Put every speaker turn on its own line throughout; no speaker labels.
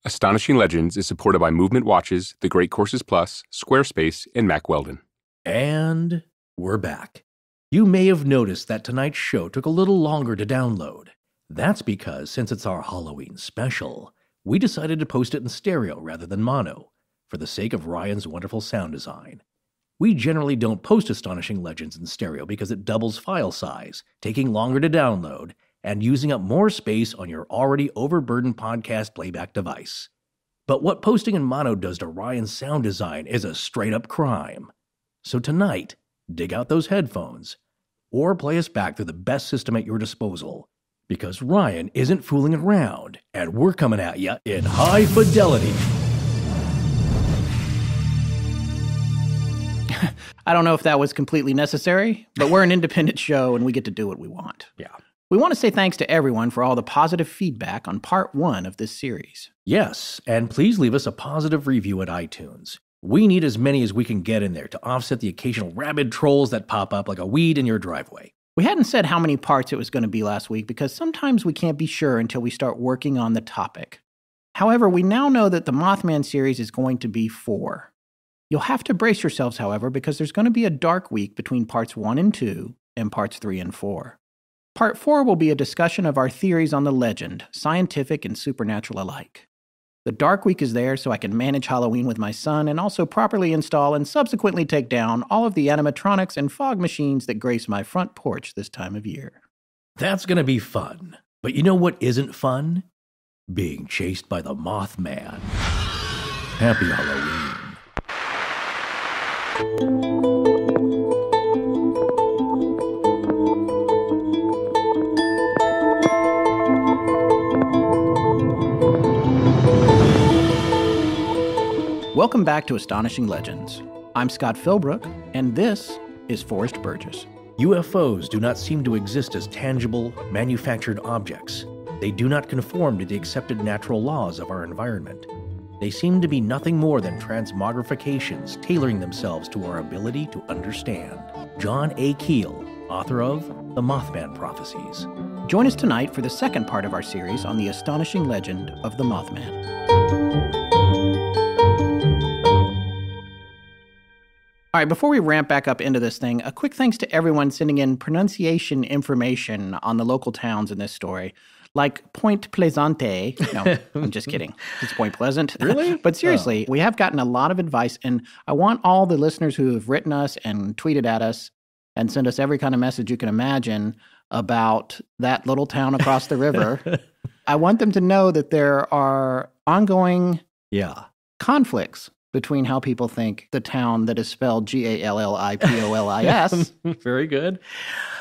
Astonishing Legends is supported by Movement Watches, The Great Courses Plus, Squarespace, and Mack Weldon.
And we're back. You may have noticed that tonight's show took a little longer to download. That's because, since it's our Halloween special, we decided to post it in stereo rather than mono, for the sake of Ryan's wonderful sound design. We generally don't post Astonishing Legends in stereo because it doubles file size, taking longer to download, and using up more space on your already overburdened podcast playback device. But what posting in mono does to Ryan's sound design is a straight-up crime. So tonight, dig out those headphones, or play us back through the best system at your disposal, because Ryan isn't fooling around, and we're coming at you in high fidelity.
I don't know if that was completely necessary, but we're an independent show and we get to do what we want.
Yeah.
We want to say thanks to everyone for all the positive feedback on part 1 of this series.
Yes, and please leave us a positive review at iTunes. We need as many as we can get in there to offset the occasional rabid trolls that pop up like a weed in your driveway.
We hadn't said how many parts it was going to be last week because sometimes we can't be sure until we start working on the topic. However, we now know that the Mothman series is going to be 4. You'll have to brace yourselves, however, because there's going to be a dark week between parts 1 and 2 and parts 3 and 4. Part 4 will be a discussion of our theories on the legend, scientific and supernatural alike. The dark week is there so I can manage Halloween with my son and also properly install and subsequently take down all of the animatronics and fog machines that grace my front porch this time of year.
That's going to be fun. But you know what isn't fun? Being chased by the Mothman. Happy Halloween.
Welcome back to Astonishing Legends. I'm Scott Philbrook, and this is Forrest Burgess.
UFOs do not seem to exist as tangible, manufactured objects. They do not conform to the accepted natural laws of our environment. They seem to be nothing more than transmogrifications tailoring themselves to our ability to understand. John A. Keel, author of The Mothman Prophecies.
Join us tonight for the second part of our series on the astonishing legend of the Mothman. All right, before we ramp back up into this thing, a quick thanks to everyone sending in pronunciation information on the local towns in this story. Like Point Pleasante. No, I'm just kidding. It's Point Pleasant.
Really?
But seriously, we have gotten a lot of advice, and I want all the listeners who have written us and tweeted at us and sent us every kind of message you can imagine about that little town across the river. I want them to know that there are ongoing conflicts between how people think the town that is spelled Gallipolis
Very good.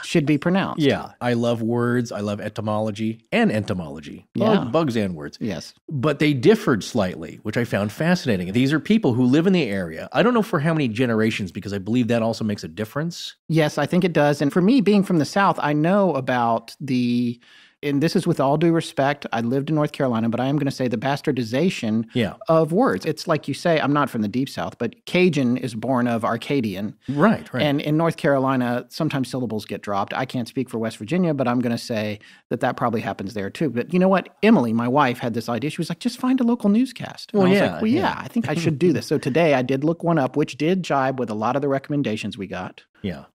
should be pronounced.
Yeah, I love words. I love etymology and entomology.
Yeah.
Bugs and words.
Yes.
But they differed slightly, which I found fascinating. These are people who live in the area. I don't know for how many generations, because I believe that also makes a difference.
Yes, I think it does. And for me, being from the South, I know about and this is with all due respect, I lived in North Carolina, but I am going to say the bastardization of words. It's like you say, I'm not from the Deep South, but Cajun is born of Arcadian.
Right.
And in North Carolina, sometimes syllables get dropped. I can't speak for West Virginia, but I'm going to say that probably happens there too. But you know what? Emily, my wife, had this idea. She was like, just find a local newscast. And I was like, I think I should do this. So today I did look one up, which did jibe with a lot of the recommendations we got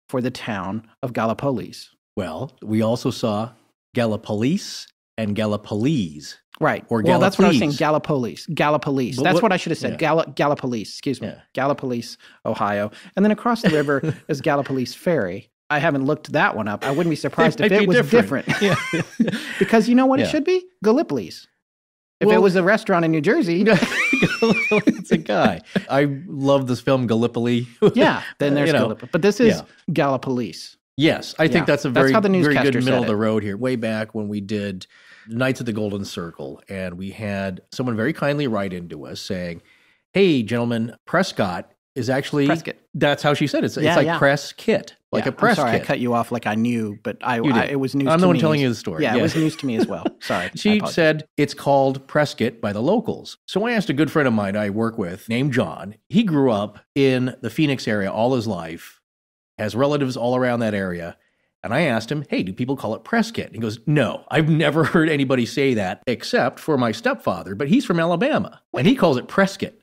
for the town of Gallipolis.
Well, we also saw Gallipolis and Gallipolis.
Right.
Or
well, that's what I was saying. Gallipolis. That's what I should have said. Gallipolis. Excuse me.
Yeah.
Gallipolis, Ohio. And then across the river is Gallipolis Ferry. I haven't looked that one up. I wouldn't be surprised if it was different.
Yeah.
Because you know what it should be? Gallipolis. If it was a restaurant in New Jersey.
It's a guy. I love this film, Gallipoli.
Yeah. Then there's Gallipoli. But this is Gallipolis.
Yes, I think that's a very good
newscaster
middle of the road here. Way back when we did Knights of the Golden Circle, and we had someone very kindly write into us saying, hey, gentlemen, Prescott is actually,
Prescott.
That's how she said it. It's like press kit, like a press
I'm sorry,
kit.
I cut you off like I knew, but it was news to me.
I'm the one telling you the story.
Yeah, it was news to me as well. Sorry.
She said it's called press kit by the locals. So I asked a good friend of mine I work with named John. He grew up in the Phoenix area all his life, has relatives all around that area, And I asked him, hey, do people call it Prescott? He goes, no, I've never heard anybody say that except for my stepfather, but he's from Alabama, and he calls it Prescott.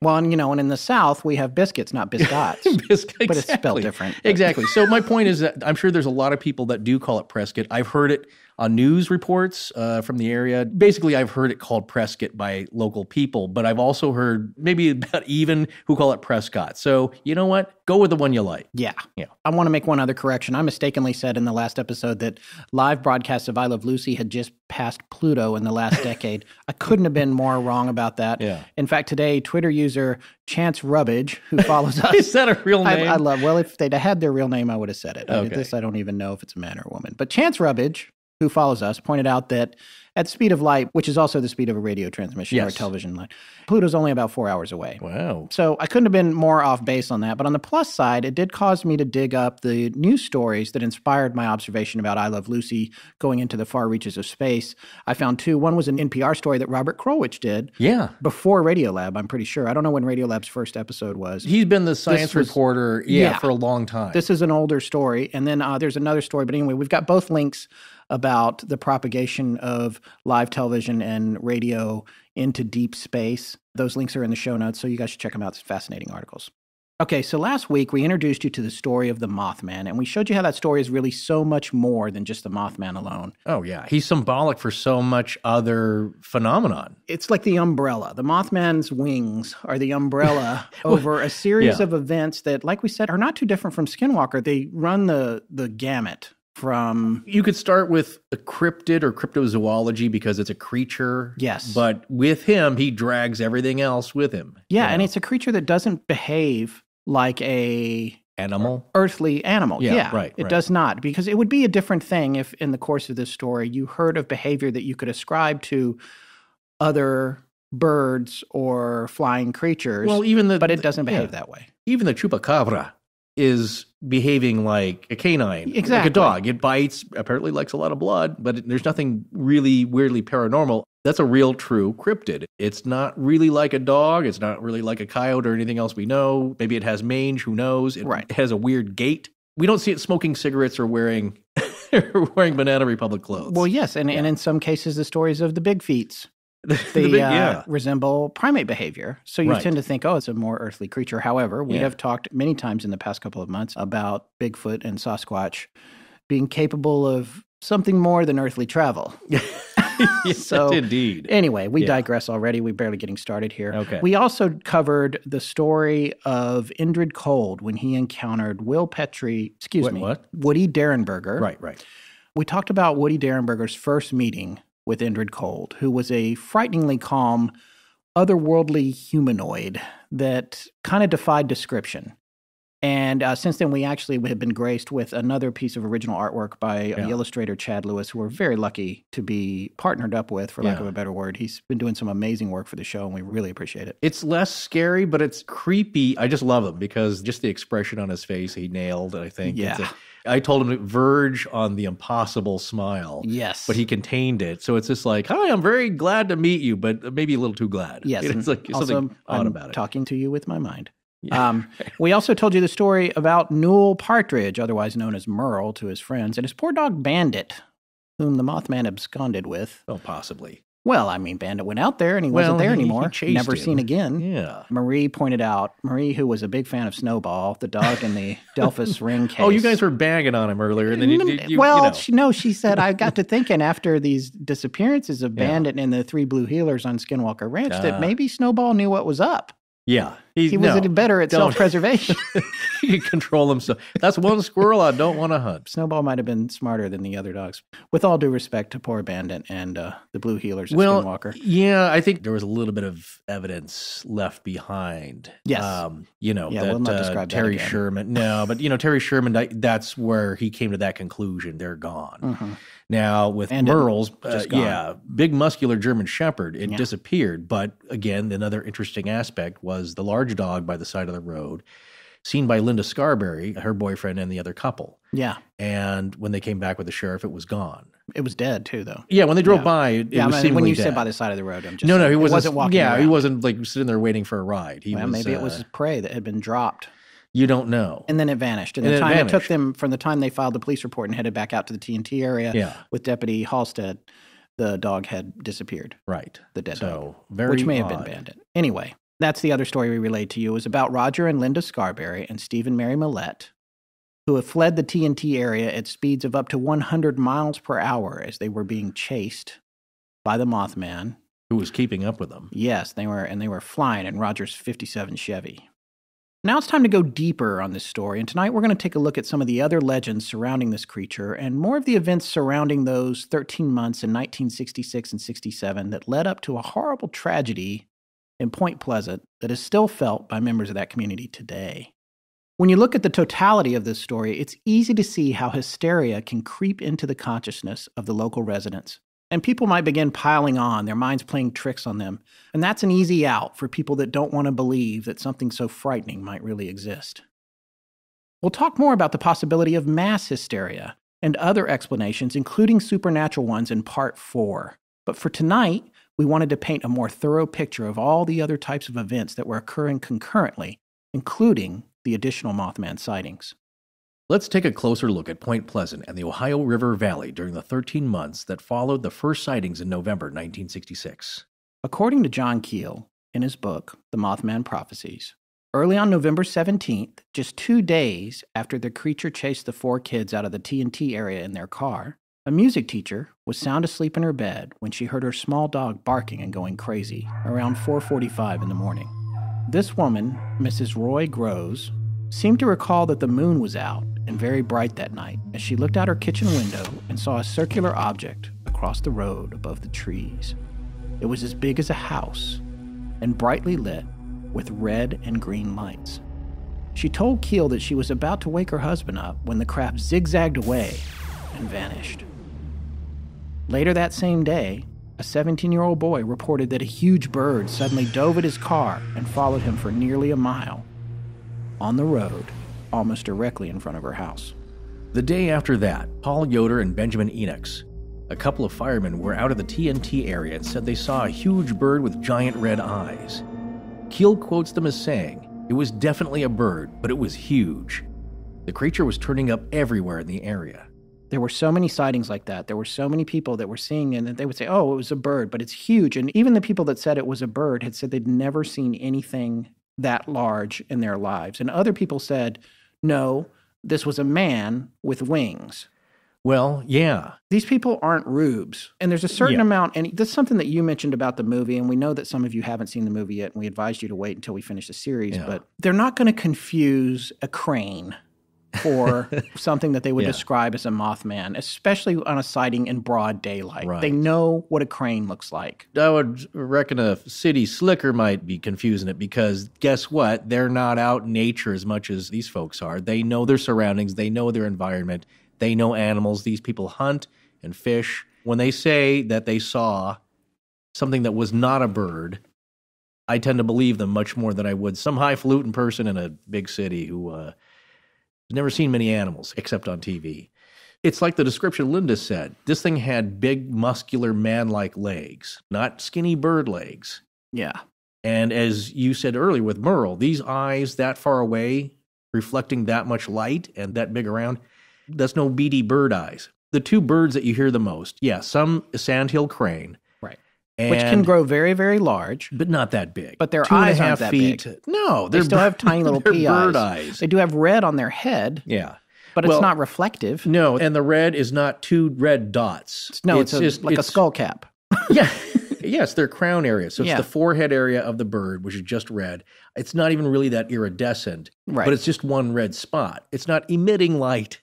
Well, and and in the South, we have biscuits, not biscottes.
Exactly.
But it's spelled different.
Exactly. So my point is that I'm sure there's a lot of people that do call it Prescott. I've heard it on news reports from the area. Basically, I've heard it called Prescott by local people, but I've also heard maybe about even who call it Prescott. So you know what? Go with the one you like.
Yeah. I want to make one other correction. I mistakenly said in the last episode that live broadcasts of I Love Lucy had just passed Pluto in the last decade. I couldn't have been more wrong about that.
Yeah.
In fact, today, Twitter user Chance Rubbage, who follows us.
Is that a real name?
I love, well, if they'd had their real name, I would have said it.
Okay.
This, I don't even know if it's a man or a woman. But Chance Rubbage, who follows us, pointed out that at the speed of light, which is also the speed of a radio transmission or a television line, Pluto's only about 4 hours away.
Wow.
So I couldn't have been more off base on that. But on the plus side, it did cause me to dig up the news stories that inspired my observation about I Love Lucy going into the far reaches of space. I found two. One was an NPR story that Robert Krulwich did.
Yeah.
Before Radiolab, I'm pretty sure. I don't know when Radiolab's first episode was.
He's been the science reporter, for a long time.
This is an older story. And then there's another story. But anyway, we've got both links about the propagation of live television and radio into deep space. Those links are in the show notes, so you guys should check them out. It's fascinating articles. Okay, so last week we introduced you to the story of the Mothman, and we showed you how that story is really so much more than just the Mothman alone.
Oh, yeah. He's symbolic for so much other phenomenon.
It's like the umbrella. The Mothman's wings are the umbrella over a series of events that, like we said, are not too different from Skinwalker. They run the gamut. You
could start with a cryptid or cryptozoology because it's a creature.
Yes.
But with him, he drags everything else with him.
Yeah, and it's a creature that doesn't behave like a earthly animal.
Yeah, right.
It does not, because it would be a different thing if in the course of this story you heard of behavior that you could ascribe to other birds or flying creatures.
Well,
but it doesn't behave that way.
Even the chupacabra is behaving like a canine,
exactly.
Like a dog. It bites, apparently likes a lot of blood, but there's nothing really weirdly paranormal. That's a real, true cryptid. It's not really like a dog. It's not really like a coyote or anything else we know. Maybe it has mange, who knows? It has a weird gait. We don't see it smoking cigarettes or wearing Banana Republic clothes.
Well, yes, and in some cases the stories of the big feets. They resemble primate behavior. So you tend to think, it's a more earthly creature. However, we have talked many times in the past couple of months about Bigfoot and Sasquatch being capable of something more than earthly travel.
Yes, indeed.
Anyway, we digress already. We're barely getting started here.
Okay.
We also covered the story of Indrid Cold when he encountered Woody Derenberger.
Right.
We talked about Woody Derenberger's first meeting with Indrid Cold, who was a frighteningly calm, otherworldly humanoid that kind of defied description. And since then, we actually have been graced with another piece of original artwork by illustrator Chad Lewis, who we're very lucky to be partnered up with, for lack of a better word. He's been doing some amazing work for the show, and we really appreciate it.
It's less scary, but it's creepy. I just love him because just the expression on his face, he nailed, I think.
Yeah.
I told him to verge on the impossible smile.
Yes.
But he contained it. So it's just like, hi, I'm very glad to meet you, but maybe a little too glad.
Yes.
It's like something odd about it.
Talking to you with my mind. Yeah. We also told you the story about Newell Partridge, otherwise known as Merle to his friends, and his poor dog Bandit, whom the Mothman absconded with.
Oh, possibly.
Well, I mean, Bandit went out there and he wasn't there anymore. Never seen again.
Yeah.
Marie pointed out, who was a big fan of Snowball, the dog in the Delphus ring case.
Oh, you guys were banging on him earlier. And
then she said, I got to thinking after these disappearances of Bandit and the three blue healers on Skinwalker Ranch that maybe Snowball knew what was up.
Yeah.
He was better at self-preservation.
He can control himself. That's one squirrel I don't want to hunt.
Snowball might have been smarter than the other dogs. With all due respect to poor Bandit and the Blue Healers at Skinwalker.
Yeah, I think there was a little bit of evidence left behind.
Yes.
We'll not describe Terry Sherman. No, but Terry Sherman, that's where he came to that conclusion. They're gone.
Mm-hmm.
Now, with Merle's, big muscular German Shepherd, it disappeared. But again, another interesting aspect was the large dog by the side of the road, seen by Linda Scarberry, her boyfriend, and the other couple.
Yeah.
And when they came back with the sheriff, it was gone.
It was dead, too, though.
Yeah, when they drove by, it was seemingly
when you
dead.
said by the side of the road, I'm just
No, he wasn't
walking around.
He wasn't like sitting there waiting for a ride.
Maybe it was his prey that had been dropped.
You don't know.
And then it vanished. And it took them from the time they filed the police report and headed back out to the TNT area with Deputy Halstead, the dog had disappeared.
Right.
The dead dog.
Very
which may have been abandoned. Anyway, that's the other story we relayed to you. It was about Roger and Linda Scarberry and Steve and Mary Millette, who have fled the TNT area at speeds of up to 100 miles per hour as they were being chased by the Mothman.
Who was keeping up with them.
Yes, they were flying in Roger's 57 Chevy. Now it's time to go deeper on this story, and tonight we're going to take a look at some of the other legends surrounding this creature and more of the events surrounding those 13 months in 1966 and 67 that led up to a horrible tragedy in Point Pleasant that is still felt by members of that community today. When you look at the totality of this story, it's easy to see how hysteria can creep into the consciousness of the local residents. And people might begin piling on, their minds playing tricks on them. And that's an easy out for people that don't want to believe that something so frightening might really exist. We'll talk more about the possibility of mass hysteria and other explanations, including supernatural ones, in Part 4. But for tonight, we wanted to paint a more thorough picture of all the other types of events that were occurring concurrently, including the additional Mothman sightings.
Let's take a closer look at Point Pleasant and the Ohio River Valley during the 13 months that followed the first sightings in November 1966.
According to John Keel, in his book, The Mothman Prophecies, early on November 17th, just 2 days after the creature chased the 4 kids out of the TNT area in their car, a music teacher was sound asleep in her bed when she heard her small dog barking and going crazy around 4:45 in the morning. This woman, Mrs. Roy Groves, seemed to recall that the moon was out and very bright that night as she looked out her kitchen window and saw a circular object across the road above the trees. It was as big as a house and brightly lit with red and green lights. She told Keel that she was about to wake her husband up when the craft zigzagged away and vanished. Later that same day, a 17-year-old boy reported that a huge bird suddenly dove at his car and followed him for nearly a mile on the road, almost directly in front of her house.
The day after that, Paul Yoder and Benjamin Enochs, a couple of firemen, were out of the TNT area and said they saw a huge bird with giant red eyes. Keel quotes them as saying, "It was definitely a bird, but it was huge. The creature was turning up everywhere in the area."
There were so many sightings like that. There were so many people that were seeing it, and they would say, oh, it was a bird, but it's huge. And even the people that said it was a bird had said they'd never seen anything that large in their lives. And other people said, no, this was a man with wings.
Well, yeah.
These people aren't rubes. And there's a certain amount, and that's something that you mentioned about the movie, and we know that some of you haven't seen the movie yet, and we advised you to wait until we finish the series, but they're not going to confuse a crane for something that they would describe as a Mothman, especially on a sighting in broad daylight. Right. They know what a crane looks like.
I would reckon a city slicker might be confusing it because guess what? They're not out in nature as much as these folks are. They know their surroundings. They know their environment. They know animals. These people hunt and fish. When they say that they saw something that was not a bird, I tend to believe them much more than I would some highfalutin person in a big city who has never seen many animals except on TV. It's like the description Linda said. This thing had big, muscular, man-like legs, not skinny bird legs.
Yeah.
And as you said earlier with Merle, these eyes that far away, reflecting that much light and that big around, that's no beady bird eyes. The two birds that you hear the most, some sandhill crane.
Right. Which can grow very, very large.
But not that big.
But their eyes aren't that big.
No.
They still have tiny little pea
bird eyes.
They do have red on their head.
Yeah.
But it's not reflective.
No, and the red is not two red dots.
No, it's just like a skull cap.
Yeah. Yes, their crown area. So it's the forehead area of the bird, which is just red. It's not even really that iridescent. Right. But it's just one red spot. It's not emitting light.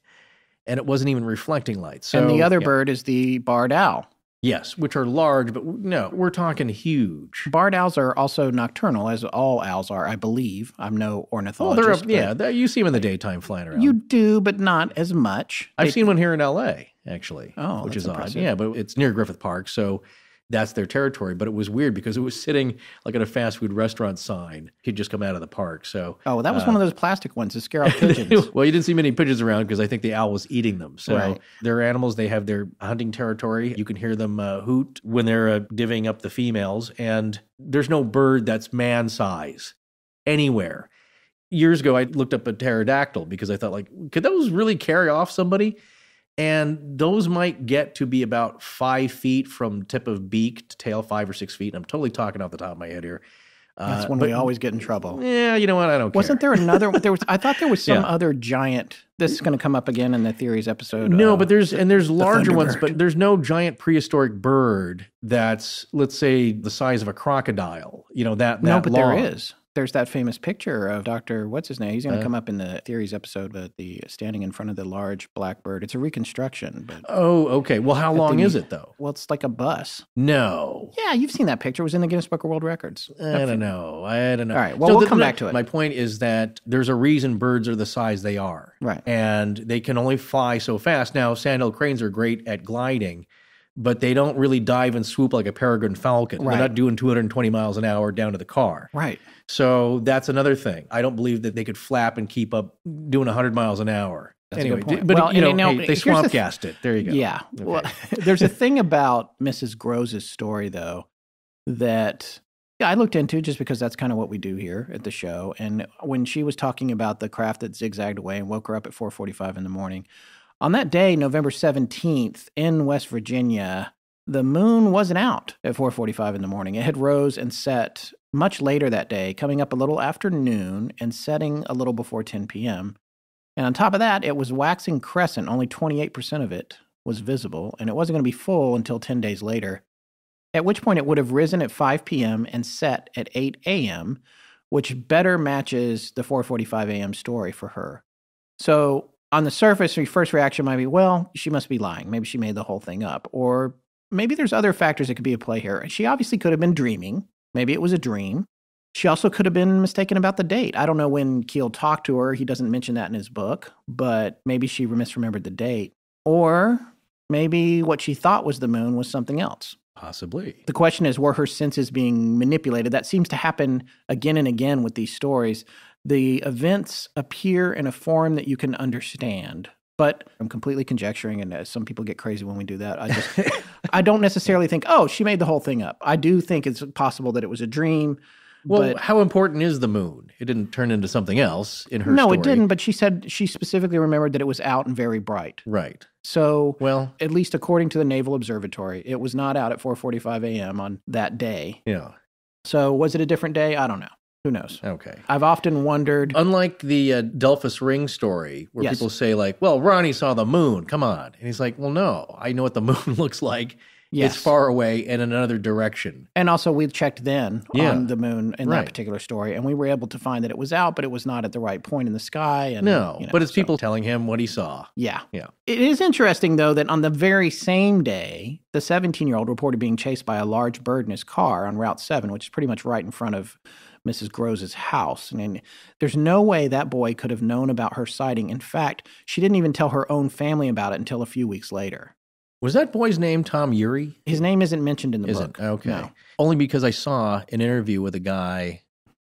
And it wasn't even reflecting light. So,
and the other bird is the barred owl.
Yes, which are large, but no, we're talking huge.
Barred owls are also nocturnal, as all owls are, I believe. I'm no ornithologist.
You see them in the daytime flying around.
You do, but not as much.
I've seen one here in L.A., actually, which is
impressive.
Odd. Yeah, but it's near Griffith Park, so that's their territory. But it was weird because it was sitting like at a fast food restaurant sign. He'd just come out of the park. So
that was one of those plastic ones to scare off pigeons.
Well, you didn't see many pigeons around because I think the owl was eating them. So they're animals. They have their hunting territory. You can hear them hoot when they're divvying up the females. And there's no bird that's man size anywhere. years ago, I looked up a pterodactyl because I thought, like, could those really carry off somebody? And those might get to be about 5 feet from tip of beak to tail, 5 or 6 feet. I'm totally talking off the top of my head here.
That's when we always get in trouble.
Yeah, you know what? I don't care.
Wasn't there another? I thought there was some other giant. This is going to come up again in the theories episode.
No, but there's larger ones, but there's no giant prehistoric bird that's, let's say, the size of a crocodile. You know, that
no, but
long.
there is. There's that famous picture of Dr. What's his name? He's going to come up in the theories episode, but the standing in front of the large black bird. It's a reconstruction. But
oh, okay. Well, how long is it, though?
Well, it's like a bus.
No.
Yeah, you've seen that picture. It was in the Guinness Book of World Records.
I don't know.
All right. Well, we'll come back to it.
My point is that there's a reason birds are the size they are.
Right.
And they can only fly so fast. Now, sandhill cranes are great at gliding, but they don't really dive and swoop like a peregrine falcon.
Right.
They're not doing 220 miles an hour down to the car.
Right.
So that's another thing. I don't believe that they could flap and keep up doing 100 miles an hour.
That's
anyway,
a good point.
But
well,
hey, they swamp gassed it. There you go.
Yeah.
Okay.
Well, there's a thing about Mrs. Grose's story, though, that I looked into just because that's kind of what we do here at the show. And when she was talking about the craft that zigzagged away and woke her up at 4:45 in the morning, on that day, November 17th, in West Virginia, the moon wasn't out at 4:45 in the morning. It had rose and set much later that day, coming up a little after noon and setting a little before 10 p.m. And on top of that, it was waxing crescent. Only 28% of it was visible, and it wasn't going to be full until 10 days later, at which point it would have risen at 5 p.m. and set at 8 a.m., which better matches the 4:45 a.m. story for her. So on the surface, your first reaction might be, well, she must be lying. Maybe she made the whole thing up. Or maybe there's other factors that could be at play here. She obviously could have been dreaming. Maybe it was a dream. She also could have been mistaken about the date. I don't know when Keel talked to her. He doesn't mention that in his book, but maybe she misremembered the date. Or maybe what she thought was the moon was something else.
Possibly.
The question is, were her senses being manipulated? That seems to happen again and again with these stories. The events appear in a form that you can understand. But I'm completely conjecturing, and some people get crazy when we do that. I don't necessarily think, oh, she made the whole thing up. I do think it's possible that it was a dream.
Well, how important is the moon? It didn't turn into something else in her story.
No, it didn't, but she said she specifically remembered that it was out and very bright.
Right.
So,
well,
at least according to the Naval Observatory, it was not out at 4:45 a.m. on that day.
Yeah.
So, was it a different day? I don't know. Who knows?
Okay.
I've often wondered.
Unlike the Delphus ring story, where people say, like, well, Ronnie saw the moon. Come on. And he's like, well, no, I know what the moon looks like.
Yes.
It's far away and in another direction.
And also, we checked then on the moon in that particular story, and we were able to find that it was out, but it was not at the right point in the sky. And,
but it's people telling him what he saw.
Yeah.
Yeah.
It is interesting, though, that on the very same day, the 17-year-old reported being chased by a large bird in his car on Route 7, which is pretty much right in front of Mrs. Grose's house. I mean, there's no way that boy could have known about her sighting. In fact, she didn't even tell her own family about it until a few weeks later.
Was that boy's name Tom Urey?
His name isn't mentioned in the book.
Okay.
No.
Only because I saw an interview with a guy.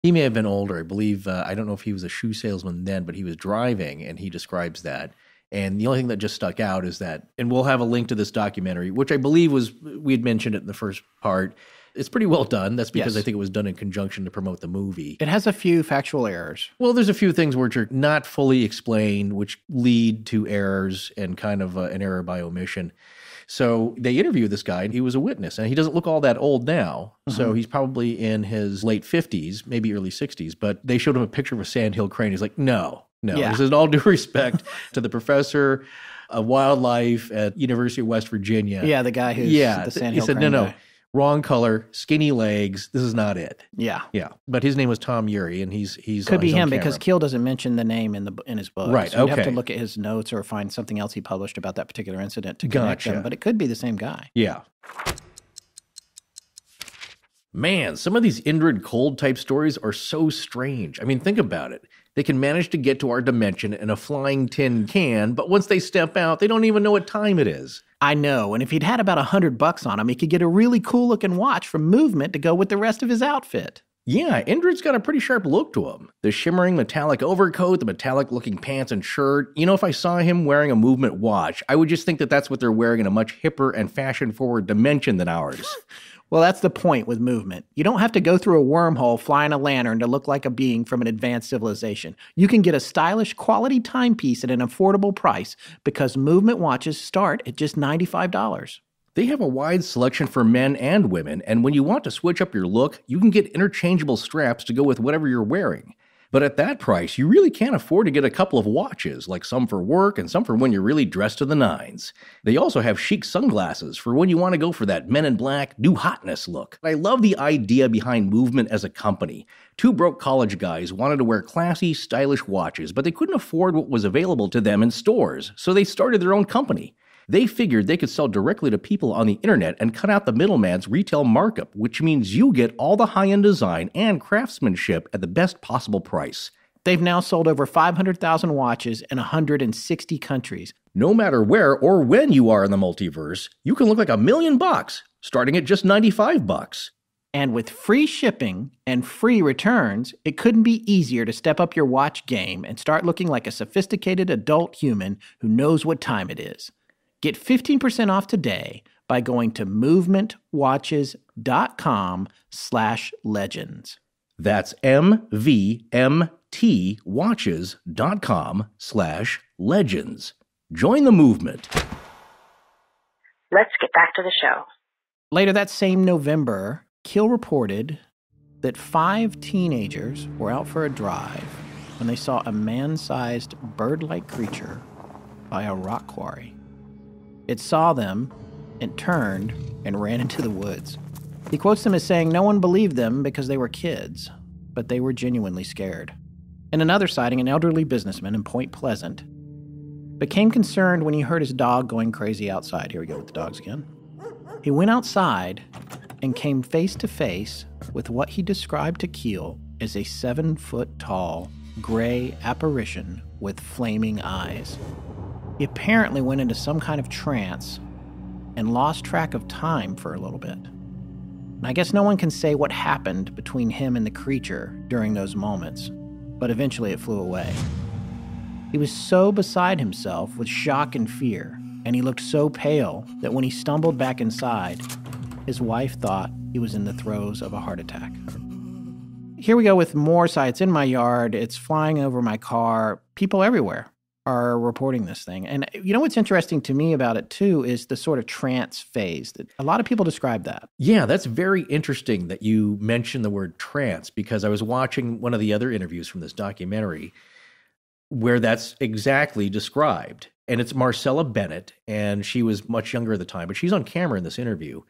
He may have been older. I believe, I don't know if he was a shoe salesman then, but he was driving, and he describes that. And the only thing that just stuck out is that, and we'll have a link to this documentary, which I believe we had mentioned it in the first part. It's pretty well done. That's because I think it was done in conjunction to promote the movie.
It has a few factual errors.
Well, there's a few things which are not fully explained, which lead to errors and kind of an error by omission. So they interviewed this guy, and he was a witness, and he doesn't look all that old now. So he's probably in his late 50s, maybe early 60s, but they showed him a picture of a sandhill crane. He's like, no.
Yeah.
This is all due respect to the professor of wildlife at University of West Virginia.
Yeah, the guy who's the sandhill crane.
He said, no.
Guy.
Wrong color, skinny legs. This is not it.
Yeah.
Yeah. But his name was Tom Urey, and he's
could be him
camera.
because Keel doesn't mention the name in his book.
Right.
So you'd have to look at his notes or find something else he published about that particular incident to connect them. But it could be the same guy.
Yeah. Man, some of these Indrid Cold type stories are so strange. I mean, think about it. They can manage to get to our dimension in a flying tin can, but once they step out, they don't even know what time it is.
I know, and if he'd had about $100 on him, he could get a really cool-looking watch from Movement to go with the rest of his outfit.
Yeah, Indrid's got a pretty sharp look to him. The shimmering metallic overcoat, the metallic-looking pants and shirt. You know, if I saw him wearing a Movement watch, I would just think that that's what they're wearing in a much hipper and fashion-forward dimension than ours.
Well, that's the point with movement. You don't have to go through a wormhole flying a lantern to look like a being from an advanced civilization. You can get a stylish quality timepiece at an affordable price because movement watches start at just $95.
They have a wide selection for men and women, and when you want to switch up your look, you can get interchangeable straps to go with whatever you're wearing. But at that price, you really can't afford to get a couple of watches, like some for work and some for when you're really dressed to the nines. They also have chic sunglasses for when you want to go for that Men in Black, new hotness look. I love the idea behind Movement as a company. Two broke college guys wanted to wear classy, stylish watches, but they couldn't afford what was available to them in stores, so they started their own company. They figured they could sell directly to people on the internet and cut out the middleman's retail markup, which means you get all the high-end design and craftsmanship at the best possible price.
They've now sold over 500,000 watches in 160 countries.
No matter where or when you are in the multiverse, you can look like $1 million, starting at just $95.
And with free shipping and free returns, it couldn't be easier to step up your watch game and start looking like a sophisticated adult human who knows what time it is. Get 15% off today by going to movementwatches.com/legends.
That's MVMTwatches.com/legends. Join the movement.
Let's get back to the show.
Later that same November, Keel reported that 5 teenagers were out for a drive when they saw a man-sized bird-like creature by a rock quarry. It saw them and turned and ran into the woods. He quotes them as saying no one believed them because they were kids, but they were genuinely scared. In another sighting, an elderly businessman in Point Pleasant became concerned when he heard his dog going crazy outside. Here we go with the dogs again. He went outside and came face to face with what he described to Keel as a 7-foot-tall, gray apparition with flaming eyes. He apparently went into some kind of trance and lost track of time for a little bit. And I guess no one can say what happened between him and the creature during those moments, but eventually it flew away. He was so beside himself with shock and fear, and he looked so pale that when he stumbled back inside, his wife thought he was in the throes of a heart attack. Here we go with more sights in my yard. It's flying over my car. People everywhere are reporting this thing. And you know what's interesting to me about it too is the sort of trance phase that a lot of people describe that.
Yeah, that's very interesting that you mentioned the word trance, because I was watching one of the other interviews from this documentary where that's exactly described. And it's Marcella Bennett, and she was much younger at the time, but she's on camera in this interview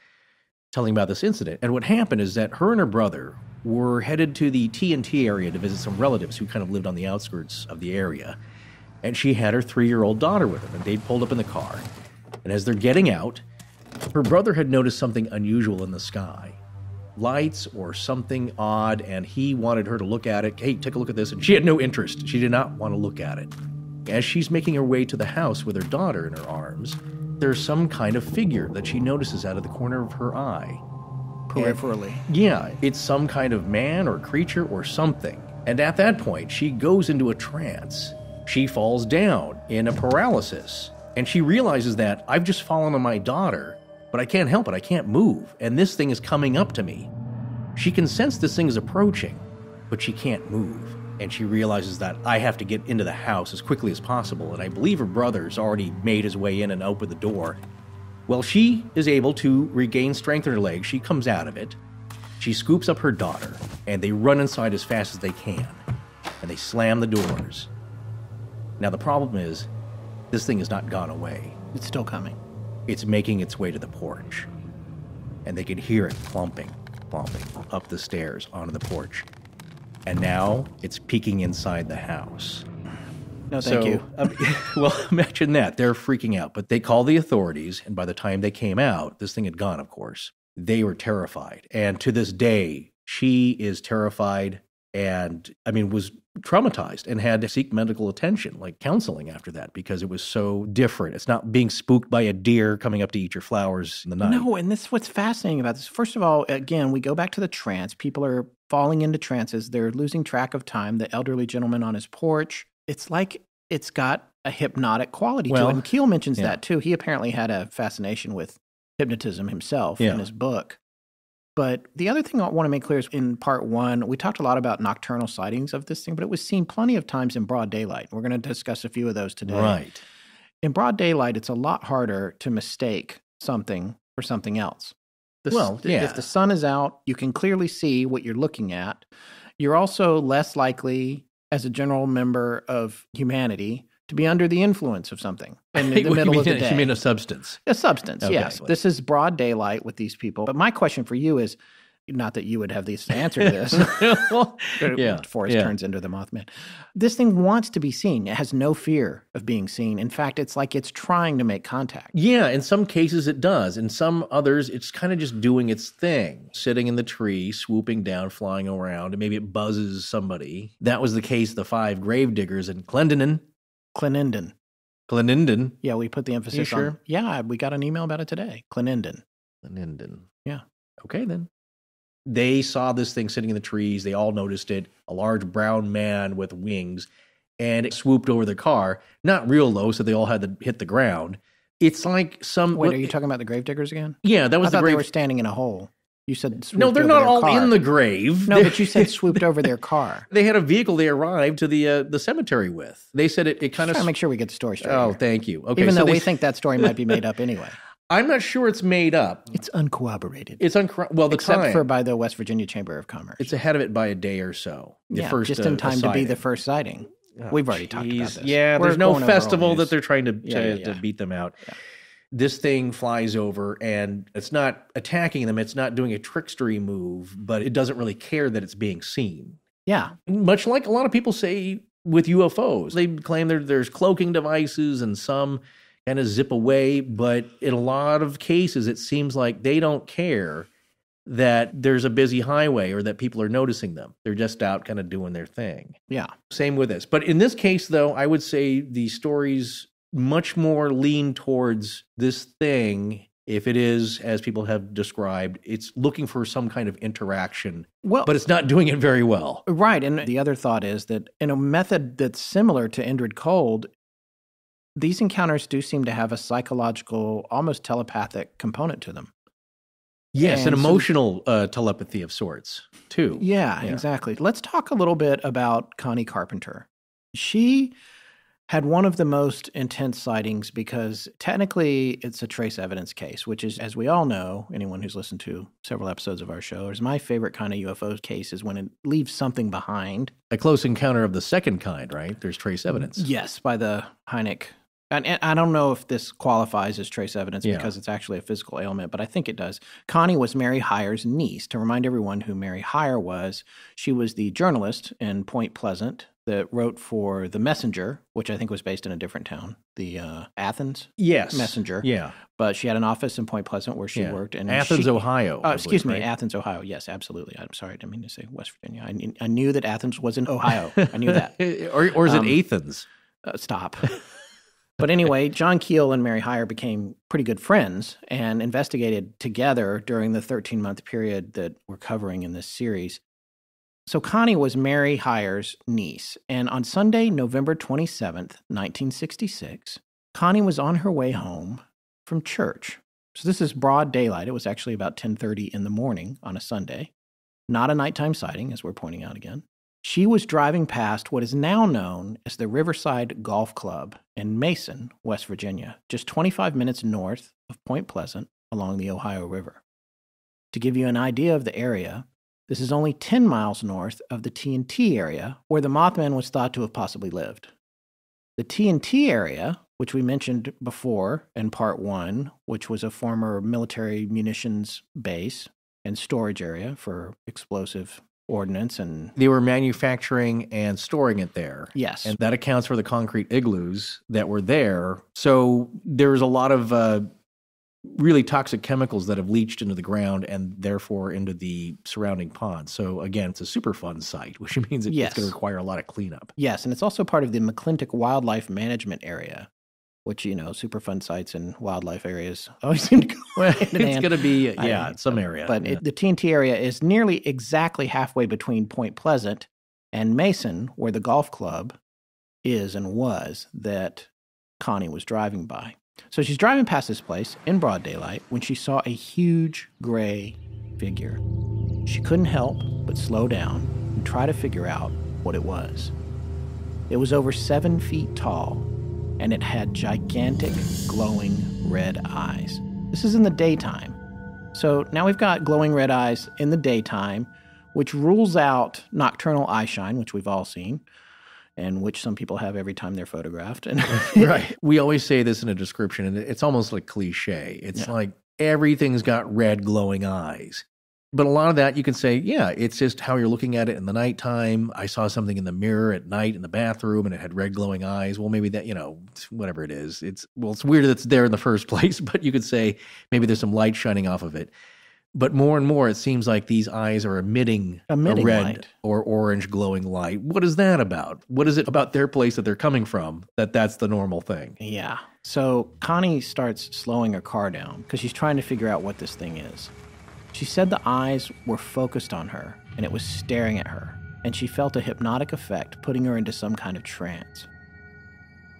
telling about this incident. And what happened is that her and her brother were headed to the TNT area to visit some relatives who kind of lived on the outskirts of the area. And she had her 3-year-old daughter with them, and they'd pulled up in the car. And as they're getting out, her brother had noticed something unusual in the sky. Lights or something odd, and he wanted her to look at it. Hey, take a look at this. And she had no interest. She did not want to look at it. As she's making her way to the house with her daughter in her arms, there's some kind of figure that she notices out of the corner of her eye.
Peripherally.
Yeah, it's some kind of man or creature or something. And at that point, she goes into a trance. She falls down in a paralysis, and she realizes that I've just fallen on my daughter, but I can't help it. I can't move, and this thing is coming up to me. She can sense this thing is approaching, but she can't move, and she realizes that I have to get into the house as quickly as possible, and I believe her brother's already made his way in and opened the door. Well, she is able to regain strength in her legs. She comes out of it. She scoops up her daughter, and they run inside as fast as they can, and they slam the doors. Now, the problem is, this thing has not gone away.
It's still coming.
It's making its way to the porch. And they can hear it plumping up the stairs onto the porch. And now it's peeking inside the house.
No, thank you.
Well, imagine that. They're freaking out. But they called the authorities, and by the time they came out, this thing had gone, of course. They were terrified. And to this day, she is terrified and, was traumatized and had to seek medical attention, like counseling after that, because it was so different. It's not being spooked by a deer coming up to eat your flowers in the night.
No, and this is what's fascinating about this. First of all, again, we go back to the trance. People are falling into trances. They're losing track of time. The elderly gentleman on his porch, it's like it's got a hypnotic quality to it. And Keel mentions that too. He apparently had a fascination with hypnotism himself in his book. But the other thing I want to make clear is in part one, we talked a lot about nocturnal sightings of this thing, but it was seen plenty of times in broad daylight. We're going to discuss a few of those today.
Right.
In broad daylight, it's a lot harder to mistake something for something else. If the sun is out, you can clearly see what you're looking at. You're also less likely, as a general member of humanity, to be under the influence of something in the middle of the day.
You mean a substance?
A substance,
Okay.
yes. This is broad daylight with these people. But my question for you is, not that you would have the answer to this, before it turns into the Mothman. This thing wants to be seen. It has no fear of being seen. In fact, it's like it's trying to make contact.
Yeah, in some cases it does. In some others, it's kind of just doing its thing, sitting in the tree, swooping down, flying around, and maybe it buzzes somebody. That was the case of the 5 grave diggers in Clendenin. Clendenin.
Yeah, we put the emphasis on. Yeah, we got an email about it today. Clendenin. Yeah.
Okay, then. They saw this thing sitting in the trees. They all noticed it. A large brown man with wings. And it swooped over the car. Not real low, so they all had to hit the ground. It's like some...
Wait, are you talking about the grave diggers again?
Yeah, that was
I
the
thought
grave...
they were standing in a hole. You said swooped
No, they're
over
not
their
all
car.
in the grave.
No, but you said swooped over their car.
They had a vehicle they arrived to the cemetery with. They said it kind of...
Trying to make sure we get the story straight.
Oh,
here.
thank you. Okay,
Even though we think that story might be made up anyway.
I'm not sure it's made up.
It's uncorroborated.
Except
for by the West Virginia Chamber of Commerce.
It's ahead of it by a day or so.
Just in time to be the first sighting. We've already talked about this.
Yeah, there's no festival that they're trying to beat them out.
Yeah.
This thing flies over, and it's not attacking them. It's not doing a trickstery move, but it doesn't really care that it's being seen.
Yeah.
Much like a lot of people say with UFOs. They claim there's cloaking devices and some kind of zip away, but in a lot of cases, it seems like they don't care that there's a busy highway or that people are noticing them. They're just out kind of doing their thing.
Yeah.
Same with this. But in this case, though, I would say the stories much more lean towards this thing. If it is, as people have described, it's looking for some kind of interaction, but it's not doing it very well.
Right. And the other thought is that in a method that's similar to Indrid Cold, these encounters do seem to have a psychological, almost telepathic component to them.
Yes, an emotional telepathy of sorts, too.
Yeah, exactly. Let's talk a little bit about Connie Carpenter. She had one of the most intense sightings because technically it's a trace evidence case, which is, as we all know, anyone who's listened to several episodes of our show, is my favorite kind of UFO case is when it leaves something behind.
A close encounter of the second kind, right? There's trace evidence.
Yes, by the Hynek. And I don't know if this qualifies as trace evidence because it's actually a physical ailment, but I think it does. Connie was Mary Hyer's niece. To remind everyone who Mary Hyer was, she was the journalist in Point Pleasant that wrote for The Messenger, which I think was based in a different town, the Athens Messenger.
Yeah.
But she had an office in Point Pleasant where she worked. And
Athens, Ohio.
Athens, Ohio. Yes, absolutely. I'm sorry, I didn't mean to say West Virginia. I knew that Athens was in Ohio. I knew that.
or is it Athens?
Stop. But anyway, John Keel and Mary Hyer became pretty good friends and investigated together during the 13-month period that we're covering in this series. So Connie was Mary Hyer's niece, and on Sunday, November 27th, 1966, Connie was on her way home from church. So this is broad daylight. It was actually about 10:30 in the morning on a Sunday. Not a nighttime sighting, as we're pointing out again. She was driving past what is now known as the Riverside Golf Club in Mason, West Virginia, just 25 minutes north of Point Pleasant along the Ohio River. To give you an idea of the area, this is only 10 miles north of the TNT area where the Mothman was thought to have possibly lived. The TNT area, which we mentioned before in part 1, which was a former military munitions base and storage area for explosive ordnance, and
they were manufacturing and storing it there.
Yes.
And that accounts for the concrete igloos that were there. So there's a lot of really toxic chemicals that have leached into the ground and therefore into the surrounding ponds. So again, it's a Superfund site, which means it's going to require a lot of cleanup.
Yes, and it's also part of the McClintock Wildlife Management Area, which, Superfund sites and wildlife areas always seem to go
It's going to be, some area.
But the TNT area is nearly exactly halfway between Point Pleasant and Mason, where the golf club is and was that Connie was driving by. So she's driving past this place in broad daylight when she saw a huge gray figure. She couldn't help but slow down and try to figure out what it was. It was over 7 feet tall, and it had gigantic, glowing red eyes. This is in the daytime. So now we've got glowing red eyes in the daytime, which rules out nocturnal eye shine, which we've all seen, and which some people have every time they're photographed. And
Right. We always say this in a description, and it's almost like cliche. It's like everything's got red glowing eyes. But a lot of that you can say, yeah, it's just how you're looking at it in the nighttime. I saw something in the mirror at night in the bathroom and it had red glowing eyes. Well, maybe that, whatever it is. It's weird that it's there in the first place, but you could say maybe there's some light shining off of it. But more and more, it seems like these eyes are emitting a red
light.
Or orange glowing light. What is that about? What is it about their place that they're coming from that's the normal thing?
Yeah. So Connie starts slowing her car down because she's trying to figure out what this thing is. She said the eyes were focused on her, and it was staring at her, and she felt a hypnotic effect putting her into some kind of trance.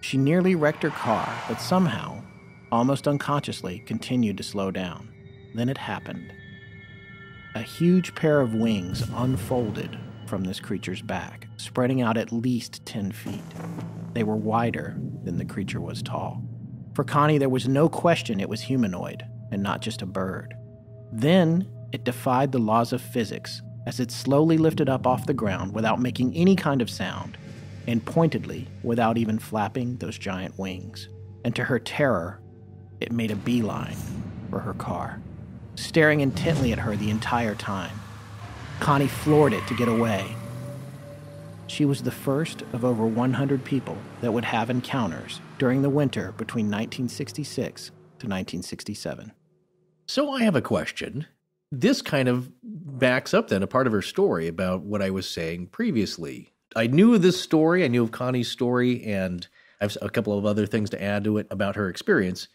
She nearly wrecked her car, but somehow, almost unconsciously, continued to slow down. Then it happened. A huge pair of wings unfolded from this creature's back, spreading out at least 10 feet. They were wider than the creature was tall. For Connie, there was no question it was humanoid, and not just a bird. Then, it defied the laws of physics as it slowly lifted up off the ground without making any kind of sound, and pointedly without even flapping those giant wings. And to her terror, it made a beeline for her car, staring intently at her the entire time. Connie floored it to get away. She was the first of over 100 people that would have encounters during the winter between 1966 to 1967.
So I have a question. This kind of backs up then a part of her story about what I was saying previously. I knew of this story, I knew of Connie's story, and I have a couple of other things to add to it about her experience.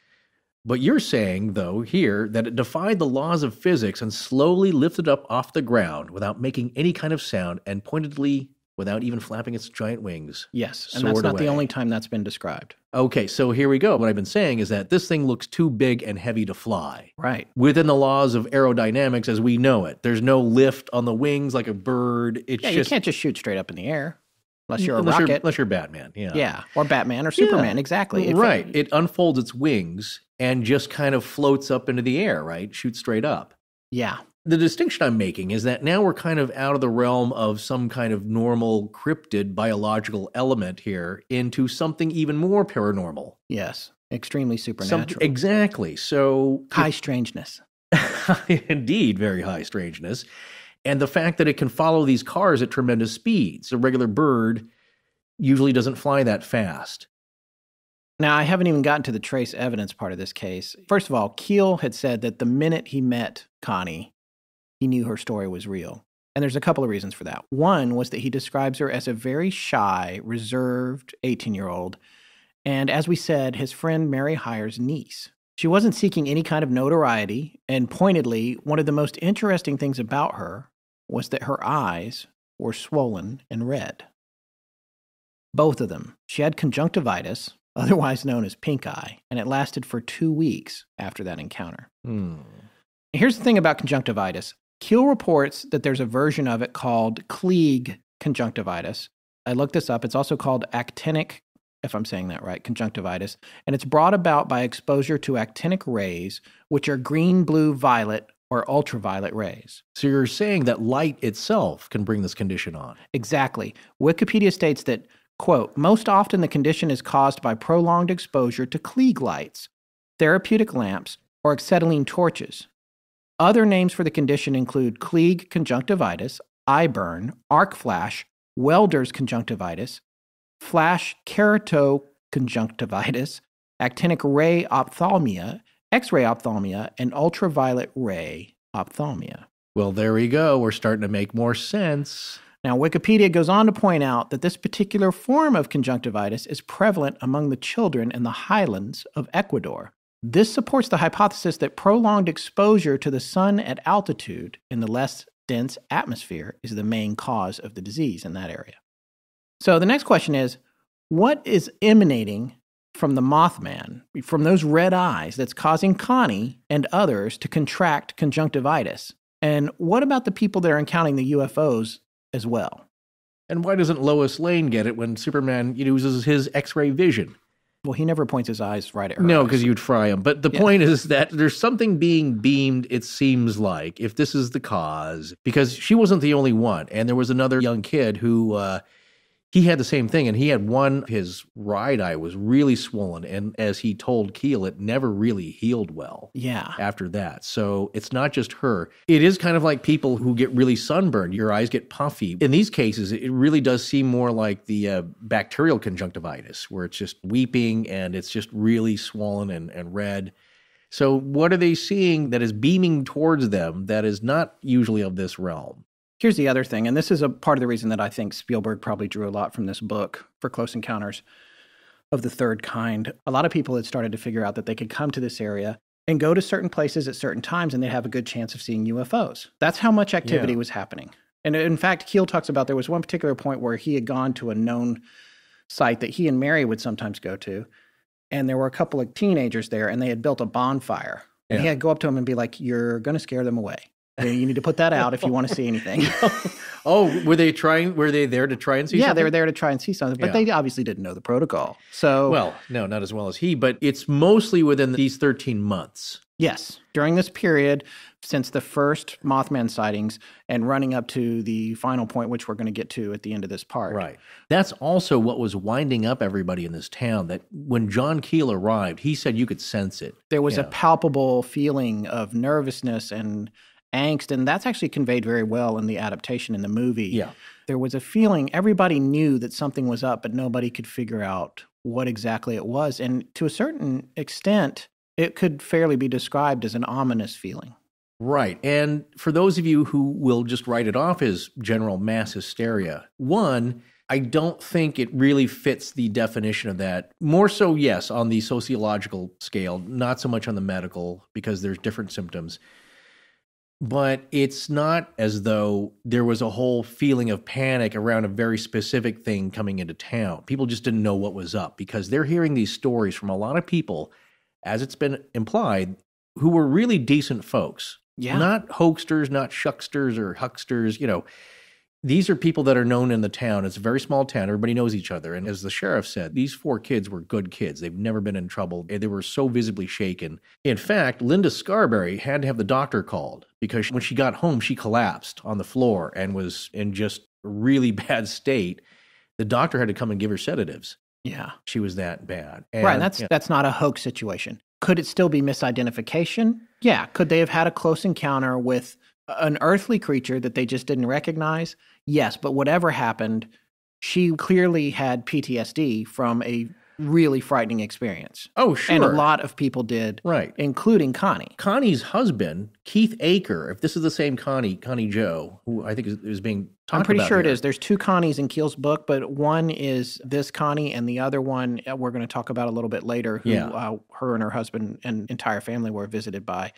But you're saying, though, here, that it defied the laws of physics and slowly lifted up off the ground without making any kind of sound and pointedly, without even flapping its giant wings.
Yes, and that's not the only time that's been described.
Okay, so here we go. What I've been saying is that this thing looks too big and heavy to fly.
Right.
Within the laws of aerodynamics as we know it. There's no lift on the wings like a bird.
You can't just shoot straight up in the air. Unless you're a rocket.
Unless you're Batman, yeah.
Yeah, or Batman or Superman, exactly.
Right. It unfolds its wings and just kind of floats up into the air, right? Shoots straight up.
Yeah.
The distinction I'm making is that now we're kind of out of the realm of some kind of normal cryptid biological element here into something even more paranormal.
Yes. Extremely supernatural.
Exactly. So
high strangeness.
Indeed, very high strangeness. And the fact that it can follow these cars at tremendous speeds. A regular bird usually doesn't fly that fast.
Now, I haven't even gotten to the trace evidence part of this case. First of all, Keel had said that the minute he met Connie, he knew her story was real. And there's a couple of reasons for that. One was that he describes her as a very shy, reserved 18-year-old. And as we said, his friend Mary Hyer's niece. She wasn't seeking any kind of notoriety. And pointedly, one of the most interesting things about her was that her eyes were swollen and red. Both of them. She had conjunctivitis, otherwise known as pink eye, and it lasted for 2 weeks after that encounter. Here's the thing about conjunctivitis. Keel reports that there's a version of it called Klieg conjunctivitis. I looked this up. It's also called actinic, if I'm saying that right, conjunctivitis. And it's brought about by exposure to actinic rays, which are green, blue, violet, or ultraviolet rays.
So you're saying that light itself can bring this condition on?
Exactly. Wikipedia states that, quote, most often the condition is caused by prolonged exposure to Klieg lights, therapeutic lamps, or acetylene torches. Other names for the condition include Klieg conjunctivitis, eye burn, arc flash, welder's conjunctivitis, flash keratoconjunctivitis, actinic ray ophthalmia, X-ray ophthalmia, and ultraviolet ray ophthalmia.
Well, there we go. We're starting to make more sense.
Now, Wikipedia goes on to point out that this particular form of conjunctivitis is prevalent among the children in the highlands of Ecuador. This supports the hypothesis that prolonged exposure to the sun at altitude in the less dense atmosphere is the main cause of the disease in that area. So the next question is, what is emanating from the Mothman, from those red eyes, that's causing Connie and others to contract conjunctivitis? And what about the people that are encountering the UFOs as well?
And why doesn't Lois Lane get it when Superman uses his X-ray vision?
Well, he never points his eyes right at her.
No,
eyes.
because you'd fry him. But the point is that there's something being beamed, it seems like, if this is the cause, because she wasn't the only one. And there was another young kid who, he had the same thing. And he had his right eye was really swollen. And as he told Keel, it never really healed well after that. So it's not just her. It is kind of like people who get really sunburned. Your eyes get puffy. In these cases, it really does seem more like the bacterial conjunctivitis, where it's just weeping and it's just really swollen and red. So what are they seeing that is beaming towards them that is not usually of this realm?
Here's the other thing, and this is a part of the reason that I think Spielberg probably drew a lot from this book for Close Encounters of the Third Kind. A lot of people had started to figure out that they could come to this area and go to certain places at certain times and they'd have a good chance of seeing UFOs. That's how much activity was happening. And in fact, Keel talks about there was one particular point where he had gone to a known site that he and Mary would sometimes go to, and there were a couple of teenagers there, and they had built a bonfire. And he had to go up to them and be like, "You're going to scare them away. You need to put that out if you want to see anything."
Were they there to try and see something?
Yeah, they were there to try and see something, but they obviously didn't know the protocol. So,
well, no, not as well as he, but it's mostly within these 13 months.
Yes, during this period, since the first Mothman sightings and running up to the final point, which we're going to get to at the end of this part.
Right. That's also what was winding up everybody in this town, that when John Keel arrived, he said you could sense it.
There was a palpable feeling of nervousness and angst, and that's actually conveyed very well in the adaptation in the movie.
Yeah.
There was a feeling, everybody knew that something was up, but nobody could figure out what exactly it was. And to a certain extent, it could fairly be described as an ominous feeling.
Right. And for those of you who will just write it off as general mass hysteria, one, I don't think it really fits the definition of that. More so, yes, on the sociological scale, not so much on the medical, because there's different symptoms. But it's not as though there was a whole feeling of panic around a very specific thing coming into town. People just didn't know what was up because they're hearing these stories from a lot of people, as it's been implied, who were really decent folks.
Yeah.
Not hoaxsters, not shucksters or hucksters. These are people that are known in the town. It's a very small town. Everybody knows each other. And as the sheriff said, these 4 kids were good kids. They've never been in trouble. They were so visibly shaken. In fact, Linda Scarberry had to have the doctor called because when she got home, she collapsed on the floor and was in just a really bad state. The doctor had to come and give her sedatives.
Yeah.
She was that bad.
And that's not a hoax situation. Could it still be misidentification? Yeah. Could they have had a close encounter with an earthly creature that they just didn't recognize? Yes, but whatever happened, she clearly had PTSD from a really frightening experience.
Oh, sure.
And a lot of people did,
right,
including Connie.
Connie's husband, Keith Aker, if this is the same Connie Joe, who I think is being talked about.
I'm pretty sure
here.
it is. There's 2 Connies in Keel's book, but one is this Connie, and the other one we're going to talk about a little bit later, who her and her husband and entire family were visited by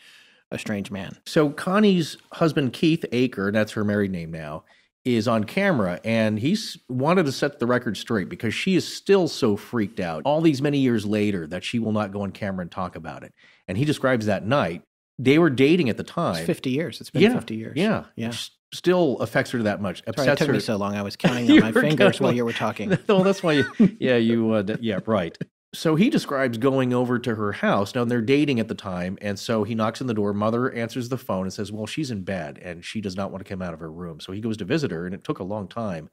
a strange man.
So Connie's husband, Keith Aker, that's her married name now, is on camera, and he's wanted to set the record straight because she is still so freaked out all these many years later that she will not go on camera and talk about it. And he describes that night. They were dating at the time.
It's 50 years. It's been 50 years.
Yeah. Still affects her that much.
Sorry, it took me so long. I was counting on my fingers while you were talking.
Oh, that's why you, right. So he describes going over to her house. Now, they're dating at the time, and so he knocks on the door. Mother answers the phone and says, well, she's in bed, and she does not want to come out of her room. So he goes to visit her, and it took a long time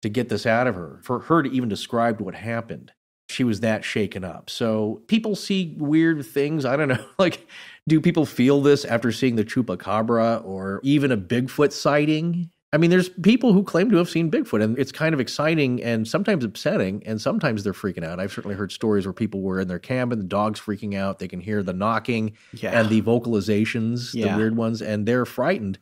to get this out of her, for her to even describe what happened. She was that shaken up. So people see weird things. I don't know, like, do people feel this after seeing the Chupacabra or even a Bigfoot sighting? I mean, there's people who claim to have seen Bigfoot, and it's kind of exciting and sometimes upsetting, and sometimes they're freaking out. I've certainly heard stories where people were in their cabin, the dog's freaking out, they can hear the knocking and the vocalizations, the weird ones, and they're frightened,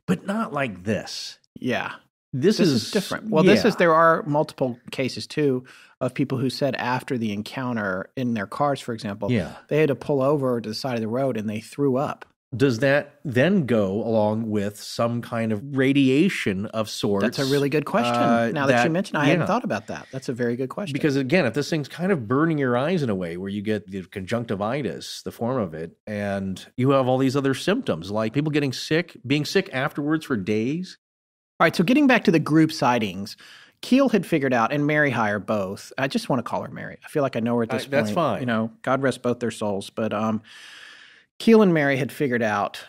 but not like this.
Yeah.
This is
different. Well, there are multiple cases, too, of people who said after the encounter in their cars, for example, they had to pull over to the side of the road and they threw up.
does that then go along with some kind of radiation of sorts?
That's a really good question. Now that you mention, I hadn't thought about that. That's a very good question.
Because again, if this thing's kind of burning your eyes in a way where you get the conjunctivitis, the form of it, and you have all these other symptoms like people getting sick, being sick afterwards for days.
All right, so getting back to the group sightings, Keel had figured out, and Mary Hire both. I just want to call her Mary. I feel like I know her at this point.
That's fine.
God rest both their souls. But Keel and Mary had figured out.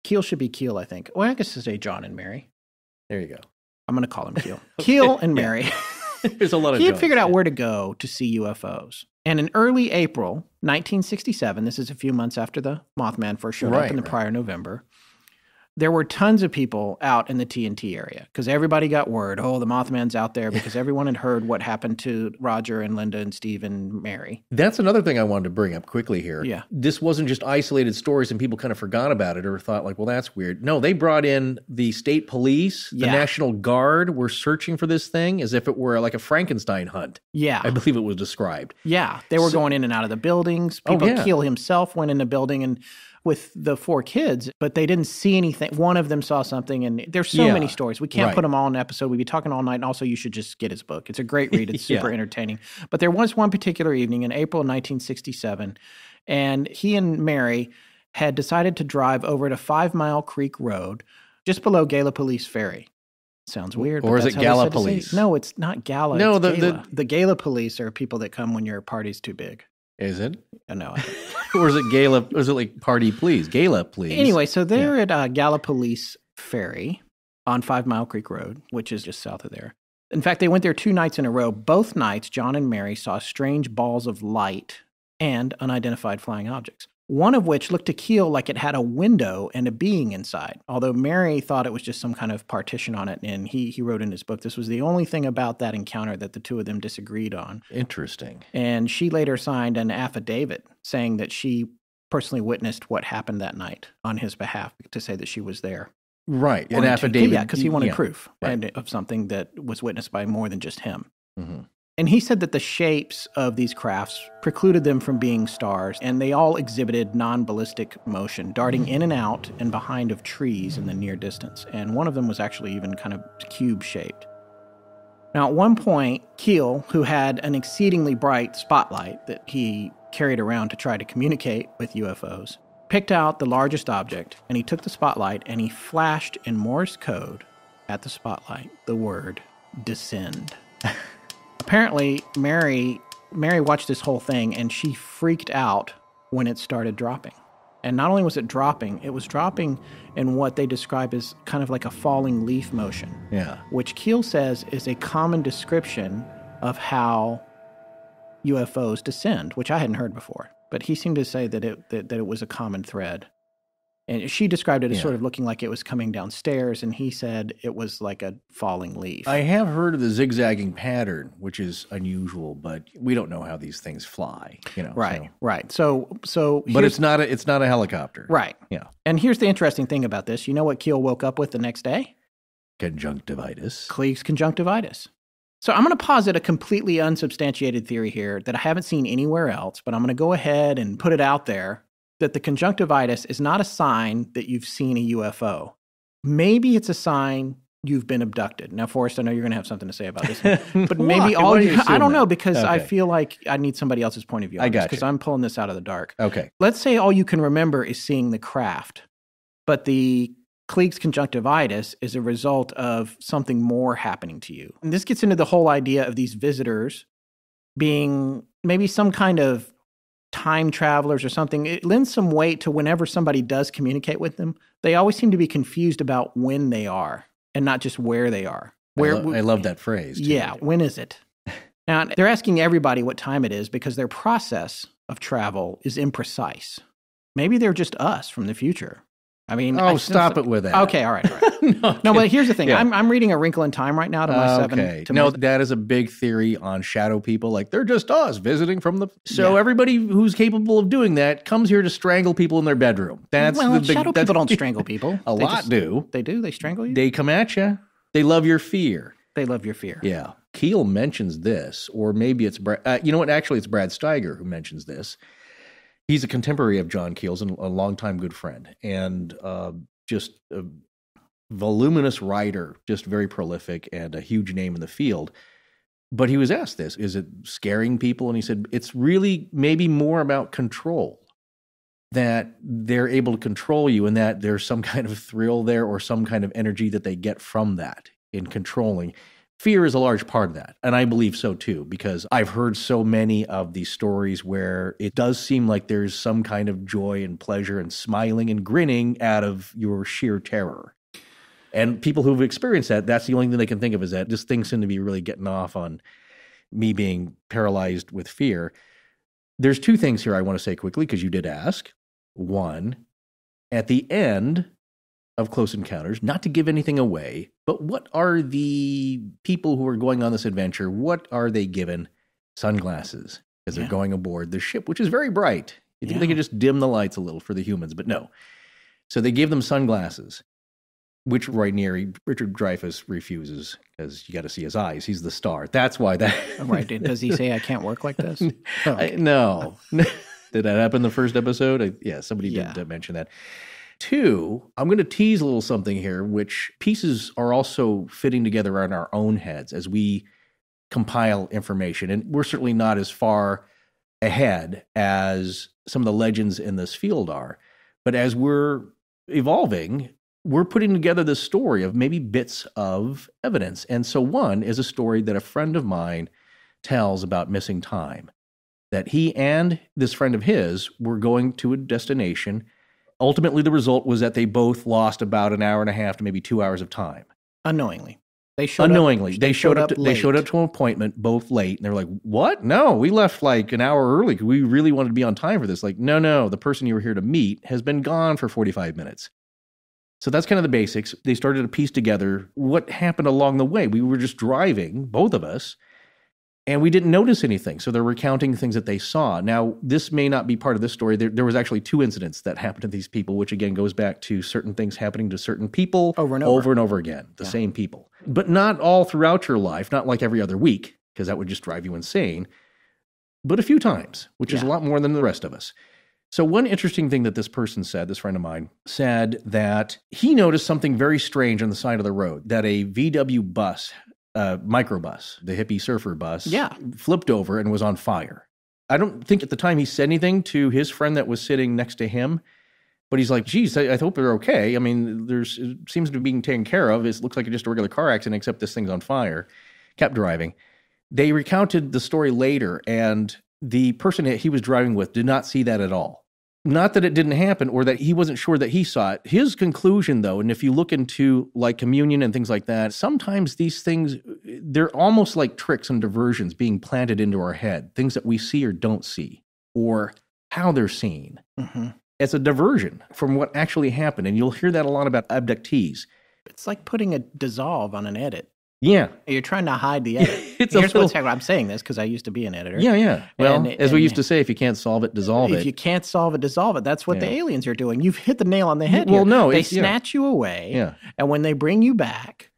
Keel should be Keel, I think. Well, I guess to say John and Mary.
There you go.
I'm going to call him Keel. Okay. Keel and Mary.
There's a lot of
He had figured out where to go to see UFOs. And in early April 1967, this is a few months after the Mothman first showed up in the prior November, there were tons of people out in the TNT area because everybody got word, the Mothman's out there because everyone had heard what happened to Roger and Linda and Steve and Mary.
That's another thing I wanted to bring up quickly here.
Yeah.
This wasn't just isolated stories and people kind of forgot about it or thought like, well, that's weird. No, they brought in the state police, the National Guard were searching for this thing as if it were like a Frankenstein hunt.
Yeah.
I believe it was described.
Yeah. They were going in and out of the buildings. Keel himself went in the building and with the 4 kids, but they didn't see anything. One of them saw something, and there's so many stories. We can't put them all in an episode. We'd be talking all night, and also you should just get his book. It's a great read. It's super entertaining. But there was one particular evening in April 1967, and he and Mary had decided to drive over to 5 Mile Creek Road, just below Gallipolis Ferry. Sounds weird.
Or is it Gallipolis?
No, it's not Gala.
No,
it's Gala. The Gallipolis are people that come when your party's too big.
Is it?
No.
Or is it Gala? Or is it like party please? Gala please.
Anyway, so they're at Gallipolis Ferry on 5 Mile Creek Road, which is just south of there. In fact, they went there 2 nights in a row. Both nights, John and Mary saw strange balls of light and unidentified flying objects. One of which looked to Keel like it had a window and a being inside, although Mary thought it was just some kind of partition on it, and he wrote in his book this was the only thing about that encounter that the two of them disagreed on.
Interesting.
And she later signed an affidavit saying that she personally witnessed what happened that night on his behalf to say that she was there.
Right, an affidavit.
Yeah, because he wanted proof of something that was witnessed by more than just him.
Mm-hmm.
And he said that the shapes of these crafts precluded them from being stars, and they all exhibited non-ballistic motion, darting in and out and behind of trees in the near distance. And one of them was actually even kind of cube-shaped. Now, at one point, Keel, who had an exceedingly bright spotlight that he carried around to try to communicate with UFOs, picked out the largest object, and he took the spotlight and he flashed in Morse code at the spotlight the word descend. Apparently, Mary watched this whole thing, and she freaked out when it started dropping. And not only was it dropping in what they describe as kind of like a falling leaf motion.
Yeah.
Which Keel says is a common description of how UFOs descend, which I hadn't heard before. But he seemed to say that it was a common thread. And she described it as sort of looking like it was coming downstairs, and he said it was like a falling leaf.
I have heard of the zigzagging pattern, which is unusual, but we don't know how these things fly.
Right. So,
but it's not a helicopter,
right?
Yeah.
And here's the interesting thing about this. You know what Keel woke up with the next day?
Conjunctivitis.
Klieg's conjunctivitis. So I'm going to posit a completely unsubstantiated theory here that I haven't seen anywhere else, but I'm going to go ahead and put it out there. That the conjunctivitis is not a sign that you've seen a UFO. Maybe it's a sign you've been abducted. Now, Forrest, I know you're going to have something to say about this, but maybe I don't know, because I feel like I need somebody else's point of view on this, because I'm pulling this out of the dark.
Okay.
Let's say all you can remember is seeing the craft, but the Klieg's conjunctivitis is a result of something more happening to you. And this gets into the whole idea of these visitors being maybe some kind of time travelers or something. It lends some weight to whenever somebody does communicate with them, they always seem to be confused about when they are and not just where they are.
I love that phrase. Too.
Yeah, when is it? Now, they're asking everybody what time it is because their process of travel is imprecise. Maybe they're just us from the future. I mean,
stop it with that.
Okay, all right. No, but here's the thing. Yeah. I'm reading A Wrinkle in Time right now to my
that is a big theory on shadow people. Like, they're just us visiting from the... So everybody who's capable of doing that comes here to strangle people in their bedroom.
Shadow people don't strangle people.
They do.
They do? They strangle you?
They come at you. They love your fear.
They love your fear.
Yeah. Keel mentions this, or maybe it's... you know what? Actually, it's Brad Steiger who mentions this. He's a contemporary of John Keel's and a longtime good friend, and just a voluminous writer, just very prolific and a huge name in the field. But he was asked this, is it scaring people? And he said, it's really maybe more about control, that they're able to control you and that there's some kind of thrill there or some kind of energy that they get from that in controlling. Fear is a large part of that, and I believe so too, because I've heard so many of these stories where it does seem like there's some kind of joy and pleasure and smiling and grinning out of your sheer terror. And people who've experienced that, that's the only thing they can think of, is that this thing seemed to be really getting off on me being paralyzed with fear. There's two things here I want to say quickly, because you did ask. One, at the end of Close Encounters, not to give anything away, but what are the people who are going on this adventure, what are they given? Sunglasses, because they're going aboard the ship, which is very bright. You think they could just dim the lights a little for the humans, but no. So they give them sunglasses, which right near Richard Dreyfuss refuses, because you got to see his eyes. He's the star. That's why that...
Right. Does he say, I can't work like this?
No. Did that happen in the first episode? Somebody did mention that. Two, I'm going to tease a little something here, which pieces are also fitting together in our own heads as we compile information. And we're certainly not as far ahead as some of the legends in this field are. But as we're evolving, we're putting together this story of maybe bits of evidence. And so one is a story that a friend of mine tells about missing time, that he and this friend of his were going to a destination. Ultimately, the result was that they both lost about an hour and a half to maybe 2 hours of time.
Unknowingly. They showed up to an appointment both late, and they were like, what? No, we left like an hour early because we really wanted to be on time for this. Like, no, the person you were here to meet has been gone for 45 minutes. So that's kind of the basics. They started to piece together what happened along the way. We were just driving, both of us, and we didn't notice anything. So they're recounting things that they saw. Now, this may not be part of this story. There was actually 2 incidents that happened to these people, which again goes back to certain things happening to certain people over and over again, the same people. But not all throughout your life, not like every other week, because that would just drive you insane, but a few times, which is a lot more than the rest of us. So one interesting thing that this person said, this friend of mine, said that he noticed something very strange on the side of the road, that a VW bus, microbus, the hippie surfer bus, flipped over and was on fire. I don't think at the time he said anything to his friend that was sitting next to him, but he's like, geez, I hope they're okay. I mean, it seems to be being taken care of. It looks like just a regular car accident, except this thing's on fire. Kept driving. They recounted the story later, and the person that he was driving with did not see that at all. Not that it didn't happen or that he wasn't sure that he saw it. His conclusion, though, and if you look into like communion and things like that, sometimes these things, they're almost like tricks and diversions being planted into our head, things that we see or don't see, or how they're seen. Mm-hmm. It's a diversion from what actually happened. And you'll hear that a lot about abductees. It's like putting a dissolve on an edit.
Yeah.
You're trying to hide the edit. I'm saying this because I used to be an editor.
Yeah. Well, as we used to say, if you can't solve it, dissolve it.
If you can't solve it, dissolve it. That's what the aliens are doing. You've hit the nail on the head
here. No.
They snatch you away, and when they bring you back,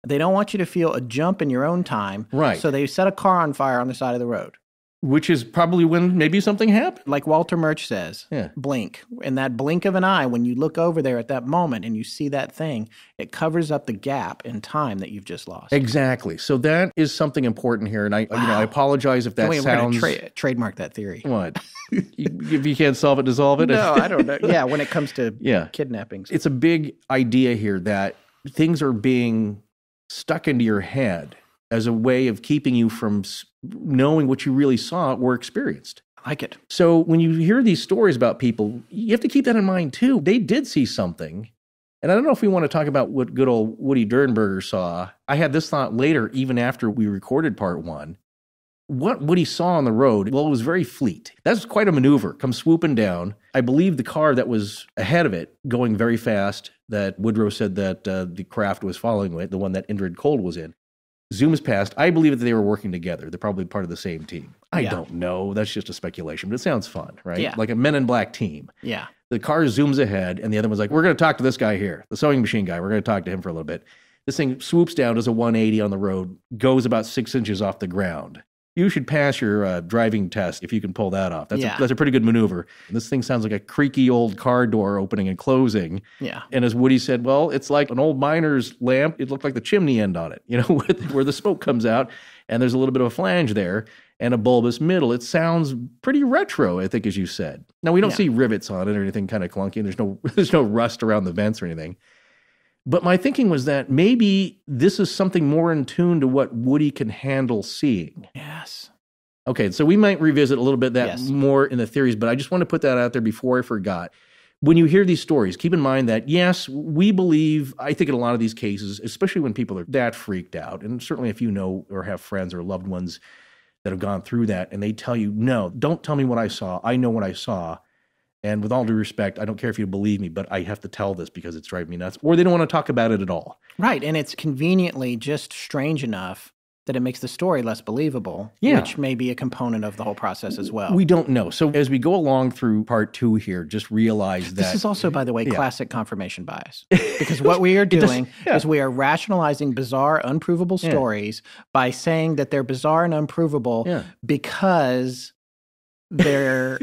they don't want you to feel a jump in your own time.
Right.
So they set a car on fire on the side of the road.
Which is probably when maybe something happened.
Like Walter Murch says, blink. In that blink of an eye, when you look over there at that moment and you see that thing, it covers up the gap in time that you've just lost.
Exactly. So that is something important here. And I apologize if that sounds...
We're going to trademark that theory.
What? If you can't solve it, dissolve it?
No, I don't know. Yeah, when it comes to kidnappings.
It's a big idea here that things are being stuck into your head as a way of keeping you from knowing what you really saw or experienced.
I like it.
So when you hear these stories about people, you have to keep that in mind too. They did see something. And I don't know if we want to talk about what good old Woody Dernberger saw. I had this thought later, even after we recorded part 1. What Woody saw on the road, well, it was very fleet. That's quite a maneuver. Come swooping down. I believe the car that was ahead of it, going very fast, that Woodrow said that the craft was following with, the one that Indrid Cold was in, zooms past. I believe that they were working together. They're probably part of the same team. I don't know. That's just a speculation, but it sounds fun, right?
Yeah.
Like a Men in Black team.
Yeah.
The car zooms ahead, and the other one's like, we're going to talk to this guy here, the sewing machine guy. We're going to talk to him for a little bit. This thing swoops down, does a 180 on the road, goes about 6 inches off the ground. You should pass your driving test if you can pull that off. That's a pretty good maneuver. This thing sounds like a creaky old car door opening and closing.
Yeah.
And as Woody said, well, it's like an old miner's lamp. It looked like the chimney end on it, where the smoke comes out, and there's a little bit of a flange there and a bulbous middle. It sounds pretty retro, I think, as you said. Now, we don't see rivets on it or anything kind of clunky, and there's no rust around the vents or anything. But my thinking was that maybe this is something more in tune to what Woody can handle seeing.
Yes.
Okay, so we might revisit a little bit more in the theories, but I just want to put that out there before I forgot. When you hear these stories, keep in mind that, yes, we believe, I think in a lot of these cases, especially when people are that freaked out, and certainly if you know or have friends or loved ones that have gone through that, and they tell you, no, don't tell me what I saw. I know what I saw. And with all due respect, I don't care if you believe me, but I have to tell this because it's driving me nuts. Or they don't want to talk about it at all.
Right. And it's conveniently just strange enough that it makes the story less believable, which may be a component of the whole process as well.
We don't know. So as we go along through part 2 here, just realize that...
This is also, by the way, classic confirmation bias. Because what we are doing is we are rationalizing bizarre, unprovable stories by saying that they're bizarre and unprovable because they're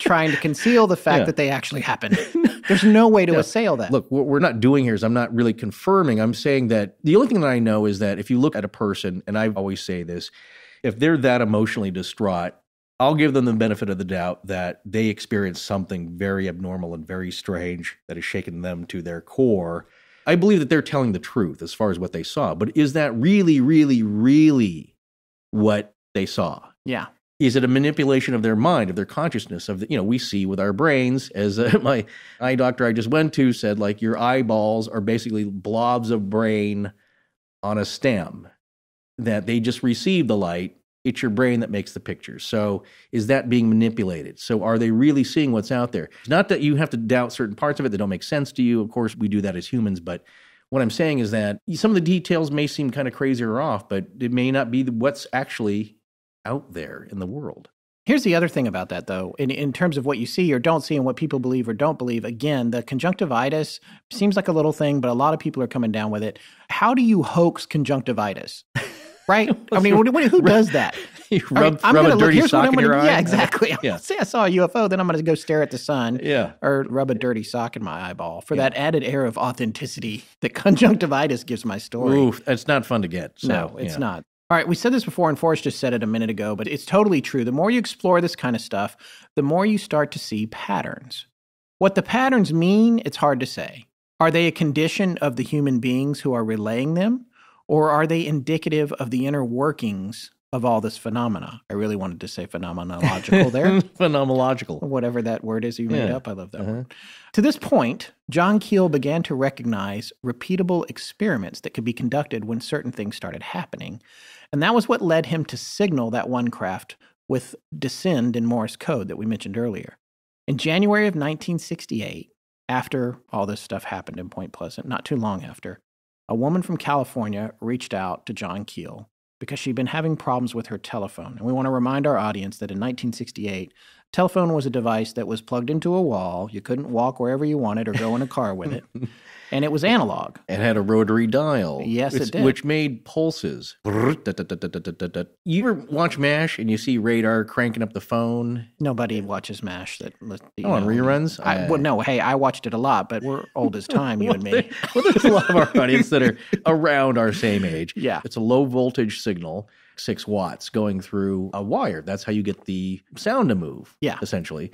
trying to conceal the fact that they actually happened. There's no way to assail that.
Look, what we're not doing here is I'm not really confirming. I'm saying that the only thing that I know is that if you look at a person, and I always say this, if they're that emotionally distraught, I'll give them the benefit of the doubt that they experienced something very abnormal and very strange that has shaken them to their core. I believe that they're telling the truth as far as what they saw. But is that really, really, really what they saw?
Yeah.
Is it a manipulation of their mind, of their consciousness, we see with our brains, as my eye doctor I just went to said, like, your eyeballs are basically blobs of brain on a stem, that they just receive the light. It's your brain that makes the picture. So is that being manipulated? So are they really seeing what's out there? It's not that you have to doubt certain parts of it that don't make sense to you. Of course, we do that as humans, but what I'm saying is that some of the details may seem kind of crazy or off, but it may not be what's actually out there in the world.
Here's the other thing about that, though. In terms of what you see or don't see and what people believe or don't believe, again, the conjunctivitis seems like a little thing, but a lot of people are coming down with it. How do you hoax conjunctivitis? Right? I mean, who does that?
You rub a dirty sock in your eye?
Yeah, exactly. Say I saw a UFO, then I'm going to go stare at the sun or rub a dirty sock in my eyeball for that added air of authenticity that conjunctivitis gives my story.
Ooh, it's not fun to get. So,
no, it's not. All right, we said this before, and Forrest just said it a minute ago, but it's totally true. The more you explore this kind of stuff, the more you start to see patterns. What the patterns mean, it's hard to say. Are they a condition of the human beings who are relaying them, or are they indicative of the inner workings of all this phenomena? I really wanted to say phenomenological there.
Phenomenological.
Whatever that word is you made up, I love that word. To this point, John Keel began to recognize repeatable experiments that could be conducted when certain things started happening. And that was what led him to signal that one craft with descend in Morse code that we mentioned earlier. In January of 1968, after all this stuff happened in Point Pleasant, not too long after, a woman from California reached out to John Keel because she'd been having problems with her telephone. And we want to remind our audience that in 1968, telephone was a device that was plugged into a wall. You couldn't walk wherever you wanted or go in a car with it. And it was analog.
It had a rotary dial.
Yes, it did.
Which made pulses. You ever watch MASH and you see radar cranking up the phone?
Nobody watches MASH.
On reruns?
No, hey, I watched it a lot, but we're old as time, you and me.
There's a lot of our audience that are around our same age.
Yeah.
It's a low voltage signal, 6 watts, going through a wire. That's how you get the sound to move, essentially.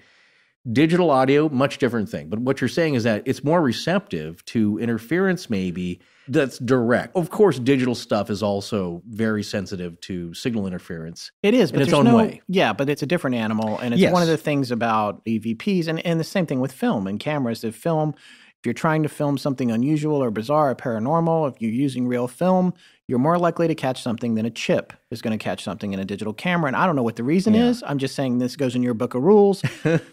Digital audio, much different thing. But what you're saying is that it's more receptive to interference maybe that's direct. Of course, digital stuff is also very sensitive to signal interference.
It is, but
in its own way.
Yeah, but it's a different animal. And it's one of the things about EVPs and the same thing with film and cameras. If you're trying to film something unusual or bizarre or paranormal, if you're using real film, you're more likely to catch something than a chip is going to catch something in a digital camera. And I don't know what the reason is. I'm just saying this goes in your book of rules.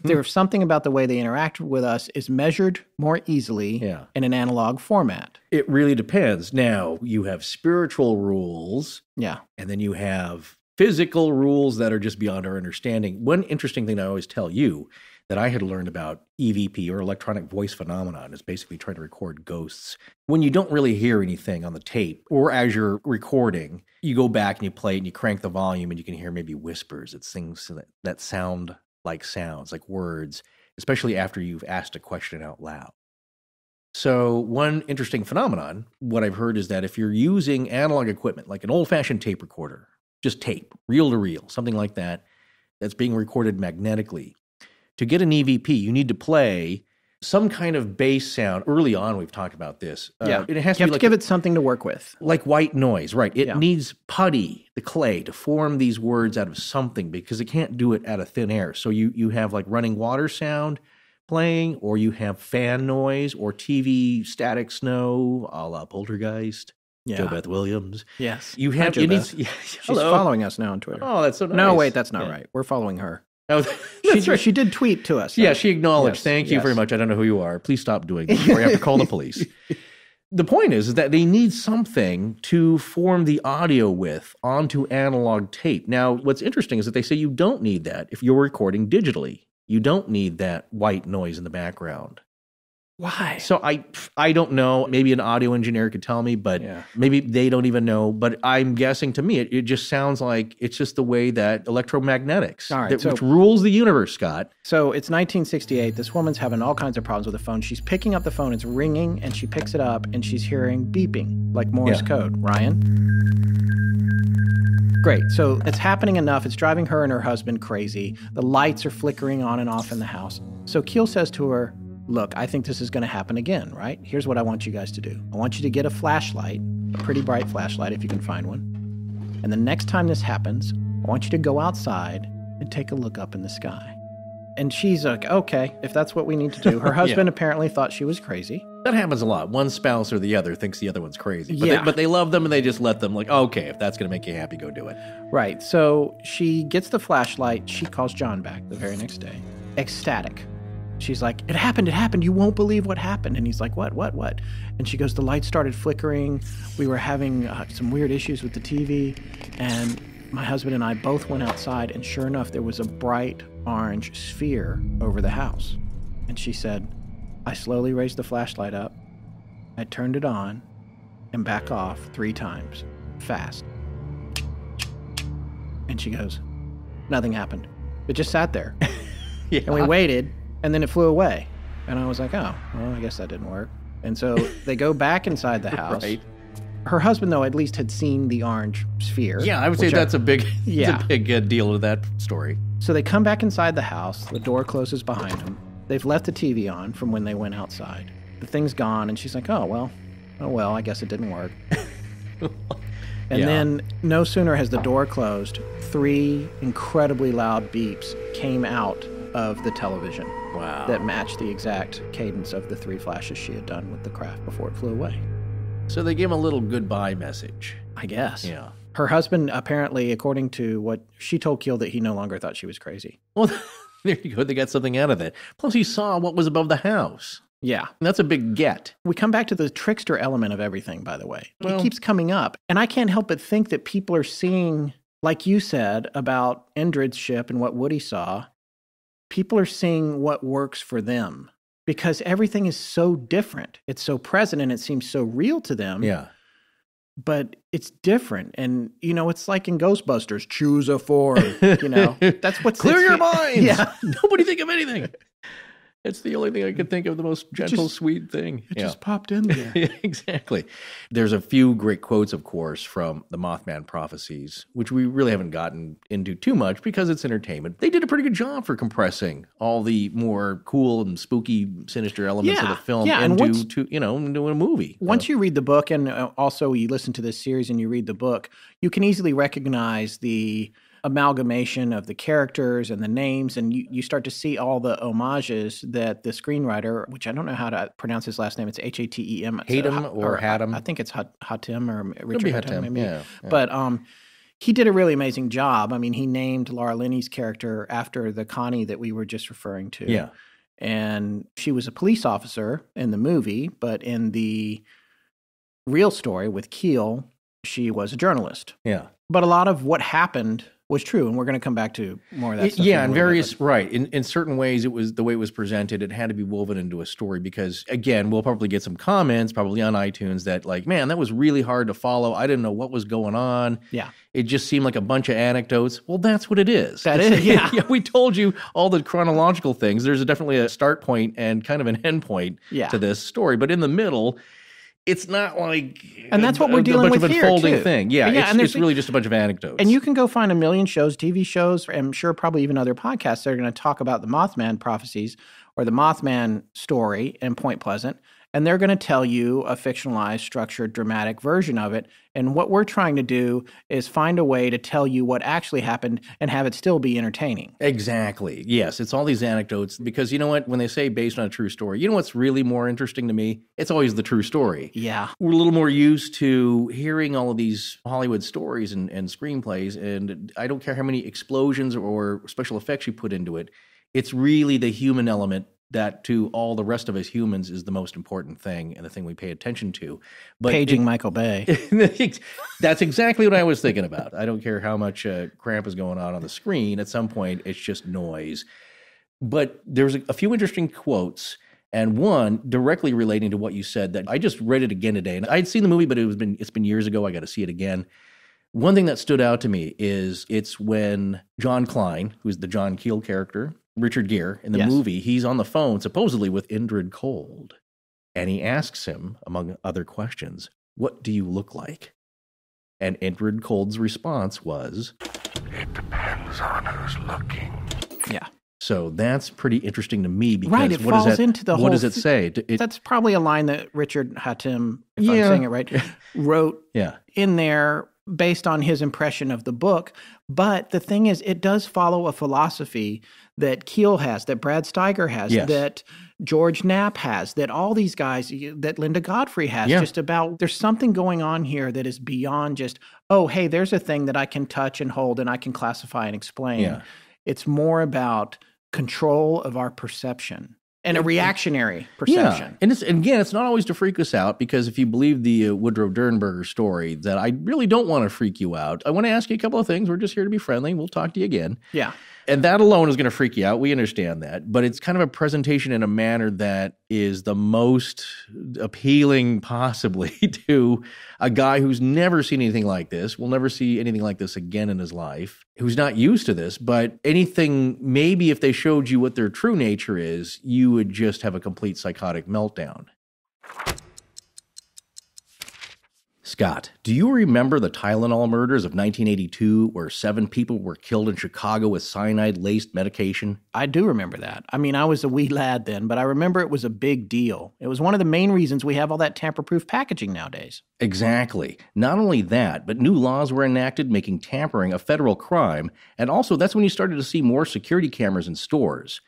There's something about the way they interact with us is measured more easily in an analog format.
It really depends. Now, you have spiritual rules.
Yeah.
And then you have physical rules that are just beyond our understanding. One interesting thing I always tell you, that I had learned about EVP or electronic voice phenomenon is basically trying to record ghosts. When you don't really hear anything on the tape or as you're recording, you go back and you play it and you crank the volume and you can hear maybe whispers. It's things that sound like sounds, like words, especially after you've asked a question out loud. So one interesting phenomenon, what I've heard is that if you're using analog equipment, like an old-fashioned tape recorder, just tape, reel-to-reel, something like that, that's being recorded magnetically, to get an EVP, you need to play some kind of bass sound. Early on, we've talked about this.
It has to give it something to work with.
Like white noise, right. It needs putty, the clay, to form these words out of something because it can't do it out of thin air. So you have like running water sound playing, or you have fan noise, or TV static snow, a la Poltergeist.
Yeah.
Jo Beth Williams.
Yes.
You have.
She's following us now on Twitter.
Oh, that's so nice.
No, wait, that's not right. We're following her.
Oh, that's right.
She did tweet to us.
Yeah, she acknowledged. Thank you very much. I don't know who you are. Please stop doing this, or you have to call the police. The point is that they need something to form the audio with onto analog tape. Now, what's interesting is that they say you don't need that if you're recording digitally. You don't need that white noise in the background.
Why?
So I don't know. Maybe an audio engineer could tell me, but maybe they don't even know. But I'm guessing to me, it just sounds like it's just the way that electromagnetics, which rules the universe, Scott.
So it's 1968. This woman's having all kinds of problems with the phone. She's picking up the phone. It's ringing, and she picks it up, and she's hearing beeping, like Morse code. Ryan? Great. So it's happening enough. It's driving her and her husband crazy. The lights are flickering on and off in the house. So Keel says to her, look, I think this is going to happen again, right? Here's what I want you guys to do. I want you to get a flashlight, a pretty bright flashlight if you can find one. And the next time this happens, I want you to go outside and take a look up in the sky. And she's like, okay, if that's what we need to do. Her husband apparently thought she was crazy.
That happens a lot. One spouse or the other thinks the other one's crazy. But they love them and they just let them like, okay, if that's going to make you happy, go do it.
Right. So she gets the flashlight. She calls John back the very next day. Ecstatic. She's like, it happened. You won't believe what happened. And he's like, what? And she goes, the lights started flickering. We were having some weird issues with the TV. And my husband and I both went outside. And sure enough, there was a bright orange sphere over the house. And she said, I slowly raised the flashlight up. I turned it on and back off 3 times, fast. And she goes, nothing happened. It just sat there. And we waited. And then it flew away. And I was like, oh, well, I guess that didn't work. And so they go back inside the house. Right. Her husband, though, at least had seen the orange sphere.
Yeah, I would say that's a big deal with that story.
So they come back inside the house. The door closes behind them. They've left the TV on from when they went outside. The thing's gone. And she's like, oh, well, I guess it didn't work. And then no sooner has the door closed, 3 incredibly loud beeps came out of the television.
Wow.
That matched the exact cadence of the 3 flashes she had done with the craft before it flew away.
So they gave him a little goodbye message.
I guess.
Yeah.
Her husband, apparently, according to what she told Keel, that he no longer thought she was crazy.
Well, there you go. They got something out of it. Plus, he saw what was above the house.
Yeah.
And that's a big get.
We come back to the trickster element of everything, by the way. It keeps coming up. And I can't help but think that people are seeing, like you said about Indrid's ship and what Woody saw, people are seeing what works for them because everything is so different. It's so present and it seems so real to them.
Yeah.
But it's different. And, it's like in Ghostbusters, choose a form, That's what's...
Clear your minds!
Yeah.
Nobody think of anything. It's the only thing I could think of, the most gentle, sweet thing.
It just popped in there.
Exactly. There's a few great quotes, of course, from the Mothman prophecies, which we really haven't gotten into too much because it's entertainment. They did a pretty good job for compressing all the more cool and spooky, sinister elements of the film into a movie.
Once you read the book, and also you listen to this series and you read the book, you can easily recognize the amalgamation of the characters and the names, and you start to see all the homages that the screenwriter, which I don't know how to pronounce his last name, it's Hatem.
Hatem or Hatem?
I think it's Hatem or Richard Hatem. Maybe.
Yeah.
But he did a really amazing job. I mean, he named Laura Linney's character after the Connie that we were just referring to.
Yeah.
And she was a police officer in the movie, but in the real story with Keel, she was a journalist.
Yeah.
But a lot of what happened was true. And we're going to come back to more of that stuff.
Yeah, in various, right. In certain ways, it was the way it was presented. It had to be woven into a story because, again, we'll probably get some comments, probably on iTunes, that like, man, that was really hard to follow. I didn't know what was going on.
Yeah.
It just seemed like a bunch of anecdotes. Well, that's what it is.
Yeah.
We told you all the chronological things. There's definitely a start point and kind of an end point to this story. But in the middle, it's not like
and that's what we're dealing with here,
unfolding
too.
thing. Yeah,
and
it's really just a bunch of anecdotes.
And you can go find a million shows, TV shows, I'm sure probably even other podcasts that are going to talk about the Mothman prophecies or the Mothman story in Point Pleasant, and they're going to tell you a fictionalized, structured, dramatic version of it. And what we're trying to do is find a way to tell you what actually happened and have it still be entertaining.
Exactly. Yes, it's all these anecdotes because you know what? When they say based on a true story, you know what's really more interesting to me? It's always the true story.
Yeah.
We're a little more used to hearing all of these Hollywood stories and screenplays, and I don't care how many explosions or special effects you put into it. It's really the human element that to all the rest of us humans is the most important thing and the thing we pay attention to. But
paging Michael Bay.
That's exactly what I was thinking about. I don't care how much cramp is going on the screen. At some point, it's just noise. But there's a few interesting quotes, and one directly relating to what you said that I just read it again today. And I'd seen the movie, but it's been years ago. I got to see it again. One thing that stood out to me is it's when John Klein, who's the John Keel character, Richard Gere in the movie, he's on the phone supposedly with Indrid Cold, and he asks him, among other questions, "What do you look like?" And Indrid Cold's response was,
"It depends on who's looking."
Yeah.
So that's pretty interesting to me because
right, it falls into the whole.
What does it say?
That's probably a line that Richard Hatem, if I'm saying it right, wrote in there based on his impression of the book. But the thing is, it does follow a philosophy that Keel has, that Brad Steiger has, that George Knapp has, that all these guys, that Linda Godfrey has, just about there's something going on here that is beyond just, oh, hey, there's a thing that I can touch and hold and I can classify and explain. Yeah. It's more about control of our perception. And a reactionary perception.
Yeah. And it's not always to freak us out, because if you believe the Woodrow Dernberger story, that I really don't want to freak you out. I want to ask you a couple of things. We're just here to be friendly. We'll talk to you again.
Yeah.
And that alone is going to freak you out. We understand that. But it's kind of a presentation in a manner that is the most appealing possibly to a guy who's never seen anything like this, will never see anything like this again in his life, who's not used to this. But anything, maybe if they showed you what their true nature is, you would just have a complete psychotic meltdown. Scott, do you remember the Tylenol murders of 1982 where 7 people were killed in Chicago with cyanide-laced medication?
I do remember that. I mean, I was a wee lad then, but I remember it was a big deal. It was one of the main reasons we have all that tamper-proof packaging nowadays.
Exactly. Not only that, but new laws were enacted making tampering a federal crime, and also that's when you started to see more security cameras in stores.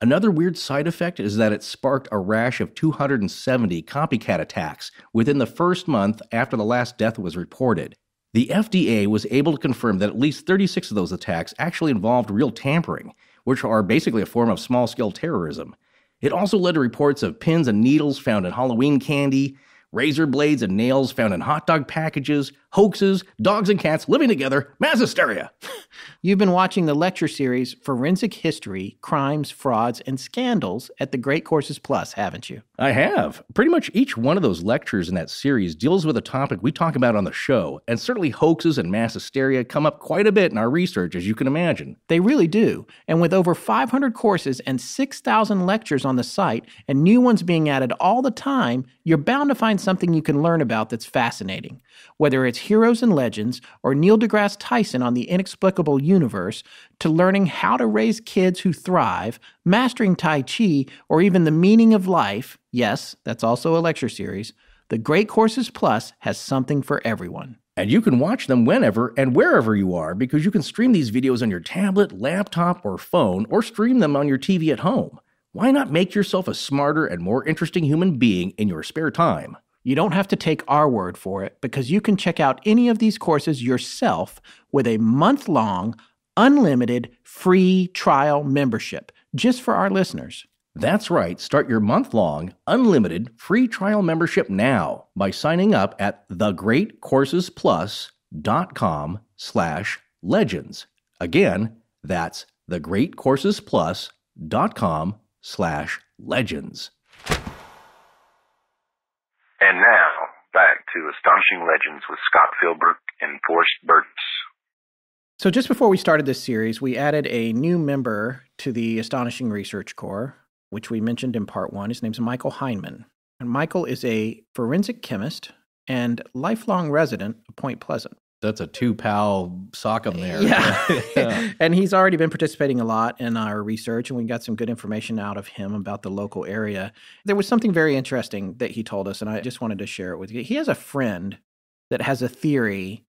Another weird side effect is that it sparked a rash of 270 copycat attacks within the first month after the last death was reported. The FDA was able to confirm that at least 36 of those attacks actually involved real tampering, which are basically a form of small-scale terrorism. It also led to reports of pins and needles found in Halloween candy, razor blades and nails found in hot dog packages, hoaxes, dogs and cats living together, mass hysteria.
You've been watching the lecture series Forensic History, Crimes, Frauds, and Scandals at the Great Courses Plus, haven't you?
I have. Pretty much each one of those lectures in that series deals with a topic we talk about on the show, and certainly hoaxes and mass hysteria come up quite a bit in our research, as you can imagine.
They really do. And with over 500 courses and 6,000 lectures on the site, and new ones being added all the time, you're bound to find something you can learn about that's fascinating. Whether it's heroes and legends, or Neil deGrasse Tyson on the inexplicable universe, to learning how to raise kids who thrive, mastering Tai Chi, or even the meaning of life, yes, that's also a lecture series, the Great Courses Plus has something for everyone.
And you can watch them whenever and wherever you are, because you can stream these videos on your tablet, laptop, or phone, or stream them on your TV at home. Why not make yourself a smarter and more interesting human being in your spare time?
You don't have to take our word for it, because you can check out any of these courses yourself with a month-long, unlimited, free trial membership, just for our listeners.
That's right. Start your month-long, unlimited, free trial membership now by signing up at thegreatcoursesplus.com/legends. Again, that's thegreatcoursesplus.com/legends.
And now, back to Astonishing Legends with Scott Philbrook and Forrest Burtz.
So just before we started this series, we added a new member to the Astonishing Research Corps, which we mentioned in part 1. His name's Michael Heineman. And Michael is a forensic chemist and lifelong resident of Point Pleasant.
That's a two-pal sock 'em there.
Yeah. And he's already been participating a lot in our research, and we got some good information out of him about the local area. There was something very interesting that he told us, and I just wanted to share it with you. He has a friend that has a theory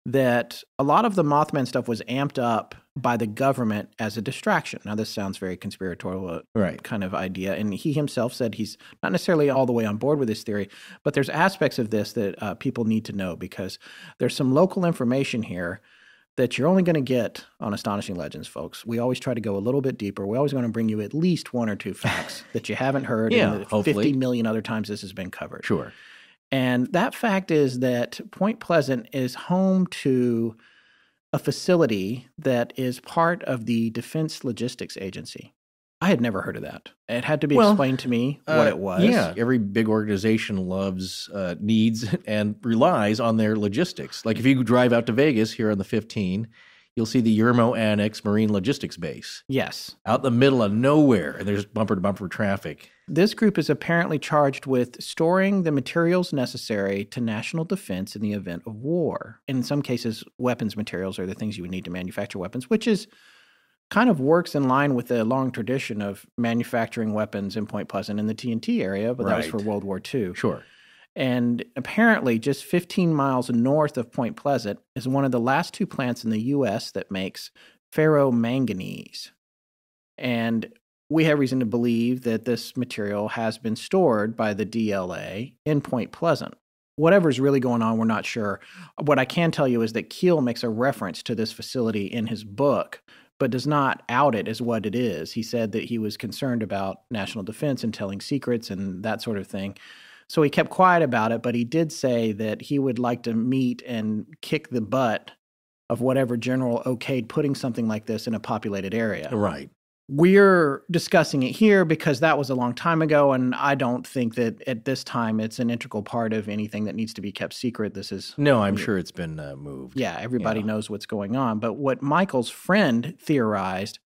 that a lot of the Mothman stuff was amped up by the government as a distraction. Now, this sounds very conspiratorial kind of idea, and he himself said he's not necessarily all the way on board with this theory, but there's aspects of this that people need to know because there's some local information here that you're only going to get on Astonishing Legends, folks. We always try to go a little bit deeper. We always want to bring you at least one or two facts that you haven't heard and the 50 million other times this has been covered.
Sure.
And that fact is that Point Pleasant is home to a facility that is part of the Defense Logistics Agency. I had never heard of that. It had to be explained to me what it was.
Yeah, every big organization loves, needs, and relies on their logistics. Like if you drive out to Vegas here on the 15, you'll see the Yermo Annex Marine Logistics Base.
Yes.
Out in the middle of nowhere, and there's bumper-to-bumper traffic.
This group is apparently charged with storing the materials necessary to national defense in the event of war. In some cases, weapons materials are the things you would need to manufacture weapons, which is kind of works in line with the long tradition of manufacturing weapons in Point Pleasant in the TNT area, but that was for World War II.
Sure.
And apparently just 15 miles north of Point Pleasant is one of the last two plants in the U.S. that makes ferromanganese. And we have reason to believe that this material has been stored by the DLA in Point Pleasant. Whatever's really going on, we're not sure. What I can tell you is that Keel makes a reference to this facility in his book, but does not out it as what it is. He said that he was concerned about national defense and telling secrets and that sort of thing. So he kept quiet about it, but he did say that he would like to meet and kick the butt of whatever general okayed putting something like this in a populated area.
Right.
We're discussing it here because that was a long time ago, and I don't think that at this time it's an integral part of anything that needs to be kept secret. This is...
No, I'm sure it's been moved.
Yeah, everybody knows what's going on. But what Michael's friend theorized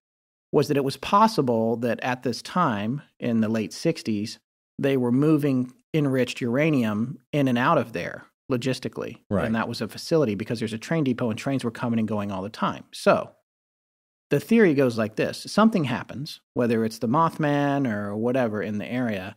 was that it was possible that at this time, in the late 60s, they were moving enriched uranium in and out of there logistically.
Right.
And that was a facility because there's a train depot and trains were coming and going all the time. So the theory goes like this. Something happens, whether it's the Mothman or whatever in the area,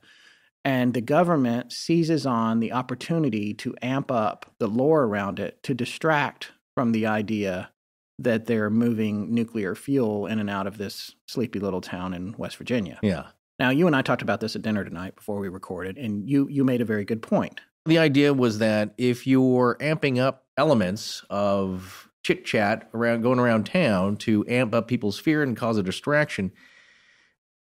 and the government seizes on the opportunity to amp up the lore around it to distract from the idea that they're moving nuclear fuel in and out of this sleepy little town in West Virginia.
Yeah.
Now, you and I talked about this at dinner tonight before we recorded, and you made a very good point.
The idea was that if you're amping up elements of chit-chat going around town to amp up people's fear and cause a distraction,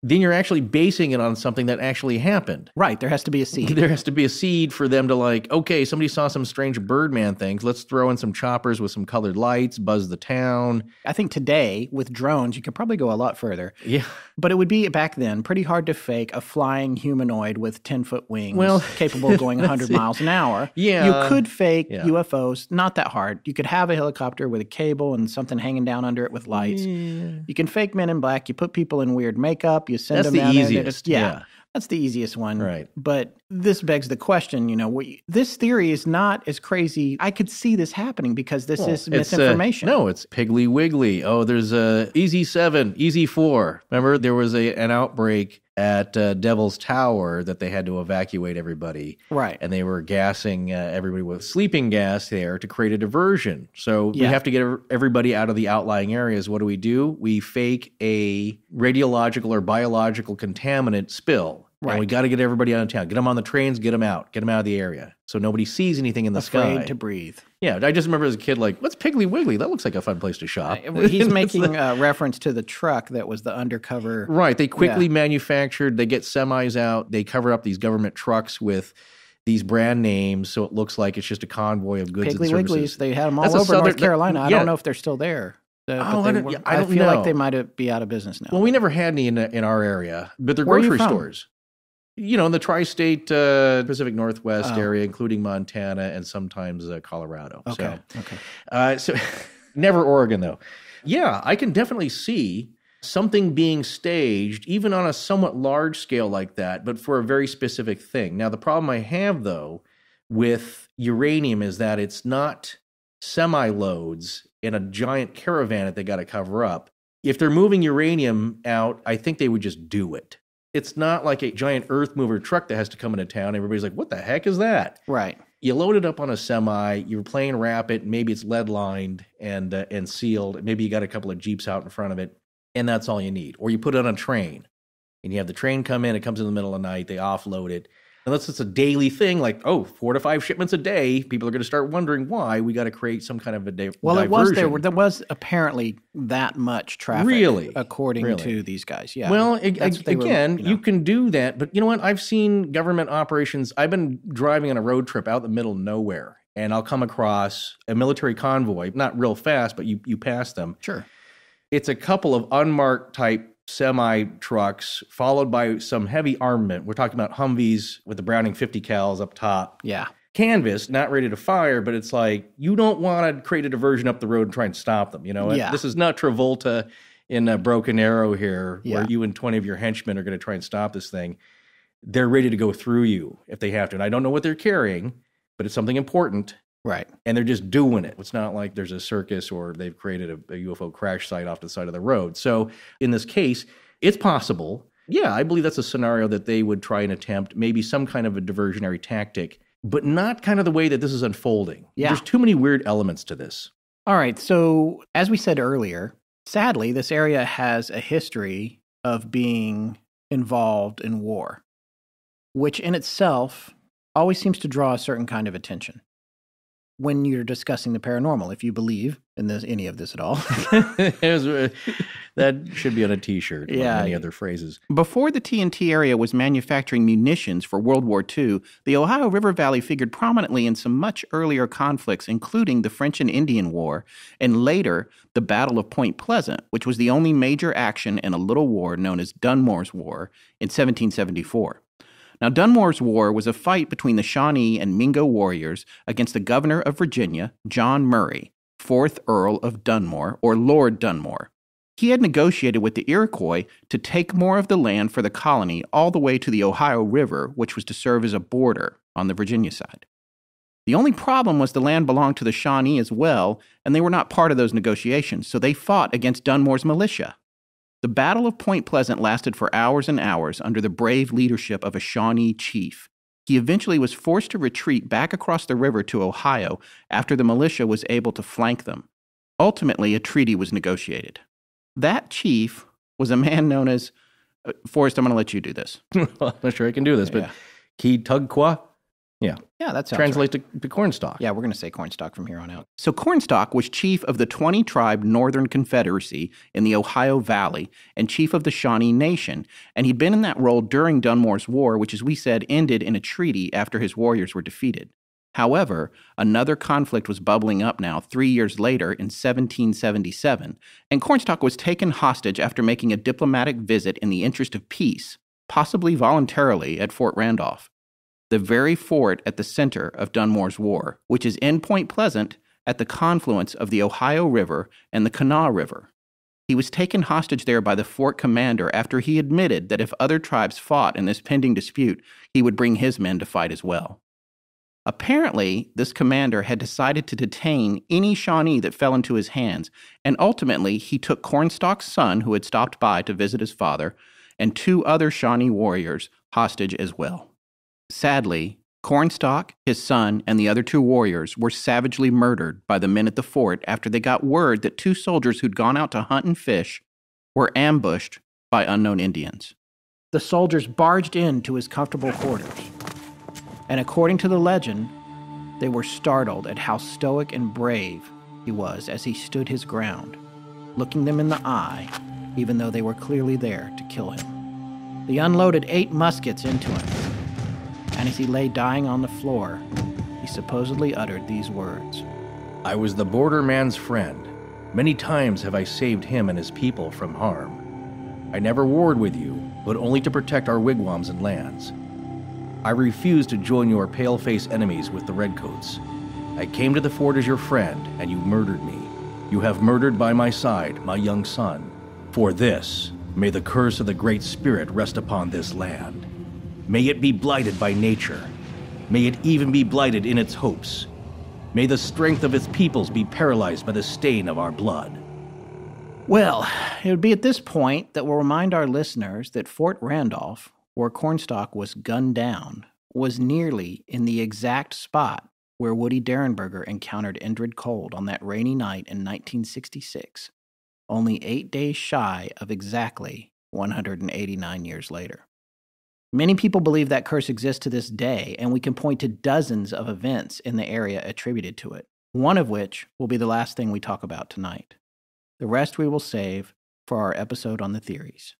then you're actually basing it on something that actually happened.
Right. There has to be a seed.
There has to be a seed for them to like, okay, somebody saw some strange Birdman things. Let's throw in some choppers with some colored lights, buzz the town.
I think today, with drones, you could probably go a lot further.
Yeah.
But it would be, back then, pretty hard to fake a flying humanoid with 10-foot wings capable of going 100 miles an hour.
Yeah.
You could fake UFOs. Not that hard. You could have a helicopter with a cable and something hanging down under it with lights. Yeah. You can fake Men in Black. You put people in weird makeup. You send them down there.
That's the easiest.
Yeah. That's the easiest one.
Right.
But this begs the question, this theory is not as crazy. I could see this happening because this is misinformation.
No, it's Piggly Wiggly. Oh, there's Easy 7, Easy 4. Remember, there was an outbreak at Devil's Tower that they had to evacuate everybody.
Right.
And they were gassing everybody with sleeping gas there to create a diversion. So we have to get everybody out of the outlying areas. What do? We fake a radiological or biological contaminant spill. Right. And we got to get everybody out of town. Get them on the trains, get them out of the area. So nobody sees anything in the sky.
Afraid to breathe.
Yeah, I just remember as a kid, like, what's Piggly Wiggly? That looks like a fun place to shop.
He's making a reference to the truck that was the undercover.
Right, they quickly manufactured, they get semis out, they cover up these government trucks with these brand names, so it looks like it's just a convoy of goods and services.
Piggly Wigglies, they had them all over North Carolina. I don't know if they're still there. I don't know. I feel like they might be out of business now.
Well, we never had any in our area, but they're
Where are you
grocery
from?
stores. In the tri-state Pacific Northwest area, including Montana and sometimes Colorado.
Okay.
So never Oregon, though. Yeah, I can definitely see something being staged, even on a somewhat large scale like that, but for a very specific thing. Now, the problem I have, though, with uranium is that it's not semi-loads in a giant caravan that they got to cover up. If they're moving uranium out, I think they would just do it. It's not like a giant earth mover truck that has to come into town. Everybody's like, what the heck is that?
Right.
You load it up on a semi, you're playing rapid, maybe it's lead lined and sealed. Maybe you got a couple of Jeeps out in front of it, and that's all you need. Or you put it on a train, and you have the train come in, it comes in the middle of the night, they offload it. Unless it's a daily thing, like, 4 to 5 shipments a day, people are going to start wondering why. We got to create some kind of a diversion.
Well, there was apparently that much traffic,
really,
according to these guys. Yeah.
Well, you can do that, but you know what? I've seen government operations. I've been driving on a road trip out in the middle of nowhere, and I'll come across a military convoy, not real fast, but you pass them.
Sure.
It's a couple of unmarked type semi-trucks followed by some heavy armament. We're talking about Humvees with the Browning 50 cals up top.
Yeah.
Canvas, not ready to fire, but it's like, you don't want to create a diversion up the road and try and stop them.
Yeah.
This is not Travolta in a Broken Arrow here, where you and 20 of your henchmen are going to try and stop this thing. They're ready to go through you if they have to. And I don't know what they're carrying, but it's something important.
Right.
And they're just doing it. It's not like there's a circus or they've created a UFO crash site off the side of the road. So in this case, it's possible. Yeah, I believe that's a scenario that they would try and attempt, maybe some kind of a diversionary tactic, but not kind of the way that this is unfolding.
Yeah.
There's too many weird elements to this.
All right. So as we said earlier, sadly, this area has a history of being involved in war, which in itself always seems to draw a certain kind of attention. When you're discussing the paranormal, if you believe in any of this at all.
That should be on a T-shirt.
Yeah.
Many other phrases.
Before the TNT area was manufacturing munitions for World War II, the Ohio River Valley figured prominently in some much earlier conflicts, including the French and Indian War, and later the Battle of Point Pleasant, which was the only major action in a little war known as Dunmore's War in 1774. Now, Dunmore's War was a fight between the Shawnee and Mingo warriors against the governor of Virginia, John Murray, 4th Earl of Dunmore, or Lord Dunmore. He had negotiated with the Iroquois to take more of the land for the colony all the way to the Ohio River, which was to serve as a border on the Virginia side. The only problem was the land belonged to the Shawnee as well, and they were not part of those negotiations, so they fought against Dunmore's militia. The Battle of Point Pleasant lasted for hours and hours under the brave leadership of a Shawnee chief. He eventually was forced to retreat back across the river to Ohio after the militia was able to flank them. Ultimately, a treaty was negotiated. That chief was a man known as, Forrest, I'm going to let you do this.
I'm not sure I can do this, but Keetugqua? Yeah.
Yeah, that sounds
Translates
right.
to cornstalk.
Yeah, we're going to say cornstalk from here on out. So Cornstalk was chief of the 20-tribe Northern Confederacy in the Ohio Valley and chief of the Shawnee Nation, and he'd been in that role during Dunmore's War, which, as we said, ended in a treaty after his warriors were defeated. However, another conflict was bubbling up now 3 years later in 1777, and Cornstalk was taken hostage after making a diplomatic visit in the interest of peace, possibly voluntarily, at Fort Randolph, the very fort at the center of Dunmore's War, which is in Point Pleasant at the confluence of the Ohio River and the Kanawha River. He was taken hostage there by the fort commander after he admitted that if other tribes fought in this pending dispute, he would bring his men to fight as well. Apparently, this commander had decided to detain any Shawnee that fell into his hands, and ultimately he took Cornstalk's son, who had stopped by to visit his father, and 2 other Shawnee warriors hostage as well. Sadly, Cornstalk, his son, and the other 2 warriors were savagely murdered by the men at the fort after they got word that 2 soldiers who'd gone out to hunt and fish were ambushed by unknown Indians. The soldiers barged into his comfortable quarters, and according to the legend, they were startled at how stoic and brave he was as he stood his ground, looking them in the eye, even though they were clearly there to kill him. They unloaded 8 muskets into him, and as he lay dying on the floor, he supposedly uttered these words.
I was the borderman's friend. Many times have I saved him and his people from harm. I never warred with you, but only to protect our wigwams and lands. I refused to join your pale-faced enemies with the redcoats. I came to the fort as your friend, and you murdered me. You have murdered by my side my young son. For this, may the curse of the Great Spirit rest upon this land. May it be blighted by nature. May it even be blighted in its hopes. May the strength of its peoples be paralyzed by the stain of our blood.
Well, it would be at this point that we'll remind our listeners that Fort Randolph, where Cornstalk was gunned down, was nearly in the exact spot where Woody Derenberger encountered Indrid Cold on that rainy night in 1966, only 8 days shy of exactly 189 years later. Many people believe that curse exists to this day, and we can point to dozens of events in the area attributed to it, one of which will be the last thing we talk about tonight. The rest we will save for our episode on the theories.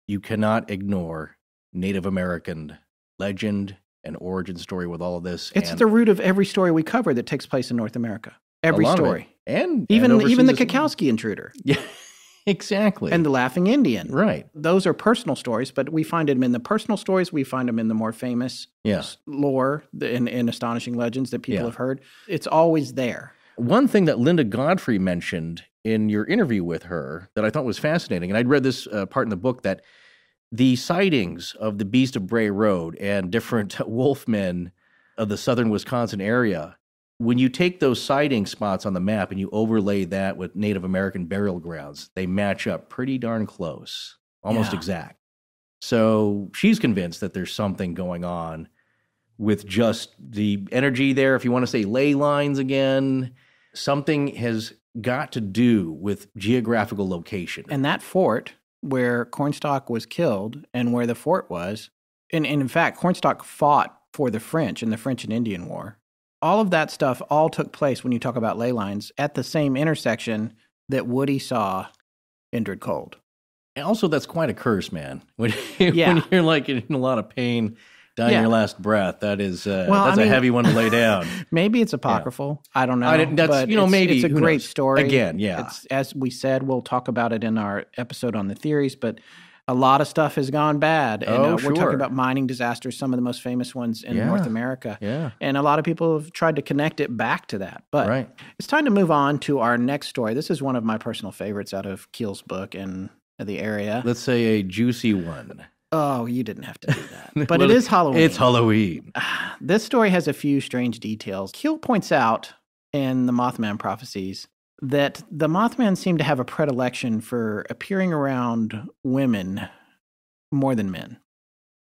You cannot ignore Native American legend and origin story with all of this.
It's the root of every story we cover that takes place in North America. Every story.
And
even the
overseas
Kekowski intruder.
Yeah, exactly.
And the Laughing Indian.
Right.
Those are personal stories, but we find them in the personal stories. We find them in the more famous lore in astonishing legends that people have heard. It's always there.
One thing that Linda Godfrey mentioned in your interview with her that I thought was fascinating, and I'd read this part in the book, that the sightings of the Beast of Bray Road and different wolfmen of the southern Wisconsin area, when you take those sighting spots on the map and you overlay that with Native American burial grounds, they match up pretty darn close, almost exact. So she's convinced that there's something going on with just the energy there. If you want to say ley lines again, something has got to do with geographical location.
And that fort where Cornstalk was killed and where the fort was, and in fact, Cornstalk fought for the French in the French and Indian War. All of that stuff all took place, when you talk about ley lines, at the same intersection that Woody saw Indrid Cold.
And also, that's quite a curse, man. When you're like in a lot of pain, dying your last breath, that is that's a heavy one to lay down.
Maybe it's apocryphal. I don't know.
Maybe
it's a great story.
Again, yeah.
It's, as we said, we'll talk about it in our episode on the theories, but a lot of stuff has gone bad. And we're talking about mining disasters, some of the most famous ones in North America.
Yeah.
And a lot of people have tried to connect it back to that. But it's time to move on to our next story. This is one of my personal favorites out of Keel's book and the area.
Let's say a juicy one.
Oh, you didn't have to do that. But it is Halloween.
It's Halloween.
This story has a few strange details. Keel points out in the Mothman prophecies that the Mothman seemed to have a predilection for appearing around women more than men.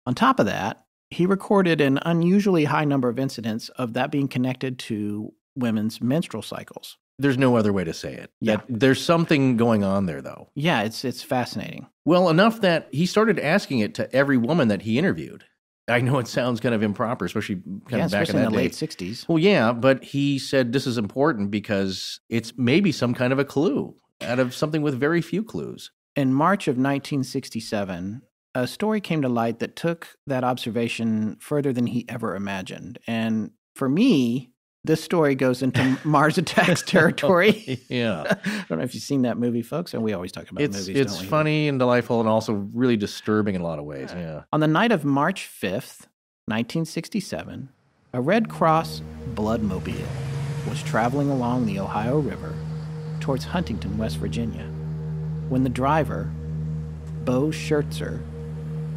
On top of that, he recorded an unusually high number of incidents of that being connected to women's menstrual cycles.
There's no other way to say it.
Yeah.
There's something going on there, though.
Yeah, it's fascinating.
Well, enough that he started asking it to every woman that he interviewed. I know it sounds kind of improper, especially back in that
the
day.
late 60s.
Well, yeah, but he said this is important because it's maybe some kind of a clue out of something with very few clues.
In March of 1967, a story came to light that took that observation further than he ever imagined. And for me, this story goes into Mars Attacks territory.
Yeah.
I don't know if you've seen that movie, folks. And we always talk about movies, don't we?
It's funny and delightful and also really disturbing in a lot of ways. Yeah.
On the night of March 5th, 1967, a Red Cross bloodmobile was traveling along the Ohio River towards Huntington, West Virginia, when the driver, Bo Schertzer,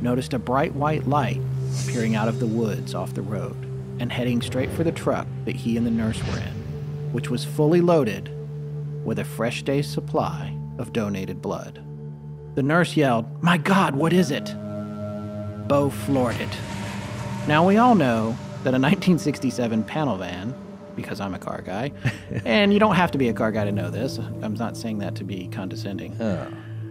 noticed a bright white light appearing out of the woods off the road and heading straight for the truck that he and the nurse were in, which was fully loaded with a fresh day's supply of donated blood. The nurse yelled, "My God, what is it?" Bo floored it. Now, we all know that a 1967 panel van, because I'm a car guy, and you don't have to be a car guy to know this. I'm not saying that to be condescending.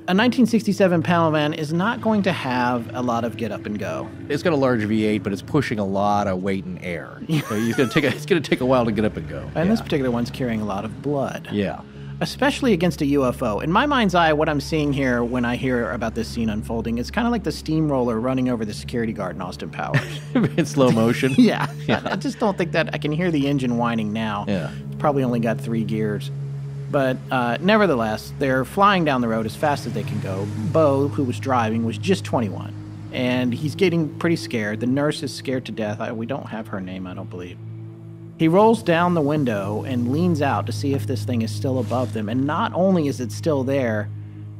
A 1967 panel van is not going to have a lot of get up and go.
It's got a large V8, but it's pushing a lot of weight and air. So it's going to take a while to get up and go.
And this particular one's carrying a lot of blood.
Yeah.
Especially against a UFO. In my mind's eye, what I'm seeing here when I hear about this scene unfolding, it's kind of like the steamroller running over the security guard in Austin Powers.
In slow motion?
Yeah. I just don't think that I can hear the engine whining now.
Yeah.
It's probably only got 3 gears. But nevertheless, they're flying down the road as fast as they can go. Bo, who was driving, was just 21. And he's getting pretty scared. The nurse is scared to death. We don't have her name, I don't believe. He rolls down the window and leans out to see if this thing is still above them. And not only is it still there,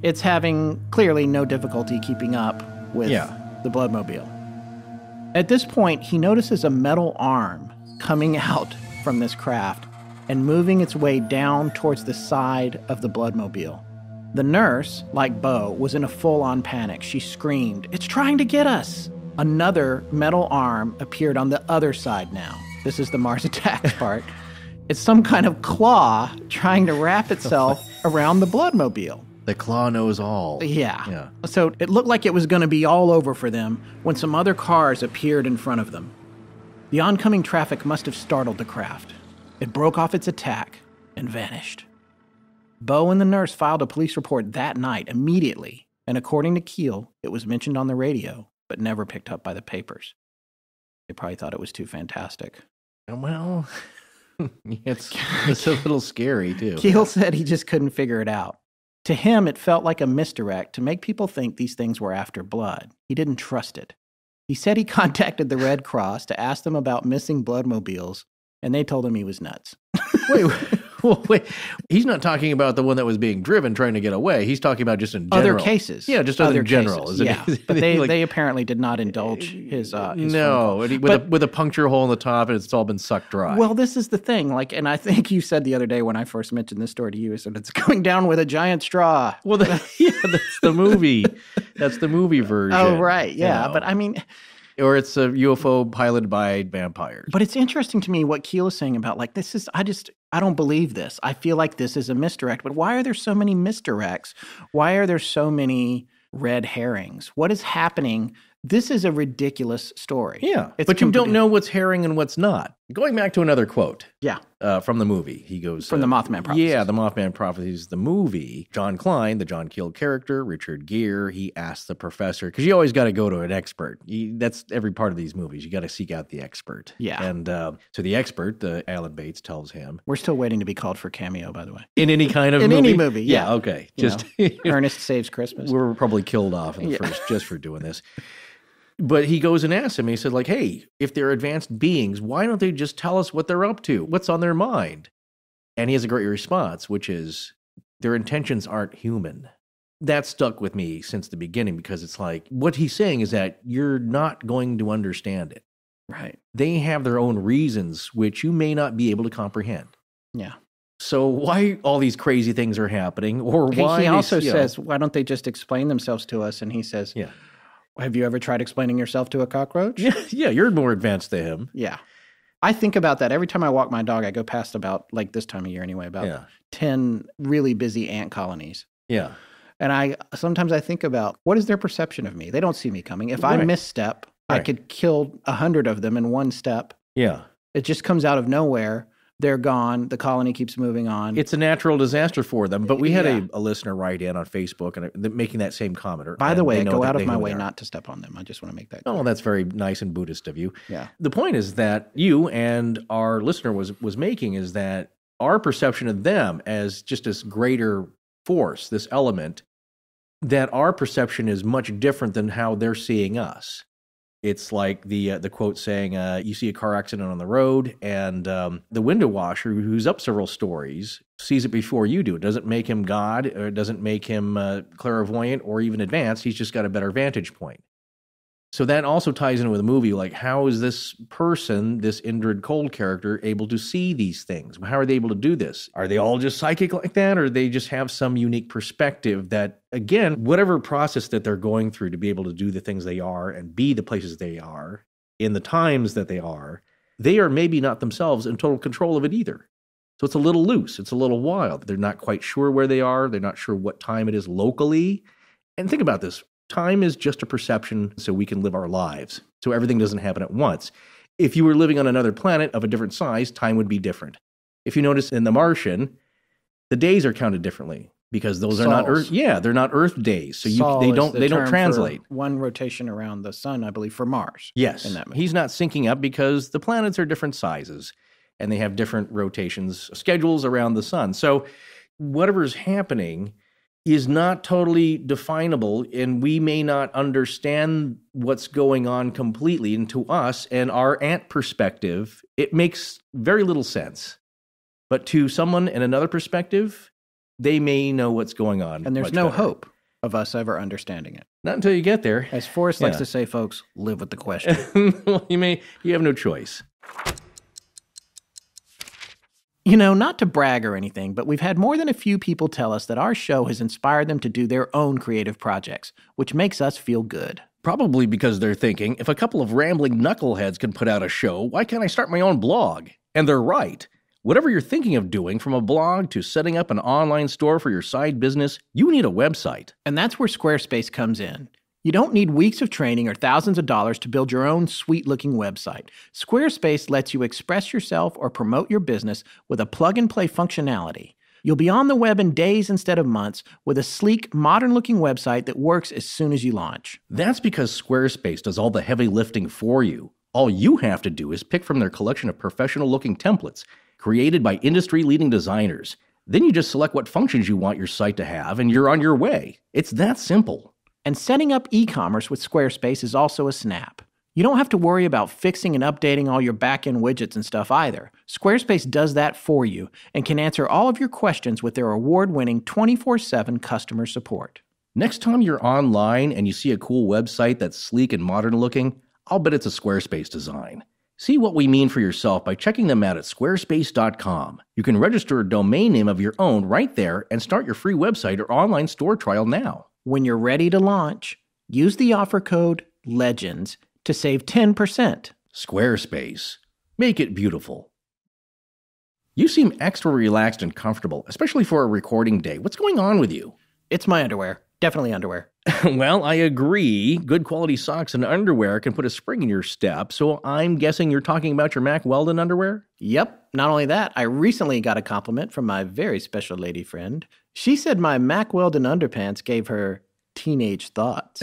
it's having clearly no difficulty keeping up with the Bloodmobile. At this point, he notices a metal arm coming out from this craft and moving its way down towards the side of the Bloodmobile. The nurse, like Bo, was in a full-on panic. She screamed, "It's trying to get us!" Another metal arm appeared on the other side now. This is the Mars Attacks part. It's some kind of claw trying to wrap itself around the Bloodmobile.
The claw knows all.
Yeah. So it looked like it was going to be all over for them when some other cars appeared in front of them. The oncoming traffic must have startled the craft. It broke off its attack and vanished. Bo and the nurse filed a police report that night immediately, and according to Keel, it was mentioned on the radio, but never picked up by the papers. They probably thought it was too fantastic.
Well, it's a little scary, too.
Keel said he just couldn't figure it out. To him, it felt like a misdirect to make people think these things were after blood. He didn't trust it. He said he contacted the Red Cross to ask them about missing bloodmobiles, and they told him he was nuts.
Wait. He's not talking about the one that was being driven trying to get away. He's talking about just in general.
Other cases.
Yeah, just other in general.
Yeah, but they apparently did not indulge his
no, with a puncture hole in the top, and it's all been sucked dry.
Well, this is the thing. And I think you said the other day when I first mentioned this story to you, I said it's going down with a giant straw.
Well, that's the movie. That's the movie version.
Oh, right. Yeah,
you know.
But I mean...
Or it's a UFO piloted by vampires.
But it's interesting to me what Keel is saying about, I don't believe this. I feel like this is a misdirect. But why are there so many misdirects? Why are there so many red herrings? What is happening? This is a ridiculous story.
Yeah, but you don't know what's herring and what's not. Going back to another quote.
Yeah.
From the movie. He goes...
From the Mothman Prophecies.
Yeah, the Mothman Prophecies, the movie. John Klein, the John Keel character, Richard Gere, he asked the professor, because you always got to go to an expert. That's every part of these movies. You got to seek out the expert.
Yeah.
And so the expert, Alan Bates, tells him...
We're still waiting to be called for cameo, by the way.
In any kind of
movie?
In
any movie, yeah.
Okay.
Ernest Saves Christmas.
We're probably killed off in the first just for doing this. But he goes and asks him, he said, hey, if they're advanced beings, why don't they just tell us what they're up to? What's on their mind? And he has a great response, which is, their intentions aren't human. That stuck with me since the beginning, because it's like, what he's saying is that you're not going to understand it.
Right.
They have their own reasons, which you may not be able to comprehend.
Yeah.
So why all these crazy things are happening, or why...
He also says, why don't they just explain themselves to us? And he says...
Yeah.
Have you ever tried explaining yourself to a cockroach?
Yeah, you're more advanced than him.
Yeah. I think about that every time I walk my dog. I go past about, this time of year anyway, about 10 really busy ant colonies.
Yeah.
And sometimes I think about, what is their perception of me? They don't see me coming. If I misstep, I could kill 100 of them in one step.
Yeah.
It just comes out of nowhere. They're gone. The colony keeps moving on.
It's a natural disaster for them. But we had a listener write in on Facebook and making that same comment.
By the way, I go out of my way not to step on them. I just want to make that clear.
Oh, that's very nice and Buddhist of you.
Yeah.
The point is that you and our listener was making is that our perception of them as just this greater force, this element, that our perception is much different than how they're seeing us. It's like the quote saying, you see a car accident on the road, and the window washer, who's up several stories, sees it before you do. It doesn't make him God, or it doesn't make him clairvoyant or even advanced. He's just got a better vantage point. So that also ties in with a movie, like how is this person, this Indrid Cold character, able to see these things? How are they able to do this? Are they all just psychic like that, or do they just have some unique perspective that, again, whatever process that they're going through to be able to do the things they are and be the places they are in the times that they are maybe not themselves in total control of it either. So it's a little loose. It's a little wild. They're not quite sure where they are. They're not sure what time it is locally. And think about this. Time is just a perception so we can live our lives. So everything doesn't happen at once. If you were living on another planet of a different size, time would be different. If you notice in The Martian, the days are counted differently because those are not Earth. Yeah, they're not Earth days. So they don't translate.
One rotation around the sun, I believe, for Mars.
Yes.
In that movie.
He's not syncing up because the planets are different sizes and they have different rotations, schedules around the sun. So whatever's happening is not totally definable, and we may not understand what's going on completely. And to us and our ant perspective, it makes very little sense. But to someone in another perspective, they may know what's going on.
And there's no hope of us ever understanding it.
Not until you get there.
As Forrest likes to say, folks, live with the question.
Well, you have no choice.
You know, not to brag or anything, but we've had more than a few people tell us that our show has inspired them to do their own creative projects, which makes us feel good.
Probably because they're thinking, if a couple of rambling knuckleheads can put out a show, why can't I start my own blog? And they're right. Whatever you're thinking of doing, from a blog to setting up an online store for your side business, you need a website.
And that's where Squarespace comes in. You don't need weeks of training or thousands of dollars to build your own sweet-looking website. Squarespace lets you express yourself or promote your business with a plug-and-play functionality. You'll be on the web in days instead of months with a sleek, modern-looking website that works as soon as you launch.
That's because Squarespace does all the heavy lifting for you. All you have to do is pick from their collection of professional-looking templates created by industry-leading designers. Then you just select what functions you want your site to have, and you're on your way. It's that simple.
And setting up e-commerce with Squarespace is also a snap. You don't have to worry about fixing and updating all your back-end widgets and stuff either. Squarespace does that for you and can answer all of your questions with their award-winning 24/7 customer support.
Next time you're online and you see a cool website that's sleek and modern looking, I'll bet it's a Squarespace design. See what we mean for yourself by checking them out at squarespace.com. You can register a domain name of your own right there and start your free website or online store trial now.
When you're ready to launch, use the offer code LEGENDS to save 10%.
Squarespace. Make it beautiful. You seem extra relaxed and comfortable, especially for a recording day. What's going on with you?
It's my underwear. Definitely underwear.
Well, I agree. Good quality socks and underwear can put a spring in your step, so I'm guessing you're talking about your Mack Weldon underwear?
Yep. Not only that, I recently got a compliment from my very special lady friend. She said my Mack Weldon underpants gave her teenage thoughts.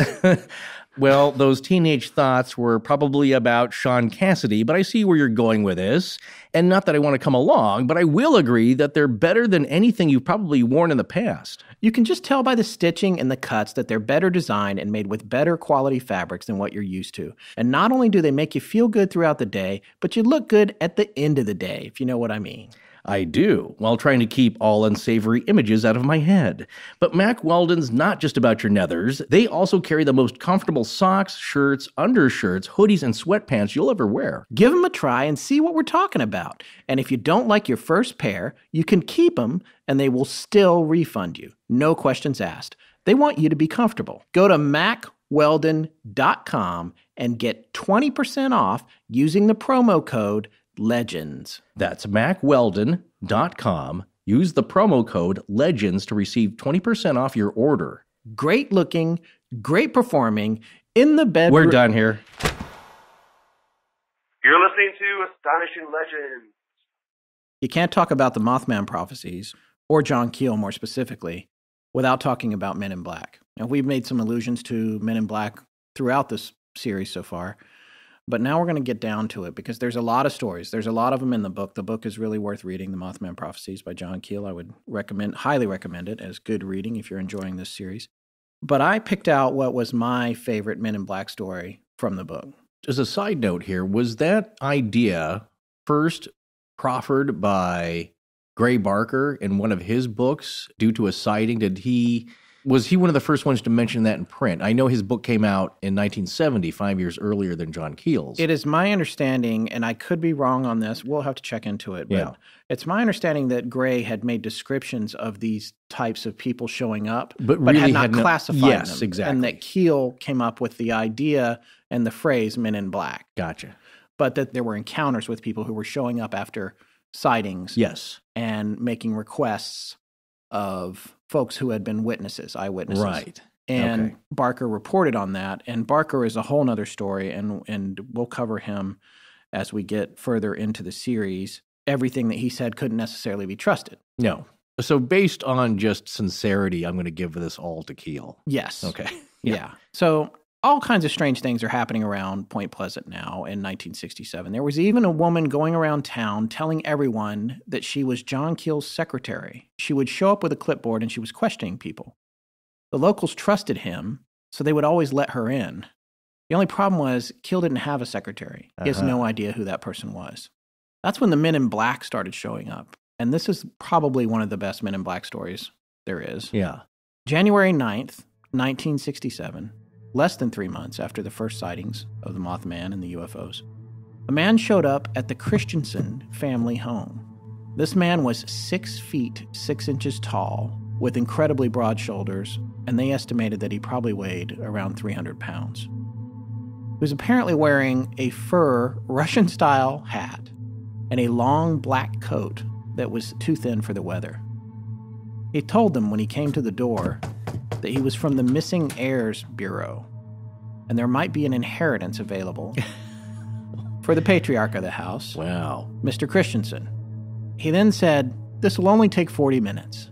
Well, those teenage thoughts were probably about Sean Cassidy, but I see where you're going with this. And not that I want to come along, but I will agree that they're better than anything you've probably worn in the past.
You can just tell by the stitching and the cuts that they're better designed and made with better quality fabrics than what you're used to. And not only do they make you feel good throughout the day, but you look good at the end of the day, if you know what I mean.
I do, while trying to keep all unsavory images out of my head. But Mack Weldon's not just about your nethers. They also carry the most comfortable socks, shirts, undershirts, hoodies, and sweatpants you'll ever wear.
Give them a try and see what we're talking about. And if you don't like your first pair, you can keep them and they will still refund you. No questions asked. They want you to be comfortable. Go to MackWeldon.com and get 20% off using the promo code LEGENDS.
That's MackWeldon.com. Use the promo code LEGENDS to receive 20% off your order.
Great looking, great performing, in the bed.
We're done here.
You're listening to Astonishing Legends.
You can't talk about the Mothman prophecies, or John Keel more specifically, without talking about Men in Black. And we've made some allusions to Men in Black throughout this series so far. But now we're going to get down to it because there's a lot of stories. There's a lot of them in the book. The book is really worth reading, The Mothman Prophecies by John Keel. I would highly recommend it as good reading if you're enjoying this series. But I picked out what was my favorite Men in Black story from the book.
As a side note here, was that idea first proffered by Gray Barker in one of his books due to a sighting? Was he one of the first ones to mention that in print? I know his book came out in 1970, 5 years earlier than John Keel's.
It is my understanding, and I could be wrong on this, we'll have to check into it, but it's my understanding that Gray had made descriptions of these types of people showing up, but really had not classified them.
Yes, exactly.
And that Keel came up with the idea and the phrase Men in Black.
Gotcha.
But that there were encounters with people who were showing up after sightings.
Yes.
And making requests of folks who had been eyewitnesses.
Right.
And Barker reported on that. And Barker is a whole nother story, and we'll cover him as we get further into the series. Everything that he said couldn't necessarily be trusted.
No. So based on just sincerity, I'm going to give this all to Keel.
Yes.
Okay.
Yeah. So All kinds of strange things are happening around Point Pleasant now in 1967. There was even a woman going around town telling everyone that she was John Keel's secretary. She would show up with a clipboard and she was questioning people. The locals trusted him, so they would always let her in. The only problem was Keel didn't have a secretary. He has no idea who that person was. That's when the Men in Black started showing up. And this is probably one of the best Men in Black stories there is.
Yeah.
January 9th, 1967. Less than 3 months after the first sightings of the Mothman and the UFOs, a man showed up at the Christensen family home. This man was 6 feet 6 inches tall, with incredibly broad shoulders, and they estimated that he probably weighed around 300 pounds. He was apparently wearing a fur Russian-style hat and a long black coat that was too thin for the weather. He told them when he came to the door that he was from the Missing Heirs Bureau, and there might be an inheritance available for the patriarch of the house,
Wow.
Mr. Christensen. He then said, "This will only take 40 minutes."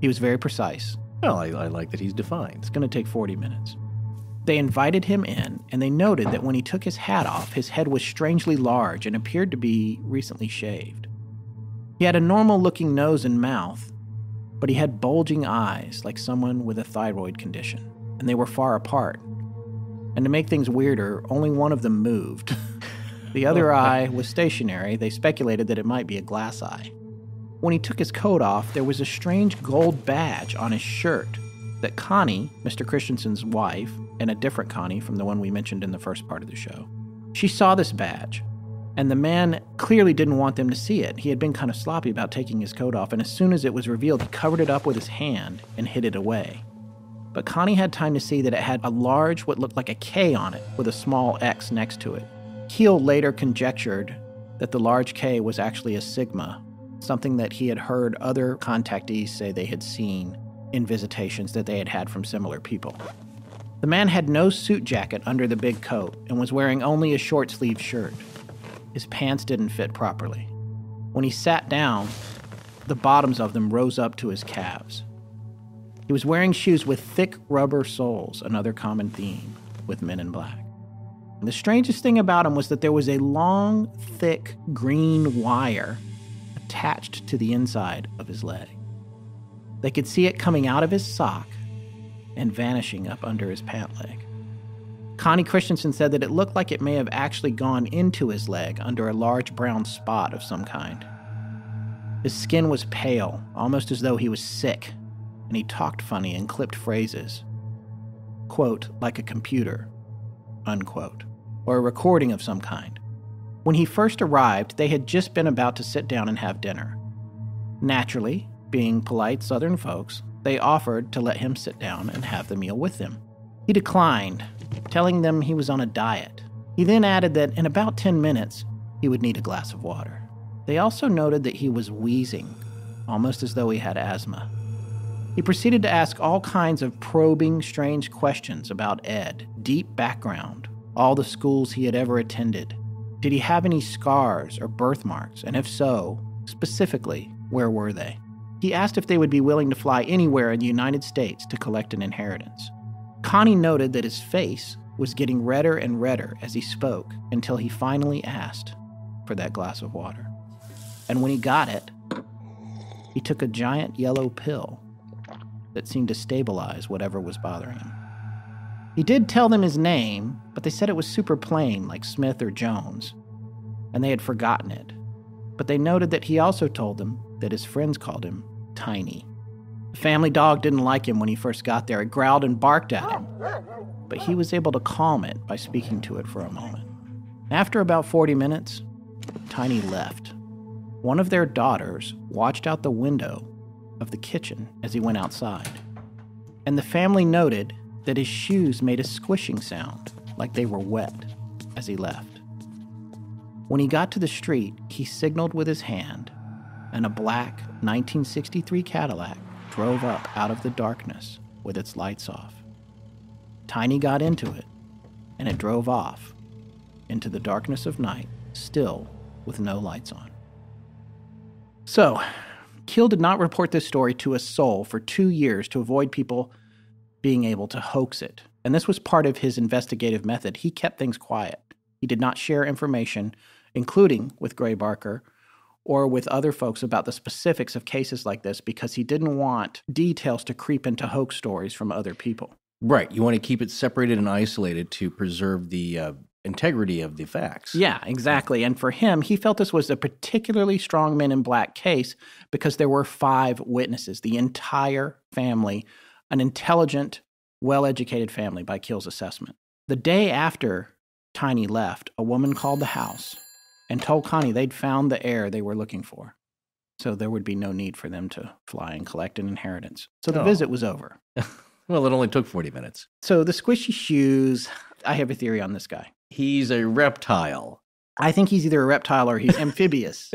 He was very precise.
Well, I like that he's defined.
It's going to take 40 minutes. They invited him in, and they noted that when he took his hat off, his head was strangely large and appeared to be recently shaved. He had a normal-looking nose and mouth, but he had bulging eyes like someone with a thyroid condition, and they were far apart. And to make things weirder, only one of them moved. The other eye was stationary. They speculated that it might be a glass eye. When he took his coat off, there was a strange gold badge on his shirt that Connie, Mr. Christensen's wife, and a different Connie from the one we mentioned in the first part of the show, she saw this badge. And the man clearly didn't want them to see it. He had been kind of sloppy about taking his coat off, and as soon as it was revealed, he covered it up with his hand and hid it away. But Connie had time to see that it had a large, what looked like a K on it, with a small X next to it. Keel later conjectured that the large K was actually a sigma, something that he had heard other contactees say they had seen in visitations that they had had from similar people. The man had no suit jacket under the big coat and was wearing only a short-sleeved shirt. His pants didn't fit properly. When he sat down, the bottoms of them rose up to his calves. He was wearing shoes with thick rubber soles, another common theme with Men in Black. And the strangest thing about him was that there was a long, thick green wire attached to the inside of his leg. They could see it coming out of his sock and vanishing up under his pant leg. Connie Christensen said that it looked like it may have actually gone into his leg under a large brown spot of some kind. His skin was pale, almost as though he was sick, and he talked funny and clipped phrases. Quote, like a computer, unquote, or a recording of some kind. When he first arrived, they had just been about to sit down and have dinner. Naturally, being polite Southern folks, they offered to let him sit down and have the meal with them. He declined, telling them he was on a diet. He then added that in about 10 minutes, he would need a glass of water. They also noted that he was wheezing, almost as though he had asthma. He proceeded to ask all kinds of probing, strange questions about Ed, deep background, all the schools he had ever attended. Did he have any scars or birthmarks, and if so, specifically, where were they? He asked if they would be willing to fly anywhere in the United States to collect an inheritance. Connie noted that his face was getting redder and redder as he spoke until he finally asked for that glass of water. And when he got it, he took a giant yellow pill that seemed to stabilize whatever was bothering him. He did tell them his name, but they said it was super plain, like Smith or Jones, and they had forgotten it. But they noted that he also told them that his friends called him Tiny. The family dog didn't like him when he first got there. It growled and barked at him, but he was able to calm it by speaking to it for a moment. After about 40 minutes, Tiny left. One of their daughters watched out the window of the kitchen as he went outside, and the family noted that his shoes made a squishing sound like they were wet as he left. When he got to the street, he signaled with his hand, and a black 1963 Cadillac drove up out of the darkness with its lights off. Tiny got into it, and it drove off into the darkness of night, still with no lights on. So, Keel did not report this story to a soul for 2 years to avoid people being able to hoax it. And this was part of his investigative method. He kept things quiet. He did not share information, including with Gray Barker or with other folks about the specifics of cases like this, because he didn't want details to creep into hoax stories from other people.
Right. You want to keep it separated and isolated to preserve the integrity of the facts.
Yeah, exactly. And for him, he felt this was a particularly strong Men in Black case because there were 5 witnesses, the entire family, an intelligent, well-educated family by Keel's assessment. The day after Tiny left, a woman called the house and told Connie they'd found the heir they were looking for. So there would be no need for them to fly and collect an inheritance. So the visit was over.
Well, it only took 40 minutes.
So the squishy shoes, I have a theory on this guy.
He's a reptile.
I think he's either a reptile or he's amphibious.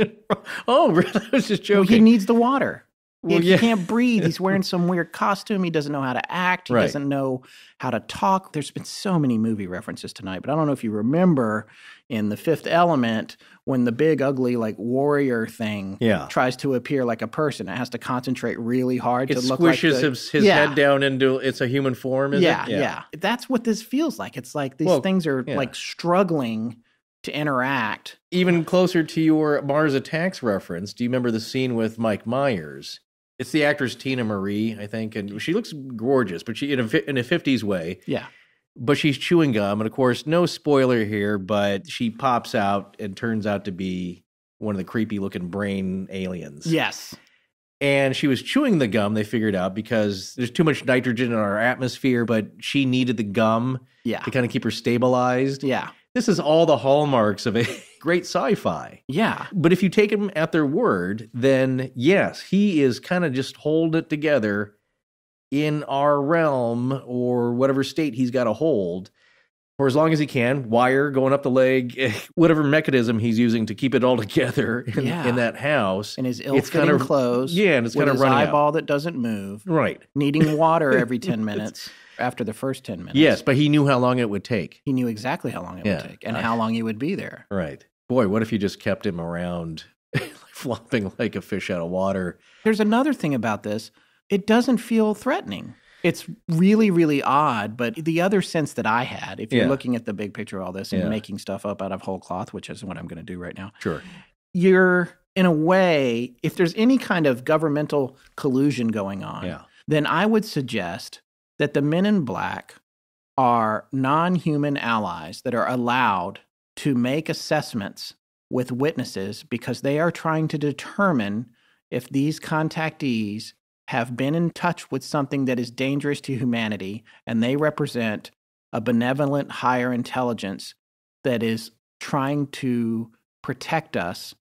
Oh, really? I was just joking.
Well, he needs the water.
Well,
He can't breathe. He's wearing some weird costume. He doesn't know how to act. He
Right.
doesn't know how to talk. There's been so many movie references tonight, but I don't know if you remember in The Fifth Element when the big, ugly, warrior thing tries to appear like a person. It has to concentrate really hard to look like
squishes his head down into it's a human form, is it?
Yeah. That's what this feels like. It's like these things are struggling to interact.
Even closer to your Mars Attacks reference, do you remember the scene with Mike Myers? It's the actress Tina Marie, I think, and she looks gorgeous, but she in a 50s way.
Yeah.
But she's chewing gum, and of course, no spoiler here, but she pops out and turns out to be one of the creepy-looking brain aliens.
Yes.
And she was chewing the gum, they figured out, because there's too much nitrogen in our atmosphere, but she needed the gum to kind of keep her stabilized.
Yeah.
This is all the hallmarks of a great sci-fi.
Yeah.
But if you take them at their word, then yes, he is kind of just holding it together in our realm or whatever state he's got to hold for as long as he can. Wire going up the leg, whatever mechanism he's using to keep it all together in that house.
In his ill-fitting clothes.
Yeah, and it's kind of running out.
With his eyeball that doesn't move.
Right.
Needing water every 10 minutes. After the first 10 minutes.
Yes, but he knew how long it would take.
He knew exactly how long it would take and how long he would be there.
Right. Boy, what if you just kept him around flopping like a fish out of water?
There's another thing about this. It doesn't feel threatening. It's really, really odd, but the other sense that I had, if you're looking at the big picture of all this and making stuff up out of whole cloth, which is what I'm going to do right now.
Sure.
You're, in a way, if there's any kind of governmental collusion going on, then I would suggest that the Men in Black are non-human allies that are allowed to make assessments with witnesses because they are trying to determine if these contactees have been in touch with something that is dangerous to humanity, and they represent a benevolent higher intelligence that is trying to protect us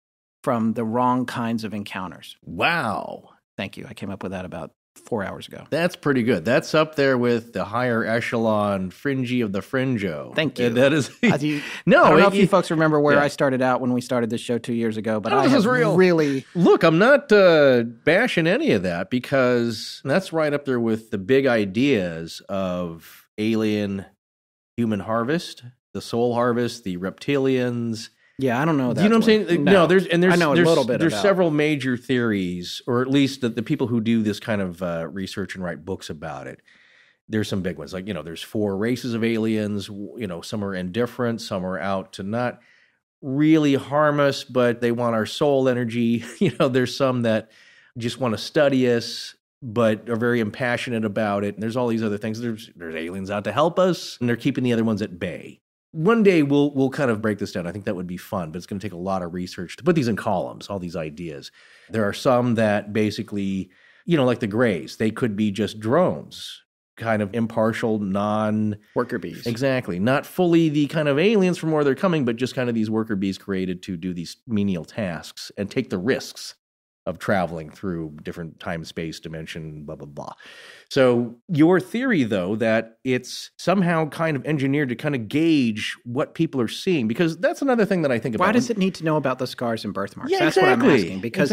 from the wrong kinds of encounters.
Wow.
Thank you. I came up with that about 4 hours ago.
That's pretty good. That's up there with the higher echelon fringy of the fringo.
Thank you.
And that is
I don't know if you folks remember where I started out when we started this show 2 years ago, but
this is real.
Really...
Look, I'm not bashing any of that because that's right up there with the big ideas of alien human harvest, the soul harvest, the reptilians.
Yeah, I don't know that.
You know what I'm saying? No, there's
I know a little bit.
There's several major theories, or at least the people who do this kind of research and write books about it. There's some big ones, like there's 4 races of aliens. Some are indifferent, some are out to not really harm us, but they want our soul energy. There's some that just want to study us, but are very impassionate about it. And there's all these other things. There's aliens out to help us, and they're keeping the other ones at bay. One day we'll kind of break this down. I think that would be fun, but it's going to take a lot of research to put these in columns, all these ideas. There are some that basically, like the Greys, they could be just drones, kind of impartial,
worker bees.
Exactly. Not fully the kind of aliens from where they're coming, but just kind of these worker bees created to do these menial tasks and take the risks of traveling through different time, space, dimension, blah, blah, blah. So your theory, though, that it's somehow kind of engineered to kind of gauge what people are seeing, because that's another thing that I think about.
Why does it need to know about the scars and birthmarks?
Yeah,
that's
exactly.
what I'm asking. Because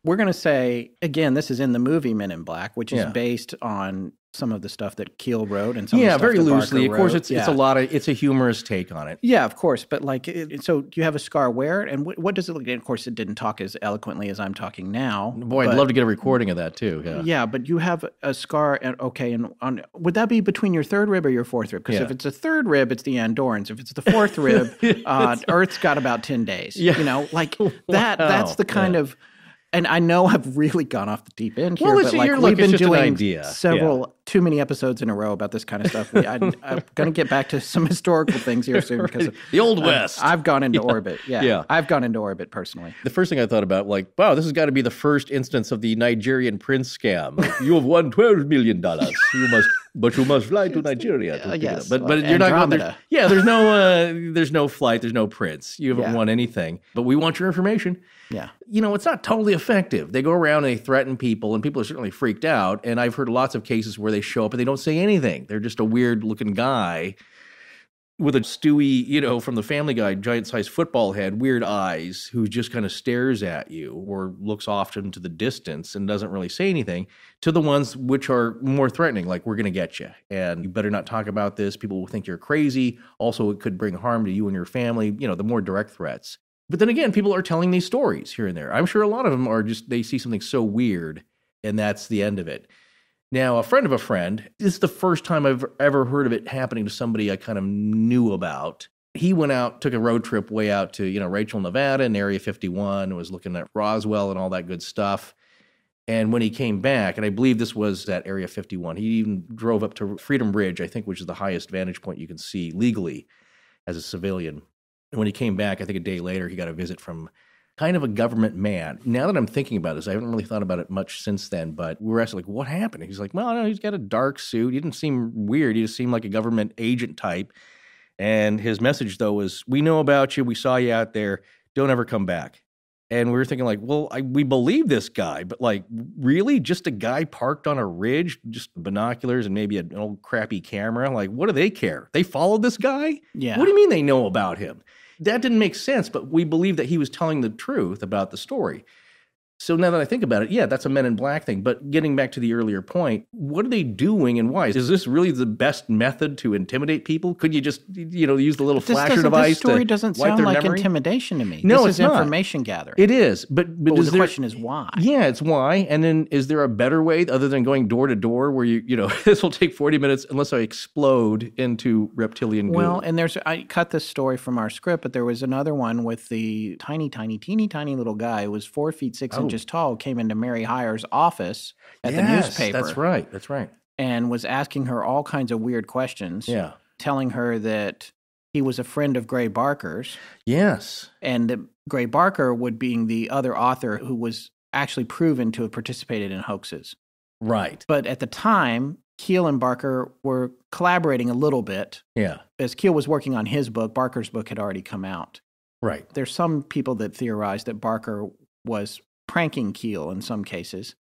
we're going to say, again, this is in the movie Men in Black, which is based on some of the stuff that Keel wrote and some of the stuff
very
that
loosely.
Barker
Of course,
wrote.
it's a humorous take on it.
Yeah, of course. But like, so do you have a scar? Where and what does it look like? Of course, it didn't talk as eloquently as I'm talking now.
Boy, I'd love to get a recording of that too. Yeah.
Yeah, but you have a scar. And would that be between your third rib or your fourth rib? Because if it's a third rib, it's the Andorrans. If it's the fourth rib, Earth's got about 10 days.
Yeah.
You know, like that. That's the kind of. And I know I've really gone off the deep end here, but like we've been doing too many episodes in a row about this kind of stuff. I'm going to get back to some historical things here soon because
the Old West.
I've gone into orbit. Yeah, I've gone into orbit personally.
The first thing I thought about, like, wow, this has got to be the first instance of the Nigerian prince scam. You have won $12 million. You must fly to Nigeria.
Yes,
but you're not going. There's no flight. There's no prince. You haven't won anything. But we want your information.
Yeah.
You know, it's not totally effective. They go around and they threaten people, and people are certainly freaked out. And I've heard lots of cases where they show up and they don't say anything. They're just a weird-looking guy with a Stewie, from the Family Guy, giant-sized football head, weird eyes, who just kind of stares at you or looks off into the distance and doesn't really say anything, to the ones which are more threatening, like, we're going to get you, and you better not talk about this. People will think you're crazy. Also, it could bring harm to you and your family, the more direct threats. But then again, people are telling these stories here and there. I'm sure a lot of them are just, they see something so weird, and that's the end of it. Now, a friend of a friend, this is the first time I've ever heard of it happening to somebody I kind of knew about. He went out, took a road trip way out to, Rachel, Nevada, in Area 51, was looking at Roswell and all that good stuff. And when he came back, and I believe this was at Area 51, he even drove up to Freedom Bridge, I think, which is the highest vantage point you can see legally as a civilian. And when he came back, I think a day later, he got a visit from kind of a government man. Now that I'm thinking about this, I haven't really thought about it much since then, but we were asked, like, what happened? He's like, well, no, he's got a dark suit. He didn't seem weird. He just seemed like a government agent type. And his message, though, was, we know about you. We saw you out there. Don't ever come back. And we were thinking, like, well, we believe this guy, but, like, really? Just a guy parked on a ridge, just binoculars and maybe an old crappy camera? Like, what do they care? They followed this guy?
Yeah.
What do you mean they know about him? That didn't make sense, but we believe that he was telling the truth about the story. So now that I think about it, yeah, that's a Men in Black thing. But getting back to the earlier point, what are they doing and why? Is this really the best method to intimidate people? Could you just, use the little flasher device?
This story doesn't sound like
memory?
Intimidation to me.
No,
this is
not.
Information gathering.
It is, but
the question is why?
Yeah, it's why. And then is there a better way other than going door to door where this will take 40 minutes unless I explode into reptilian goo?
Well, and I cut this story from our script, but there was another one with the teeny little guy who was 4 feet 6 inches tall, came into Mary Hyer's office at the newspaper.
That's right.
And was asking her all kinds of weird questions.
Yeah.
Telling her that he was a friend of Gray Barker's.
Yes.
And that Gray Barker would being the other author who was actually proven to have participated in hoaxes.
Right.
But at the time, Keel and Barker were collaborating a little bit.
Yeah.
As Keel was working on his book, Barker's book had already come out.
Right.
There's some people that theorize that Barker was pranking Keel in some cases,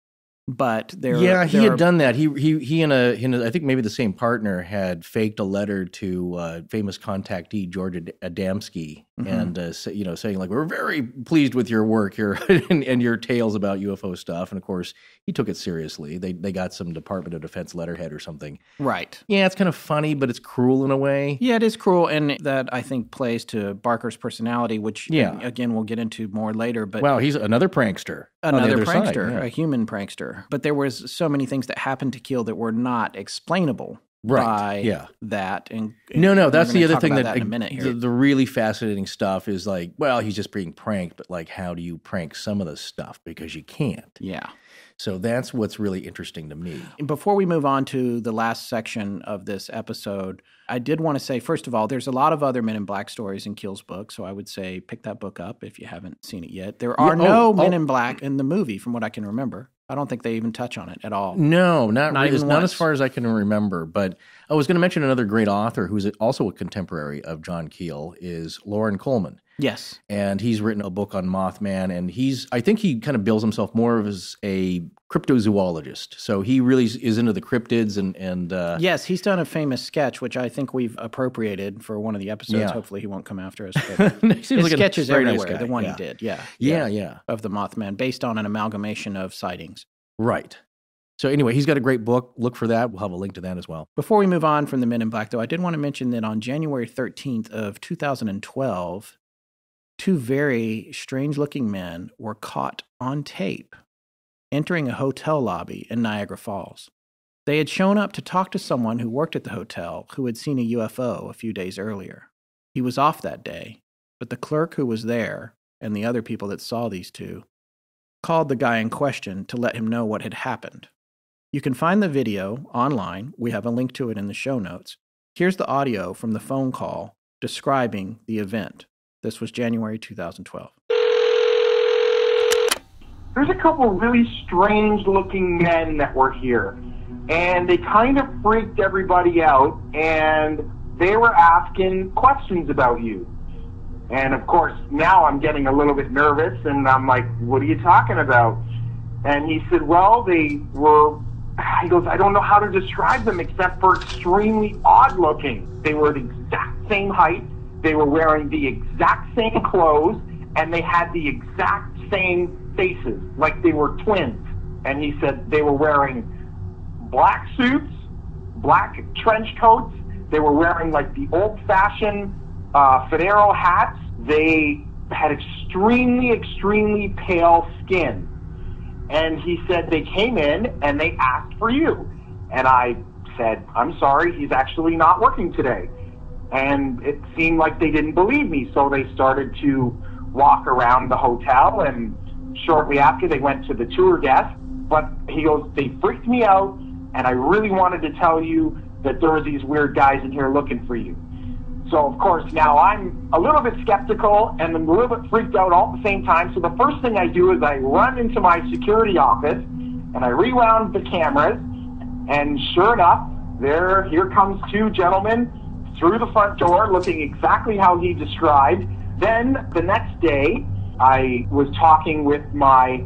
but he
had done that. He and I think maybe the same partner had faked a letter to famous contactee George Adamski, and saying, like, we're very pleased with your work here and your tales about UFO stuff. And of course, he took it seriously. They got some Department of Defense letterhead or something.
Right.
Yeah, it's kind of funny, but it's cruel in a way.
Yeah, it is cruel, and that I think plays to Barker's personality, which again we'll get into more later. But
wow, he's another prankster.
Another prankster,
side,
a human prankster. But there was so many things that happened to Keel that were not explainable by that. And
no, that's the other thing
that in a minute here.
The really fascinating stuff is like, well, he's just being pranked, but like, how do you prank some of this stuff? Because you can't.
Yeah.
So that's what's really interesting to me.
Before we move on to the last section of this episode, I did want to say, first of all, there's a lot of other Men in Black stories in Keel's book, so I would say pick that book up if you haven't seen it yet. There are no Men in Black in the movie, from what I can remember. I don't think they even touch on it at all.
No, not as far as I can remember. But I was going to mention another great author who's also a contemporary of John Keel is Loren Coleman.
Yes.
And he's written a book on Mothman, and I think he kind of bills himself more as a cryptozoologist. So he really is into the cryptids and
yes, he's done a famous sketch, which I think we've appropriated for one of the episodes.
Yeah.
Hopefully he won't come after us. But
his
like sketches everywhere,
nice
the one
he
did,
yeah,
of the Mothman, based on an amalgamation of sightings.
Right. So anyway, he's got a great book. Look for that. We'll have a link to that as well.
Before we move on from the Men in Black, though, I did want to mention that on January 13th of 2012, two very strange-looking men were caught on tape entering a hotel lobby in Niagara Falls. They had shown up to talk to someone who worked at the hotel who had seen a UFO a few days earlier. He was off that day, but the clerk who was there and the other people that saw these two called the guy in question to let him know what had happened. You can find the video online. We have a link to it in the show notes. Here's the audio from the phone call describing the event. This was January 2012.
There's a couple of really strange-looking men that were here, and they kind of freaked everybody out, and they were asking questions about you. And, of course, now I'm getting a little bit nervous, and I'm like, what are you talking about? And he said, well, he goes, I don't know how to describe them except for extremely odd-looking. They were the exact same height, they were wearing the exact same clothes, and they had the exact same faces, like they were twins. And he said they were wearing black suits, black trench coats, they were wearing like the old-fashioned fedora hats. They had extremely, extremely pale skin. And he said they came in and they asked for you. And I said, I'm sorry, he's actually not working today. And it seemed like they didn't believe me, so they started to walk around the hotel, and shortly after they went to the tour desk. But he goes, they freaked me out, and I really wanted to tell you that there were these weird guys in here looking for you. So, of course, now I'm a little bit skeptical and I'm a little bit freaked out all at the same time. So the first thing I do is I run into my security office and I rewound the cameras. And sure enough, here comes two gentlemen through the front door looking exactly how he described. Then the next day, I was talking with my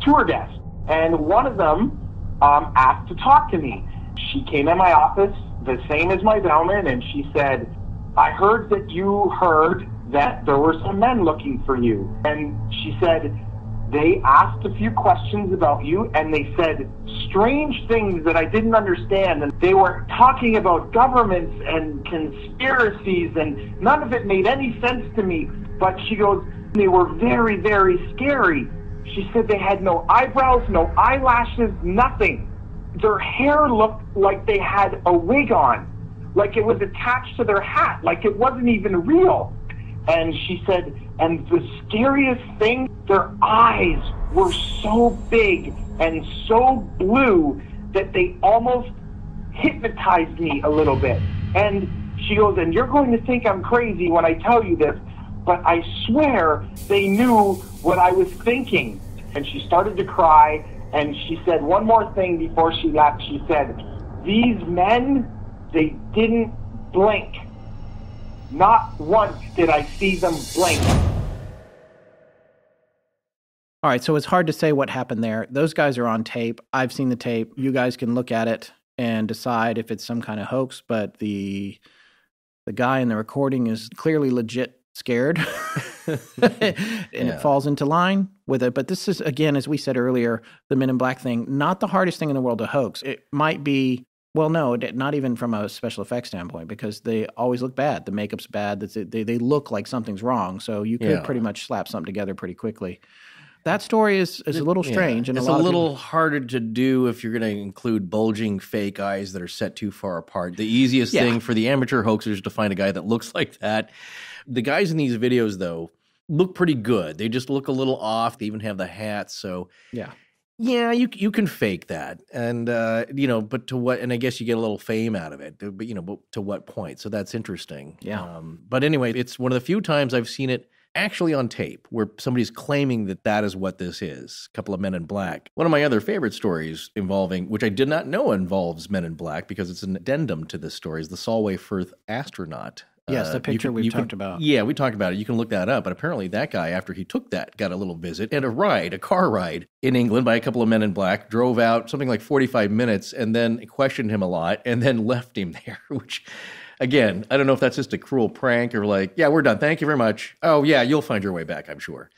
tour desk, and one of them asked to talk to me. She came in my office, the same as my bellman, and she said, I heard that you heard that there were some men looking for you. And she said, they asked a few questions about you, and they said strange things that I didn't understand. And they were talking about governments and conspiracies, and none of it made any sense to me. But she goes, they were very, very scary. She said they had no eyebrows, no eyelashes, nothing. Their hair looked like they had a wig on, like it was attached to their hat, like it wasn't even real. And she said, and the scariest thing, their eyes were so big and so blue that they almost hypnotized me a little bit. And she goes, and you're going to think I'm crazy when I tell you this, but I swear they knew what I was thinking. And she started to cry, and she said one more thing before she left. She said, these men, they didn't blink. Not once did I see them blink.
All right, so it's hard to say what happened there. Those guys are on tape. I've seen the tape. You guys can look at it and decide if it's some kind of hoax, but the guy in the recording is clearly legit scared. And it falls into line with it. But this is, again, as we said earlier, the Men in Black thing, not the hardest thing in the world to hoax. It might be, well, no, not even from a special effects standpoint, because they always look bad. The makeup's bad. They look like something's wrong. So you could pretty much slap something together pretty quickly. That story is a little strange. And
it's a little harder to do if you're going to include bulging fake eyes that are set too far apart. The easiest thing for the amateur hoaxers is to find a guy that looks like that. The guys in these videos, though, look pretty good. They just look a little off. They even have the hats. So, you can fake that. And, but to what, and I guess you get a little fame out of it, but to what point? So that's interesting.
Yeah.
But anyway, it's one of the few times I've seen it actually on tape where somebody's claiming that is what this is. A couple of Men in Black. One of my other favorite stories involving, which I did not know involves Men in Black because it's an addendum to this story, is the Solway Firth astronaut.
Yes, the picture we've talked about.
Yeah, we talked about it. You can look that up. But apparently that guy, after he took that, got a little visit and a car ride in England by a couple of Men in Black, drove out something like 45 minutes and then questioned him a lot and then left him there, which, again, I don't know if that's just a cruel prank or like, yeah, we're done. Thank you very much. Oh, yeah, you'll find your way back, I'm sure.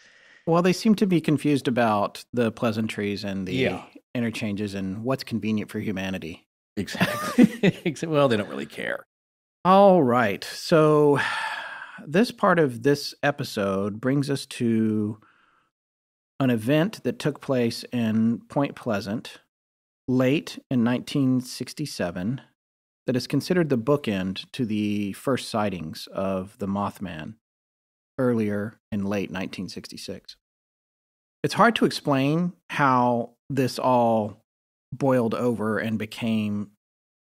Well, they seem to be confused about the pleasantries and the interchanges and what's convenient for humanity.
Exactly. Well, they don't really care.
All right. So this part of this episode brings us to an event that took place in Point Pleasant late in 1967 that is considered the bookend to the first sightings of the Mothman earlier in late 1966. It's hard to explain how this all boiled over and became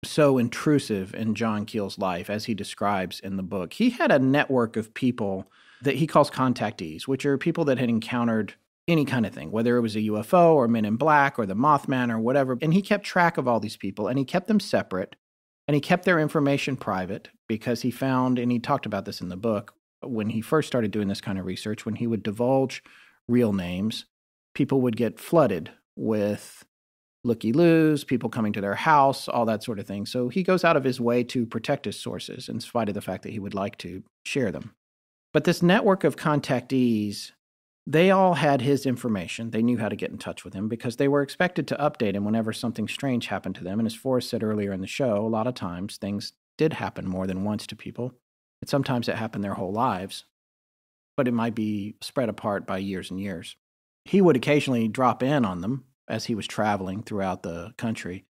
so intrusive in John Keel's life, as he describes in the book. He had a network of people that he calls contactees, which are people that had encountered any kind of thing, whether it was a UFO or Men in Black or the Mothman or whatever. And he kept track of all these people, and he kept them separate, and he kept their information private because he found, and he talked about this in the book, when he first started doing this kind of research, when he would divulge real names, people would get flooded with looky-loos, people coming to their house, all that sort of thing. So he goes out of his way to protect his sources, in spite of the fact that he would like to share them. But this network of contactees, they all had his information. They knew how to get in touch with him because they were expected to update him whenever something strange happened to them. And as Forrest said earlier in the show, a lot of times things did happen more than once to people. And sometimes it happened their whole lives, but it might be spread apart by years and years. He would occasionally drop in on them as he was traveling throughout the country,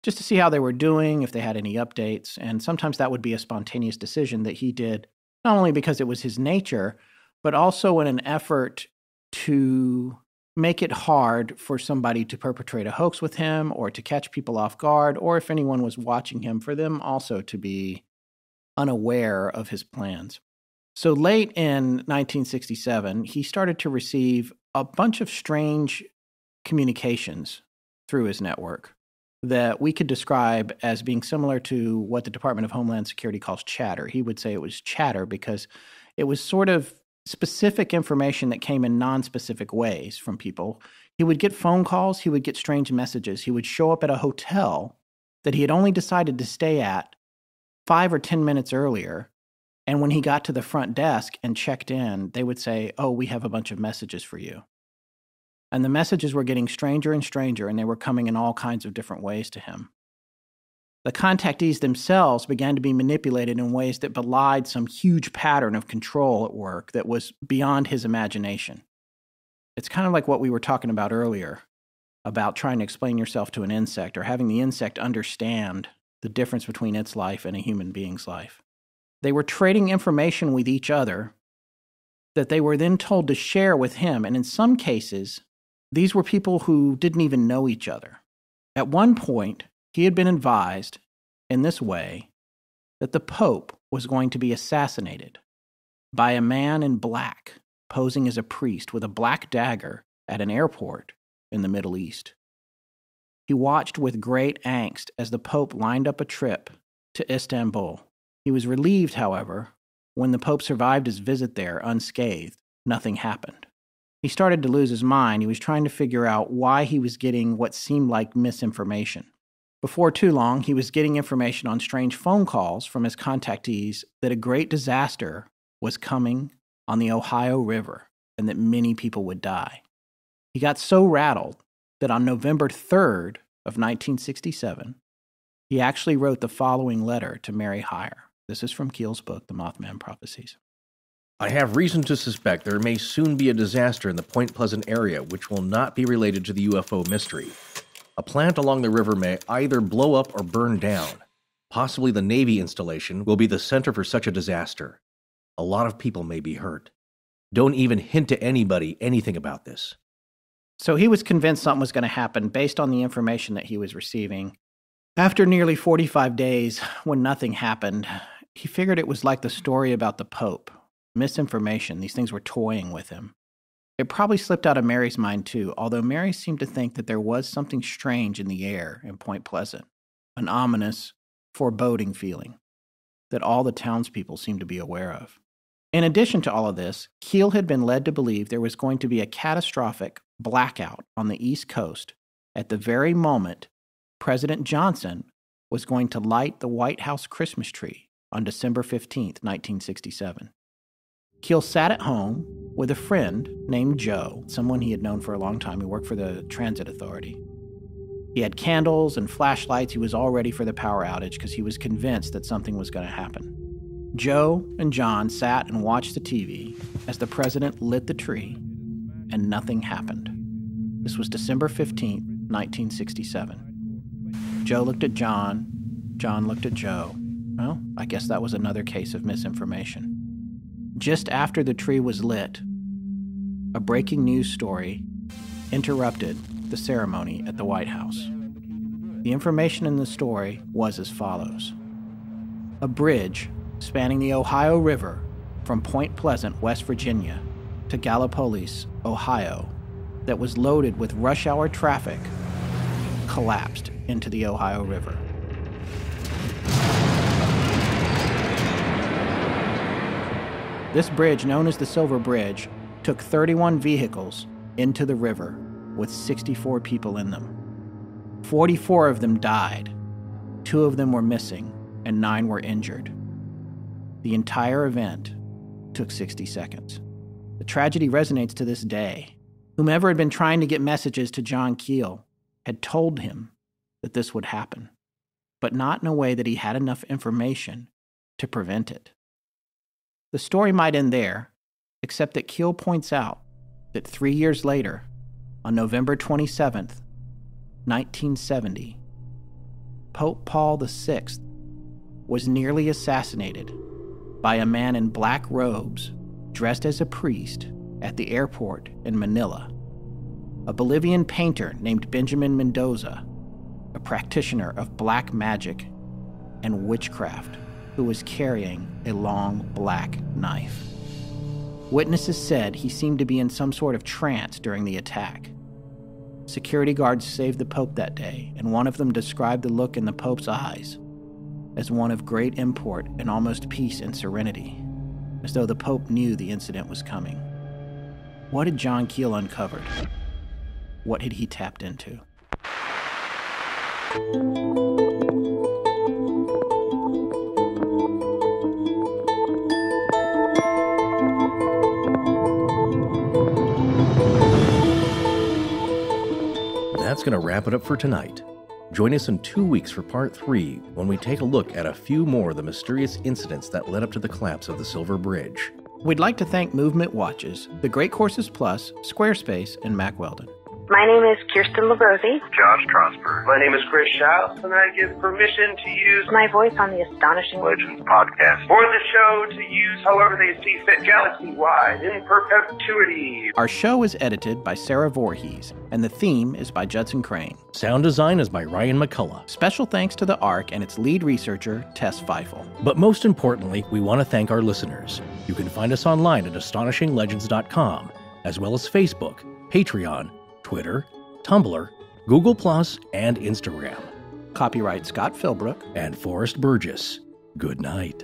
just to see how they were doing, if they had any updates. And sometimes that would be a spontaneous decision that he did, not only because it was his nature, but also in an effort to make it hard for somebody to perpetrate a hoax with him or to catch people off guard, or if anyone was watching him, for them also to be unaware of his plans. So late in 1967, he started to receive a bunch of strange communications through his network that we could describe as being similar to what the Department of Homeland Security calls chatter. He would say it was chatter because it was sort of specific information that came in non-specific ways from people. He would get phone calls. He would get strange messages. He would show up at a hotel that he had only decided to stay at 5 or 10 minutes earlier. And when he got to the front desk and checked in, they would say, "Oh, we have a bunch of messages for you." And the messages were getting stranger and stranger, and they were coming in all kinds of different ways to him. The contactees themselves began to be manipulated in ways that belied some huge pattern of control at work that was beyond his imagination. It's kind of like what we were talking about earlier, about trying to explain yourself to an insect or having the insect understand the difference between its life and a human being's life. They were trading information with each other that they were then told to share with him, and in some cases, these were people who didn't even know each other. At one point, he had been advised in this way that the Pope was going to be assassinated by a man in black posing as a priest with a black dagger at an airport in the Middle East. He watched with great angst as the Pope lined up a trip to Istanbul. He was relieved, however, when the Pope survived his visit there unscathed. Nothing happened. He started to lose his mind. He was trying to figure out why he was getting what seemed like misinformation. Before too long, he was getting information on strange phone calls from his contactees that a great disaster was coming on the Ohio River and that many people would die. He got so rattled that on November 3rd of 1967, he actually wrote the following letter to Mary Hyre. This is from Keel's book, The Mothman Prophecies.
I have reason to suspect there may soon be a disaster in the Point Pleasant area which will not be related to the UFO mystery. A plant along the river may either blow up or burn down. Possibly the Navy installation will be the center for such a disaster. A lot of people may be hurt. Don't even hint to anybody anything about this.
So he was convinced something was going to happen based on the information that he was receiving. After nearly 45 days, when nothing happened, he figured it was like the story about the Pope. Misinformation. These things were toying with him. It probably slipped out of Mary's mind too, although Mary seemed to think that there was something strange in the air in Point Pleasant, an ominous, foreboding feeling that all the townspeople seemed to be aware of. In addition to all of this, Keel had been led to believe there was going to be a catastrophic blackout on the East Coast at the very moment President Johnson was going to light the White House Christmas tree on December 15th, 1967. Keel sat at home with a friend named Joe, someone he had known for a long time who worked for the Transit Authority. He had candles and flashlights. He was all ready for the power outage because he was convinced that something was going to happen. Joe and John sat and watched the TV as the president lit the tree, and nothing happened. This was December 15th, 1967. Joe looked at John. John looked at Joe. Well, I guess that was another case of misinformation. Just after the tree was lit, a breaking news story interrupted the ceremony at the White House. The information in the story was as follows. A bridge spanning the Ohio River from Point Pleasant, West Virginia, to Gallipolis, Ohio, that was loaded with rush hour traffic, collapsed into the Ohio River. This bridge, known as the Silver Bridge, took 31 vehicles into the river with 64 people in them. 44 of them died, 2 of them were missing, and 9 were injured. The entire event took 60 seconds. The tragedy resonates to this day. Whomever had been trying to get messages to John Keel had told him that this would happen, but not in a way that he had enough information to prevent it. The story might end there, except that Keel points out that 3 years later, on November 27th, 1970, Pope Paul VI was nearly assassinated by a man in black robes dressed as a priest at the airport in Manila. A Bolivian painter named Benjamin Mendoza, a practitioner of black magic and witchcraft, who was carrying a long black knife. Witnesses said he seemed to be in some sort of trance during the attack. Security guards saved the Pope that day, and one of them described the look in the Pope's eyes as one of great import and almost peace and serenity, as though the Pope knew the incident was coming. What had John Keel uncovered? What had he tapped into?
That's going to wrap it up for tonight. Join us in 2 weeks for part 3, when we take a look at a few more of the mysterious incidents that led up to the collapse of the Silver Bridge.
We'd like to thank Movement Watches, The Great Courses Plus, Squarespace, and Mack Weldon.
My name is Kirsten Labrosi.
Josh Trosper.
My name is Chris Schaus, and I give permission to use
My voice on the Astonishing
Legends podcast.
for the show to use however they see fit galaxy-wide in perpetuity.
Our show is edited by Sarah Voorhees, and the theme is by Judson Crane.
Sound design is by Ryan McCullough.
Special thanks to the ARC and its lead researcher, Tess Feifel.
But most importantly, we want to thank our listeners. You can find us online at astonishinglegends.com, as well as Facebook, Patreon, Twitter, Tumblr, Google+, and Instagram.
Copyright Scott Philbrook
And Forrest Burgess. Good night.